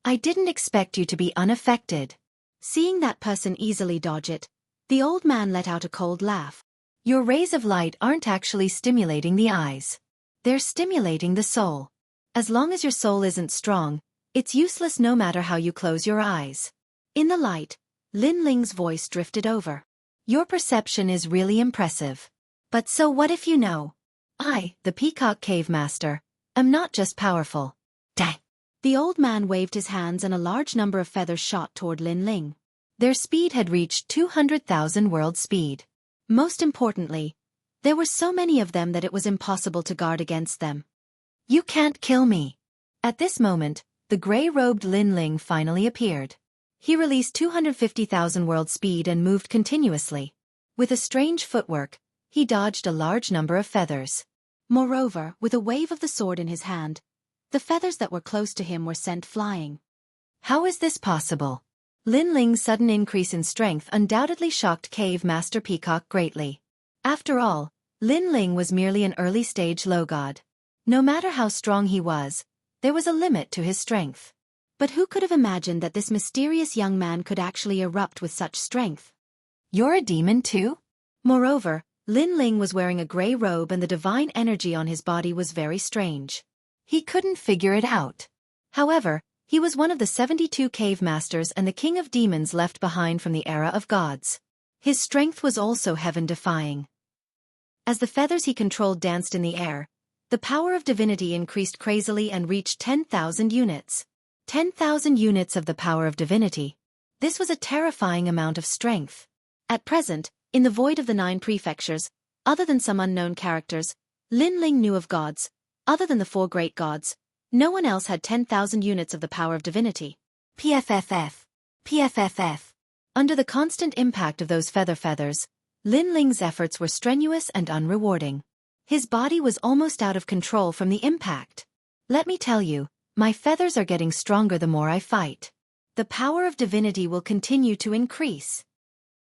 "I didn't expect you to be unaffected." Seeing that person easily dodge it, the old man let out a cold laugh. "Your rays of light aren't actually stimulating the eyes. They're stimulating the soul. As long as your soul isn't strong, it's useless no matter how you close your eyes. In the light, Lin Ling's voice drifted over. Your perception is really impressive. But so what if you know? I, the Peacock Cave Master, am not just powerful. Dang. The old man waved his hands and a large number of feathers shot toward Lin Ling. Their speed had reached 200,000 world speed. Most importantly, there were so many of them that it was impossible to guard against them. You can't kill me. At this moment, the gray-robed Lin Ling finally appeared. He released 250,000 world speed and moved continuously. With a strange footwork, he dodged a large number of feathers. Moreover, with a wave of the sword in his hand, the feathers that were close to him were sent flying. How is this possible? Lin Ling's sudden increase in strength undoubtedly shocked Cave Master Peacock greatly. After all, Lin Ling was merely an early-stage low god. No matter how strong he was, there was a limit to his strength. But who could have imagined that this mysterious young man could actually erupt with such strength? You're a demon too? Moreover, Lin Ling was wearing a gray robe and the divine energy on his body was very strange. He couldn't figure it out. However, he was one of the 72 cave masters and the king of demons left behind from the era of gods. His strength was also heaven-defying. As the feathers he controlled danced in the air, the power of divinity increased crazily and reached 10,000 units. 10,000 units of the power of divinity. This was a terrifying amount of strength. At present, in the void of the 9 prefectures, other than some unknown characters, Lin Ling knew of gods. Other than the 4 great gods, no one else had 10,000 units of the power of divinity. PFFF. PFFF. Under the constant impact of those feathers, Lin Ling's efforts were strenuous and unrewarding. His body was almost out of control from the impact. Let me tell you, my feathers are getting stronger the more I fight. The power of divinity will continue to increase.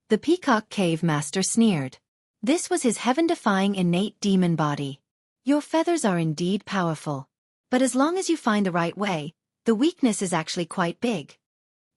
The Peacock Cave Master sneered. This was his heaven-defying innate demon body. Your feathers are indeed powerful. But as long as you find the right way, the weakness is actually quite big.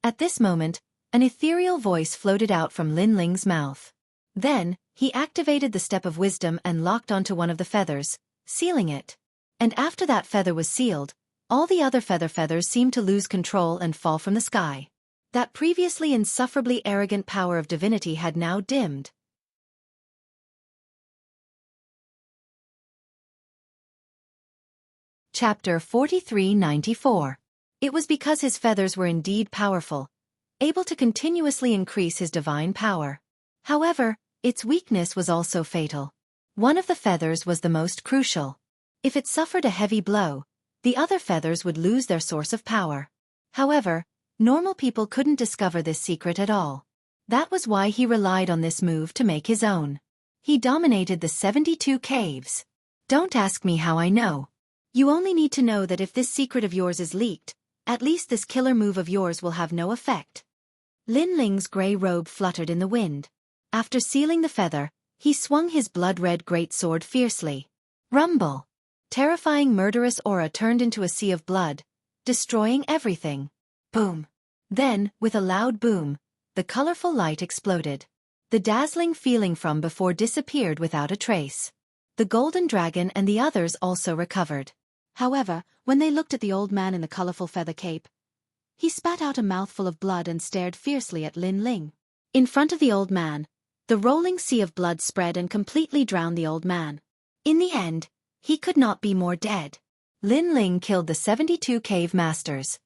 At this moment, an ethereal voice floated out from Lin Ling's mouth. Then, he activated the Step of Wisdom and locked onto one of the feathers, sealing it. And after that feather was sealed, all the other feathers seemed to lose control and fall from the sky. That previously insufferably arrogant power of divinity had now dimmed. Chapter 4394. It was because his feathers were indeed powerful, able to continuously increase his divine power. However, its weakness was also fatal. One of the feathers was the most crucial. If it suffered a heavy blow, the other feathers would lose their source of power. However, normal people couldn't discover this secret at all. That was why he relied on this move to make his own. He dominated the 72 caves. Don't ask me how I know. You only need to know that if this secret of yours is leaked, at least this killer move of yours will have no effect. Lin Ling's gray robe fluttered in the wind. After sealing the feather, he swung his blood-red greatsword fiercely. Rumble! Terrifying murderous aura turned into a sea of blood, destroying everything. Boom! Then, with a loud boom, the colorful light exploded. The dazzling feeling from before disappeared without a trace. The golden dragon and the others also recovered. However, when they looked at the old man in the colorful feather cape, he spat out a mouthful of blood and stared fiercely at Lin Ling. In front of the old man, the rolling sea of blood spread and completely drowned the old man. In the end, he could not be more dead. Lin Ling killed the 72 cave masters.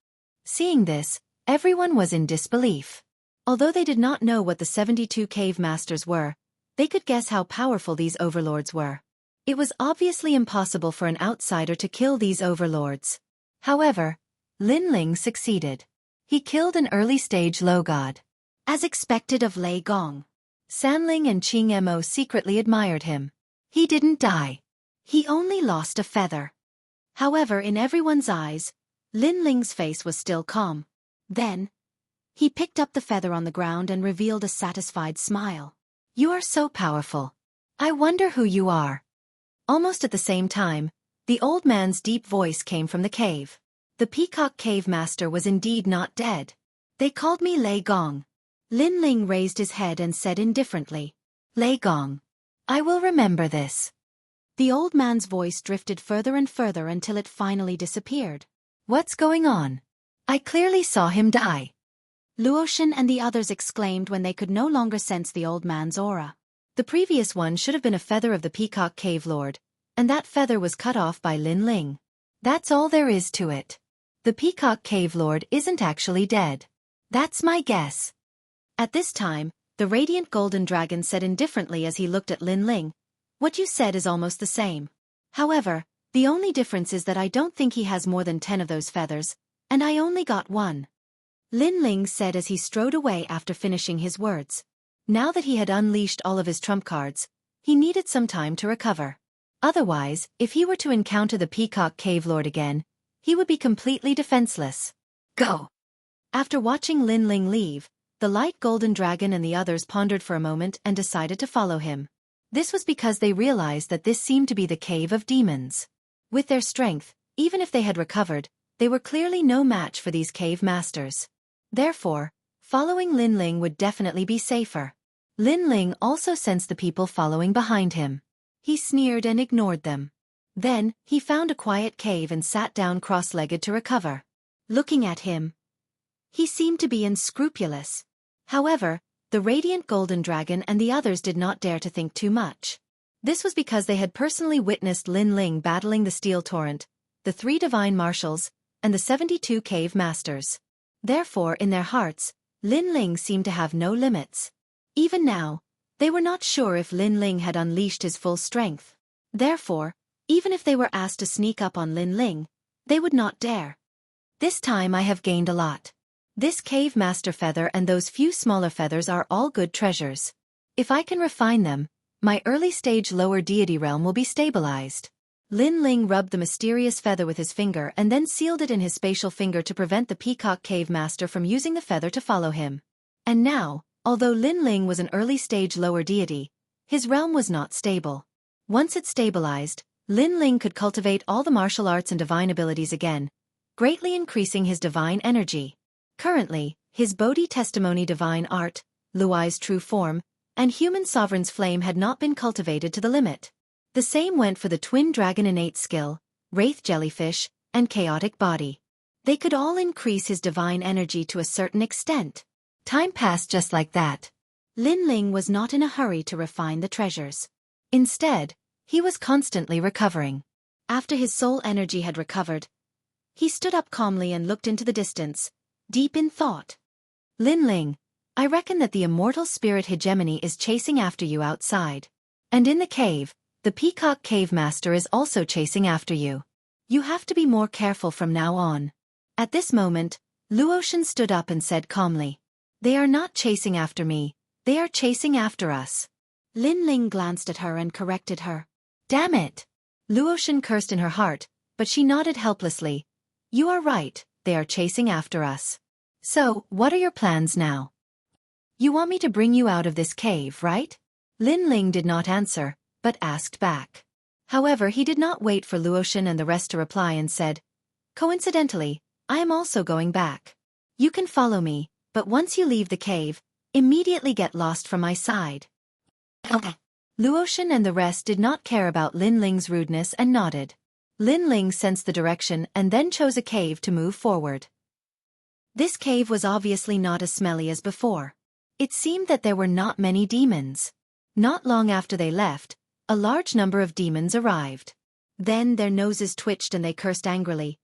Seeing this, everyone was in disbelief. Although they did not know what the 72 cave masters were, they could guess how powerful these overlords were. It was obviously impossible for an outsider to kill these overlords. However, Lin Ling succeeded. He killed an early-stage low god. As expected of Lei Gong, Sanling and Qing Mo secretly admired him. He didn't die. He only lost a feather. However, in everyone's eyes, Lin Ling's face was still calm. Then, he picked up the feather on the ground and revealed a satisfied smile. You are so powerful. I wonder who you are. Almost at the same time, the old man's deep voice came from the cave. The Peacock Cave Master was indeed not dead. They called me Lei Gong. Lin Ling raised his head and said indifferently, Lei Gong. I will remember this. The old man's voice drifted further and further until it finally disappeared. What's going on? I clearly saw him die. Luotian and the others exclaimed when they could no longer sense the old man's aura. The previous one should have been a feather of the Peacock Cave Lord, and that feather was cut off by Lin Ling. That's all there is to it. The Peacock Cave Lord isn't actually dead. That's my guess. At this time, the radiant golden dragon said indifferently as he looked at Lin Ling, "What you said is almost the same. However, the only difference is that I don't think he has more than 10 of those feathers, and I only got one." Lin Ling said as he strode away after finishing his words. Now that he had unleashed all of his trump cards, he needed some time to recover. Otherwise, if he were to encounter the Peacock Cave Lord again, he would be completely defenseless. Go! After watching Lin Ling leave, the light golden dragon and the others pondered for a moment and decided to follow him. This was because they realized that this seemed to be the cave of demons. With their strength, even if they had recovered, they were clearly no match for these cave masters. Therefore, following Lin Ling would definitely be safer. Lin Ling also sensed the people following behind him. He sneered and ignored them. Then, he found a quiet cave and sat down cross-legged to recover. Looking at him, he seemed to be unscrupulous. However, the radiant golden dragon and the others did not dare to think too much. This was because they had personally witnessed Lin Ling battling the steel torrent, the 3 divine marshals, and the 72 cave masters. Therefore, in their hearts, Lin Ling seemed to have no limits. Even now, they were not sure if Lin Ling had unleashed his full strength. Therefore, even if they were asked to sneak up on Lin Ling, they would not dare. This time I have gained a lot. This cave master feather and those few smaller feathers are all good treasures. If I can refine them, my early-stage lower deity realm will be stabilized. Lin Ling rubbed the mysterious feather with his finger and then sealed it in his spatial finger to prevent the Peacock Cave Master from using the feather to follow him. And now, although Lin Ling was an early-stage lower deity, his realm was not stable. Once it stabilized, Lin Ling could cultivate all the martial arts and divine abilities again, greatly increasing his divine energy. Currently, his Bodhi Testimony divine art, Luai's true form, and human sovereign's flame had not been cultivated to the limit. The same went for the twin dragon innate skill, wraith jellyfish, and chaotic body. They could all increase his divine energy to a certain extent. Time passed just like that. Lin Ling was not in a hurry to refine the treasures. Instead, he was constantly recovering. After his soul energy had recovered, he stood up calmly and looked into the distance, deep in thought. Lin Ling, I reckon that the immortal spirit hegemony is chasing after you outside. And in the cave, the Peacock Cave Master is also chasing after you. You have to be more careful from now on. At this moment, Luotian stood up and said calmly, "They are not chasing after me, they are chasing after us." Lin Ling glanced at her and corrected her. Damn it! Luotian cursed in her heart, but she nodded helplessly. You are right, they are chasing after us. So, what are your plans now? You want me to bring you out of this cave, right? Lin Ling did not answer, but asked back. However, he did not wait for Luotian and the rest to reply and said, "Coincidentally, I am also going back. You can follow me, but once you leave the cave, immediately get lost from my side." Okay. Luotian and the rest did not care about Lin Ling's rudeness and nodded. Lin Ling sensed the direction and then chose a cave to move forward. This cave was obviously not as smelly as before. It seemed that there were not many demons. Not long after they left, a large number of demons arrived. Then their noses twitched and they cursed angrily.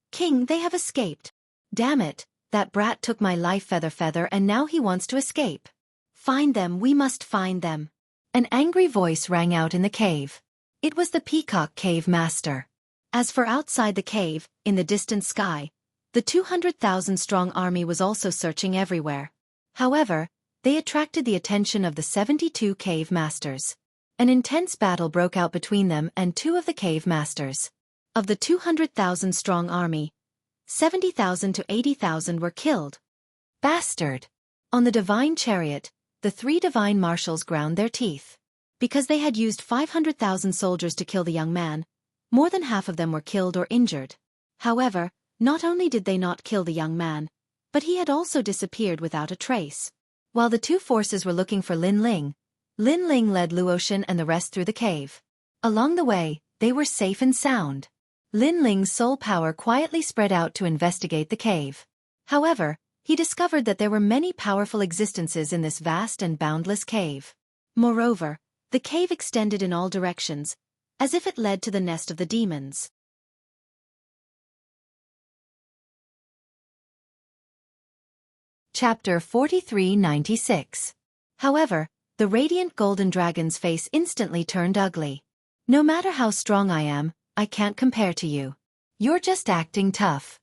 "King, they have escaped. Damn it, that brat took my life feather and now he wants to escape. Find them, we must find them." An angry voice rang out in the cave. It was the Peacock Cave Master. As for outside the cave, in the distant sky, the 200,000-strong army was also searching everywhere. However, they attracted the attention of the 72 cave masters. An intense battle broke out between them and 2 of the cave masters. Of the 200,000-strong army, 70,000 to 80,000 were killed. Bastard! On the divine chariot, the 3 divine marshals ground their teeth. Because they had used 500,000 soldiers to kill the young man, more than half of them were killed or injured. However, not only did they not kill the young man, but he had also disappeared without a trace. While the 2 forces were looking for Lin Ling, Lin Ling led Luotian and the rest through the cave. Along the way, they were safe and sound. Lin Ling's soul power quietly spread out to investigate the cave. However, he discovered that there were many powerful existences in this vast and boundless cave. Moreover, the cave extended in all directions, as if it led to the nest of the demons. Chapter 4396. However, the radiant golden dragon's face instantly turned ugly. No matter how strong I am, I can't compare to you. You're just acting tough.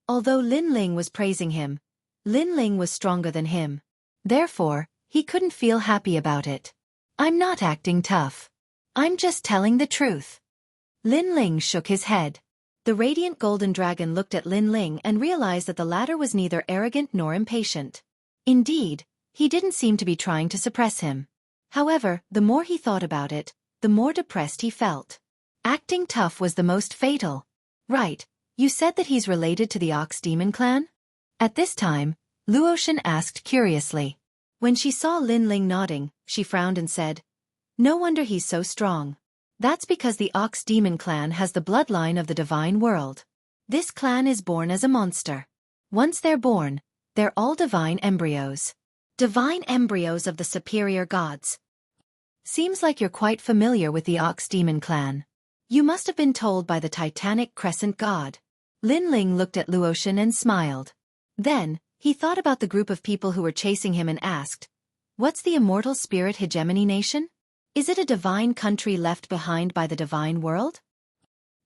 Although Lin Ling was praising him, Lin Ling was stronger than him. Therefore, he couldn't feel happy about it. I'm not acting tough. I'm just telling the truth. Lin Ling shook his head. The radiant golden dragon looked at Lin Ling and realized that the latter was neither arrogant nor impatient. Indeed, he didn't seem to be trying to suppress him. However, the more he thought about it, the more depressed he felt. Acting tough was the most fatal. Right, you said that he's related to the Ox Demon clan? At this time, Luotian asked curiously. When she saw Lin Ling nodding, she frowned and said, "No wonder he's so strong. That's because the Ox Demon clan has the bloodline of the divine world. This clan is born as a monster. Once they're born, they're all divine embryos. Divine embryos of the superior gods. Seems like you're quite familiar with the Ox Demon clan. You must have been told by the Titanic Crescent god." Lin Ling looked at Luotian and smiled. Then, he thought about the group of people who were chasing him and asked, "What's the immortal spirit hegemony nation? Is it a divine country left behind by the divine world?"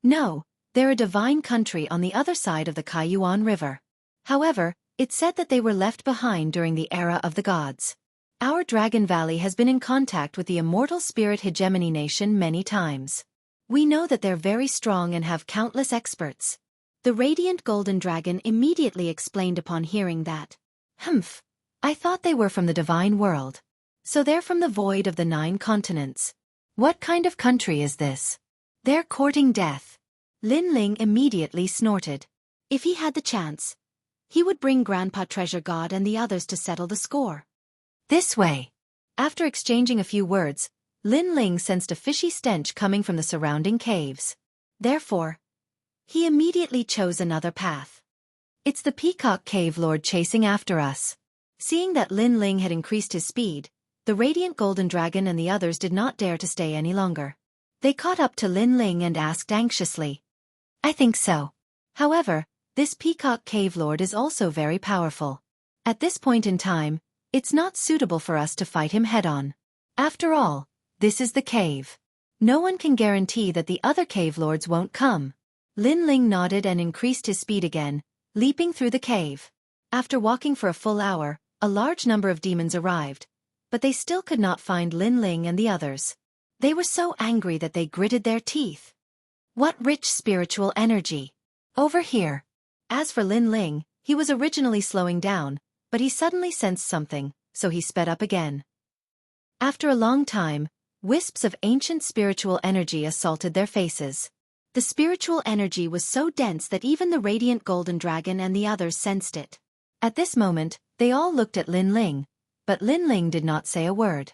"No, they're a divine country on the other side of the Kaiyuan River. However, it's said that they were left behind during the era of the gods. Our Dragon Valley has been in contact with the immortal spirit hegemony nation many times. We know that they're very strong and have countless experts." The radiant golden dragon immediately explained upon hearing that. "Humph, I thought they were from the divine world. So they're from the void of the 9 continents. What kind of country is this? They're courting death." Lin Ling immediately snorted. If he had the chance, he would bring Grandpa Treasure God and the others to settle the score. This way. After exchanging a few words, Lin Ling sensed a fishy stench coming from the surrounding caves. Therefore, he immediately chose another path. "It's the Peacock Cave Lord chasing after us." Seeing that Lin Ling had increased his speed, the radiant golden dragon and the others did not dare to stay any longer. They caught up to Lin Ling and asked anxiously, "I think so. However, this Peacock Cave Lord is also very powerful. At this point in time, it's not suitable for us to fight him head-on. After all, this is the cave. No one can guarantee that the other cave lords won't come." Lin Ling nodded and increased his speed again, leaping through the cave. After walking for a full hour, a large number of demons arrived, but they still could not find Lin Ling and the others. They were so angry that they gritted their teeth. What rich spiritual energy! Over here. As for Lin Ling, he was originally slowing down, but he suddenly sensed something, so he sped up again. After a long time, wisps of ancient spiritual energy assaulted their faces. The spiritual energy was so dense that even the radiant golden dragon and the others sensed it. At this moment, they all looked at Lin Ling, but Lin Ling did not say a word.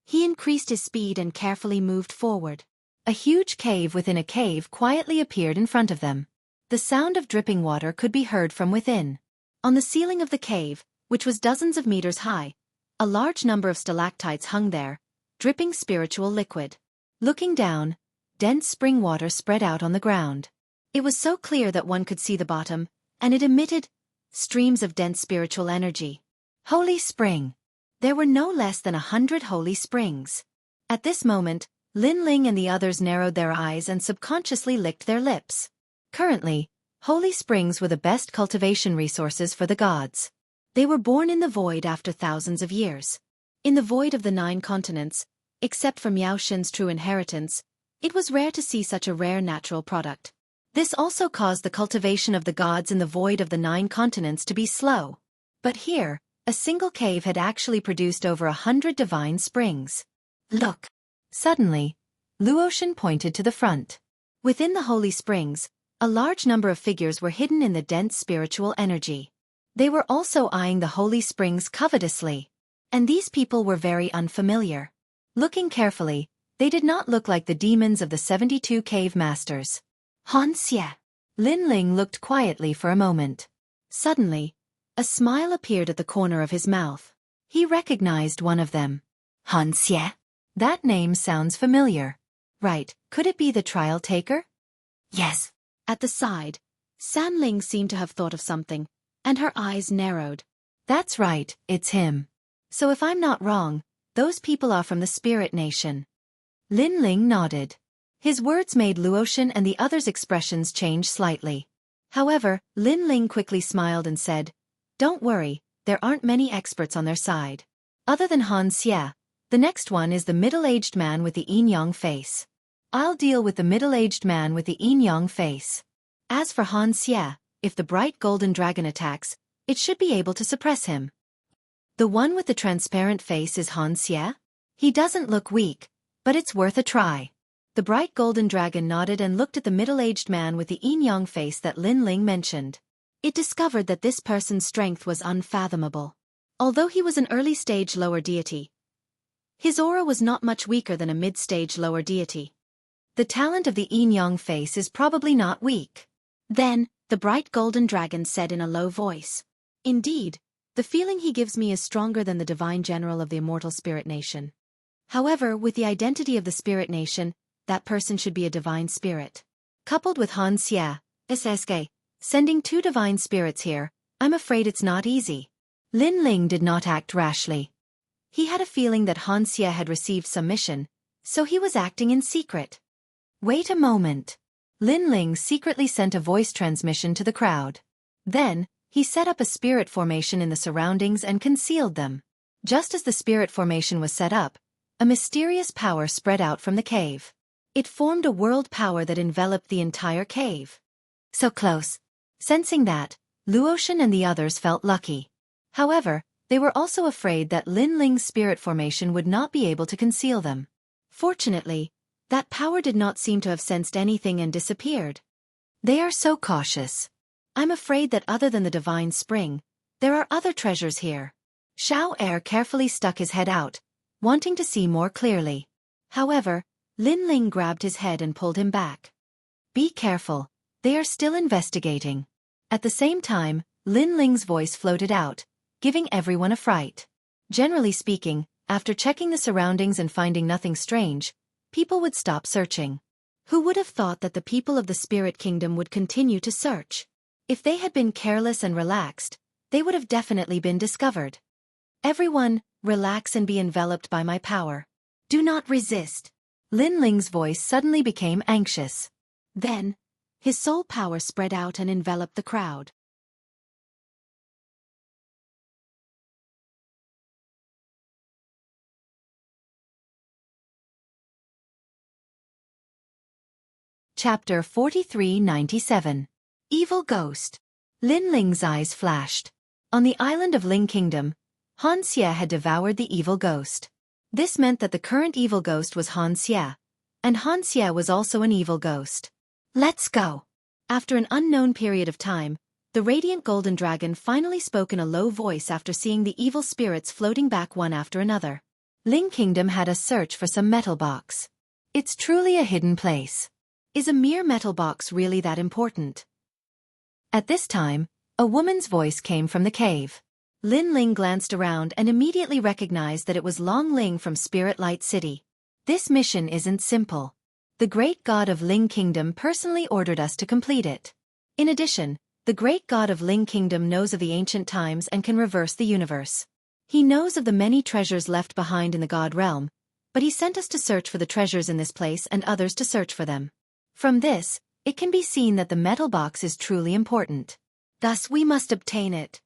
He increased his speed and carefully moved forward. A huge cave within a cave quietly appeared in front of them. The sound of dripping water could be heard from within. On the ceiling of the cave, which was dozens of meters high, a large number of stalactites hung there, dripping spiritual liquid. Looking down, dense spring water spread out on the ground. It was so clear that one could see the bottom, and it emitted streams of dense spiritual energy. Holy spring! There were no less than 100 holy springs. At this moment, Lin Ling and the others narrowed their eyes and subconsciously licked their lips. Currently, holy springs were the best cultivation resources for the gods. They were born in the void after thousands of years. In the void of the 9 continents, except for Miao Shen's true inheritance, it was rare to see such a rare natural product. This also caused the cultivation of the gods in the void of the 9 continents to be slow. But here, a single cave had actually produced over 100 divine springs. Look! Suddenly, Luotian pointed to the front. Within the holy springs, a large number of figures were hidden in the dense spiritual energy. They were also eyeing the holy springs covetously. And these people were very unfamiliar. Looking carefully, They did not look like the demons of the 72 cave masters. Han Xie. Lin Ling looked quietly for a moment. Suddenly, a smile appeared at the corner of his mouth. He recognized one of them. Han Xie? That name sounds familiar. Right, could it be the trial taker? Yes. At the side, San Ling seemed to have thought of something, and her eyes narrowed. That's right, it's him. So if I'm not wrong, those people are from the Spirit Nation. Lin Ling nodded. His words made Luotian and the others' expressions change slightly. However, Lin Ling quickly smiled and said, "Don't worry, there aren't many experts on their side. Other than Han Xie, the next one is the middle-aged man with the yin-yang face. I'll deal with the middle-aged man with the yin-yang face. As for Han Xie, if the bright golden dragon attacks, it should be able to suppress him." The one with the transparent face is Han Xie? He doesn't look weak, but it's worth a try. The bright golden dragon nodded and looked at the middle-aged man with the yin-yang face that Lin Ling mentioned. It discovered that this person's strength was unfathomable. Although he was an early-stage lower deity, his aura was not much weaker than a mid-stage lower deity. The talent of the yin-yang face is probably not weak. Then, the bright golden dragon said in a low voice, "Indeed, the feeling he gives me is stronger than the divine general of the immortal Spirit Nation. However, with the identity of the Spirit Nation, that person should be a divine spirit. Coupled with Han Xie, SSK, sending 2 divine spirits here, I'm afraid it's not easy." Lin Ling did not act rashly. He had a feeling that Han Xie had received some mission, so he was acting in secret. Wait a moment. Lin Ling secretly sent a voice transmission to the crowd. Then, he set up a spirit formation in the surroundings and concealed them. Just as the spirit formation was set up, a mysterious power spread out from the cave. It formed a world power that enveloped the entire cave. So close. Sensing that, Luotian and the others felt lucky. However, they were also afraid that Lin Ling's spirit formation would not be able to conceal them. Fortunately, that power did not seem to have sensed anything and disappeared. They are so cautious. I'm afraid that other than the divine spring, there are other treasures here. Xiao Er carefully stuck his head out, wanting to see more clearly. However, Lin Ling grabbed his head and pulled him back. Be careful, they are still investigating. At the same time, Lin Ling's voice floated out, giving everyone a fright. Generally speaking, after checking the surroundings and finding nothing strange, people would stop searching. Who would have thought that the people of the Spirit Kingdom would continue to search? If they had been careless and relaxed, they would have definitely been discovered. Everyone, relax and be enveloped by my power. Do not resist. Lin Ling's voice suddenly became anxious. Then, his soul power spread out and enveloped the crowd. Chapter 4397. Evil Ghost. Lin Ling's eyes flashed. On the island of Ling Kingdom, Han Xie had devoured the evil ghost. This meant that the current evil ghost was Han Xie, and Han Xie was also an evil ghost. Let's go. After an unknown period of time, the radiant golden dragon finally spoke in a low voice after seeing the evil spirits floating back one after another. Ling Kingdom had us search for some metal box. It's truly a hidden place. Is a mere metal box really that important? At this time, a woman's voice came from the cave. Lin Ling glanced around and immediately recognized that it was Long Ling from Spirit Light City. This mission isn't simple. The great god of Ling Kingdom personally ordered us to complete it. In addition, the great god of Ling Kingdom knows of the ancient times and can reverse the universe. He knows of the many treasures left behind in the god realm, but he sent us to search for the treasures in this place and others to search for them. From this, it can be seen that the metal box is truly important. Thus we must obtain it.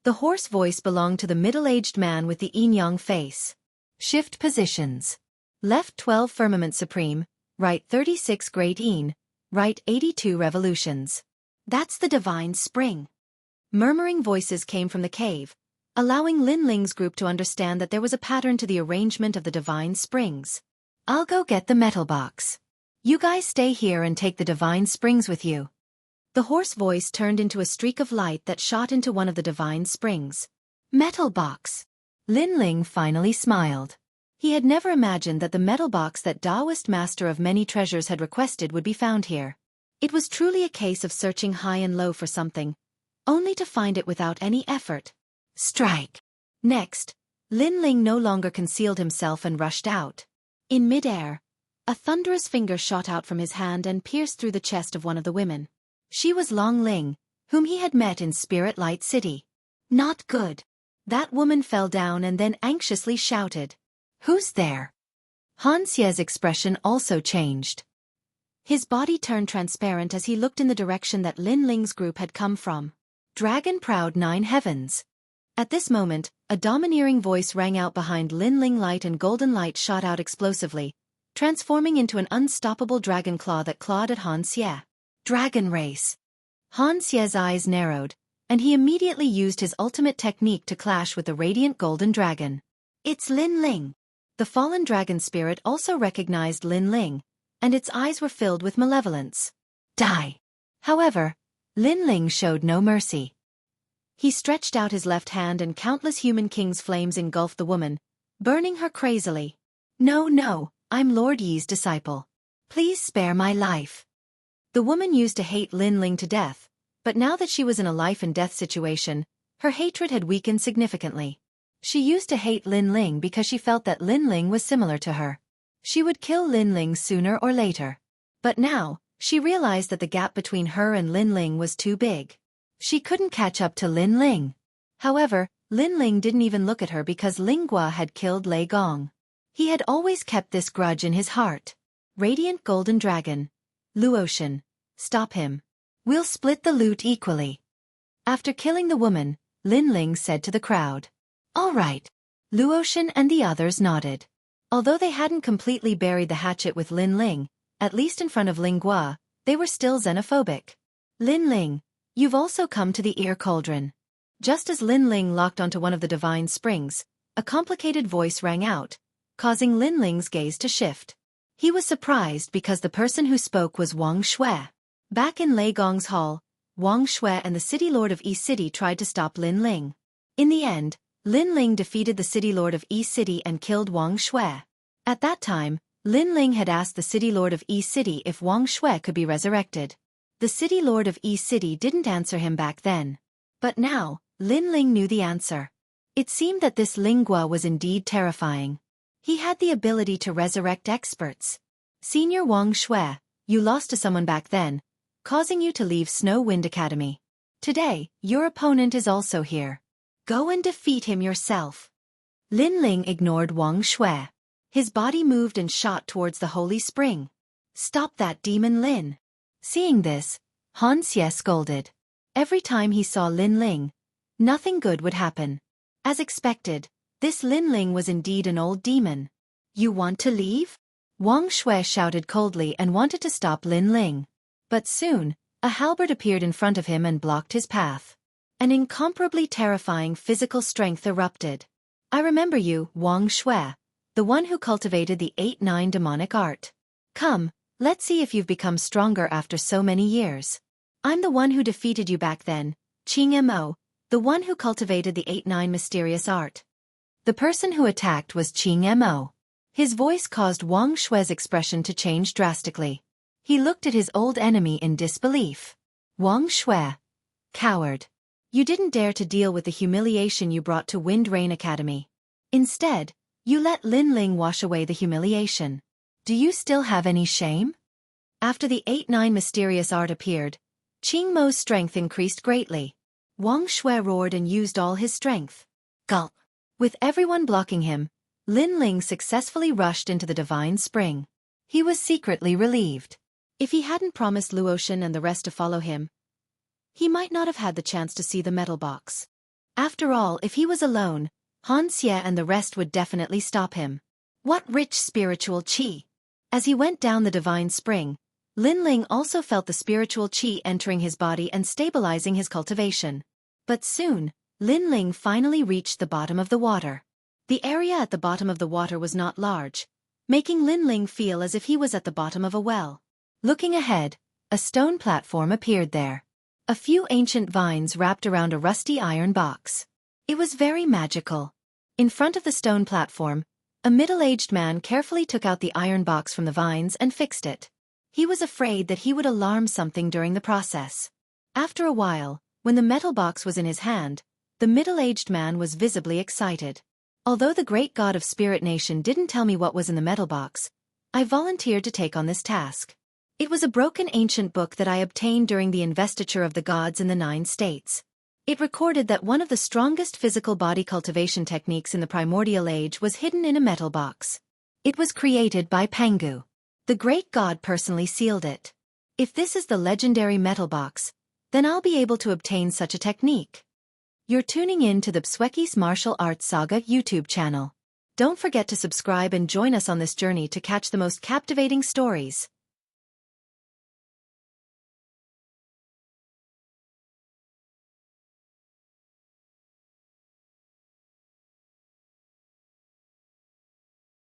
The hoarse voice belonged to the middle-aged man with the yin-yang face. Shift positions. Left 12 firmament supreme, right 36 great yin, right 82 revolutions. That's the divine spring. Murmuring voices came from the cave, allowing Lin Ling's group to understand that there was a pattern to the arrangement of the divine springs. I'll go get the metal box. You guys stay here and take the divine springs with you. The hoarse voice turned into a streak of light that shot into one of the divine springs. Metal box. Lin Ling finally smiled. He had never imagined that the metal box that Taoist master of many treasures had requested would be found here. It was truly a case of searching high and low for something, only to find it without any effort. Strike! Next, Lin Ling no longer concealed himself and rushed out. In mid-air, a thunderous finger shot out from his hand and pierced through the chest of one of the women. She was Long Ling, whom he had met in Spirit Light City. Not good. That woman fell down and then anxiously shouted, "Who's there?" Han Xie's expression also changed. His body turned transparent as he looked in the direction that Lin Ling's group had come from. Dragon proud 9 heavens. At this moment, a domineering voice rang out behind Lin Ling. Light and golden light shot out explosively, transforming into an unstoppable dragon claw that clawed at Han Xie. Dragon race. Han Xie's eyes narrowed, and he immediately used his ultimate technique to clash with the radiant golden dragon. It's Lin Ling. The fallen dragon spirit also recognized Lin Ling, and its eyes were filled with malevolence. Die! However, Lin Ling showed no mercy. He stretched out his left hand and countless human king's flames engulfed the woman, burning her crazily. No, I'm Lord Yi's disciple. Please spare my life. The woman used to hate Lin Ling to death, but now that she was in a life-and-death situation, her hatred had weakened significantly. She used to hate Lin Ling because she felt that Lin Ling was similar to her. She would kill Lin Ling sooner or later. But now, she realized that the gap between her and Lin Ling was too big. She couldn't catch up to Lin Ling. However, Lin Ling didn't even look at her because Ling Gua had killed Lei Gong. He had always kept this grudge in his heart. Radiant Golden Dragon. Luotian, stop him. We'll split the loot equally. After killing the woman, Lin Ling said to the crowd. All right. Luotian and the others nodded. Although they hadn't completely buried the hatchet with Lin Ling, at least in front of Ling Gua, they were still xenophobic. Lin Ling, you've also come to the ear cauldron. Just as Lin Ling locked onto one of the divine springs, a complicated voice rang out, causing Lin Ling's gaze to shift. He was surprised because the person who spoke was Wang Shui. Back in Lei Gong's hall, Wang Shui and the city lord of Yi City tried to stop Lin Ling. In the end, Lin Ling defeated the city lord of Yi City and killed Wang Shui. At that time, Lin Ling had asked the city lord of Yi City if Wang Shui could be resurrected. The city lord of Yi City didn't answer him back then. But now, Lin Ling knew the answer. It seemed that this Ling Gua was indeed terrifying. He had the ability to resurrect experts. Senior Wang Shui, you lost to someone back then, causing you to leave Snow Wind Academy. Today, your opponent is also here. Go and defeat him yourself. Lin Ling ignored Wang Shui. His body moved and shot towards the holy spring. Stop that demon, Lin. Seeing this, Han Xie scolded. Every time he saw Lin Ling, nothing good would happen. As expected, this Lin Ling was indeed an old demon. You want to leave? Wang Shui shouted coldly and wanted to stop Lin Ling. But soon, a halberd appeared in front of him and blocked his path. An incomparably terrifying physical strength erupted. I remember you, Wang Shui, the one who cultivated the 8-9 demonic art. Come, let's see if you've become stronger after so many years. I'm the one who defeated you back then, Qing Mo, the one who cultivated the 8-9 mysterious art. The person who attacked was Qing Mo. His voice caused Wang Shui's expression to change drastically. He looked at his old enemy in disbelief. Wang Shui. Coward. You didn't dare to deal with the humiliation you brought to Wind Rain Academy. Instead, you let Lin Ling wash away the humiliation. Do you still have any shame? After the 8-9 mysterious art appeared, Qing Mo's strength increased greatly. Wang Shui roared and used all his strength. Gulp. With everyone blocking him, Lin Ling successfully rushed into the divine spring. He was secretly relieved. If he hadn't promised Luotian and the rest to follow him, he might not have had the chance to see the metal box. After all, if he was alone, Han Xie and the rest would definitely stop him. What rich spiritual qi! As he went down the divine spring, Lin Ling also felt the spiritual qi entering his body and stabilizing his cultivation. But soon, Lin Ling finally reached the bottom of the water. The area at the bottom of the water was not large, making Lin Ling feel as if he was at the bottom of a well. Looking ahead, a stone platform appeared there. A few ancient vines wrapped around a rusty iron box. It was very magical. In front of the stone platform, A middle-aged man carefully took out the iron box from the vines and fixed it. He was afraid that he would alarm something during the process. After a while, when the metal box was in his hand, the middle-aged man was visibly excited. Although the great god of Spirit Nation didn't tell me what was in the metal box, I volunteered to take on this task. It was a broken ancient book that I obtained during the investiture of the gods in the 9 states. It recorded that one of the strongest physical body cultivation techniques in the primordial age was hidden in a metal box. It was created by Pangu. The great god personally sealed it. If this is the legendary metal box, then I'll be able to obtain such a technique. You're tuning in to the Xueqi's Martial Arts Saga YouTube channel. Don't forget to subscribe and join us on this journey to catch the most captivating stories.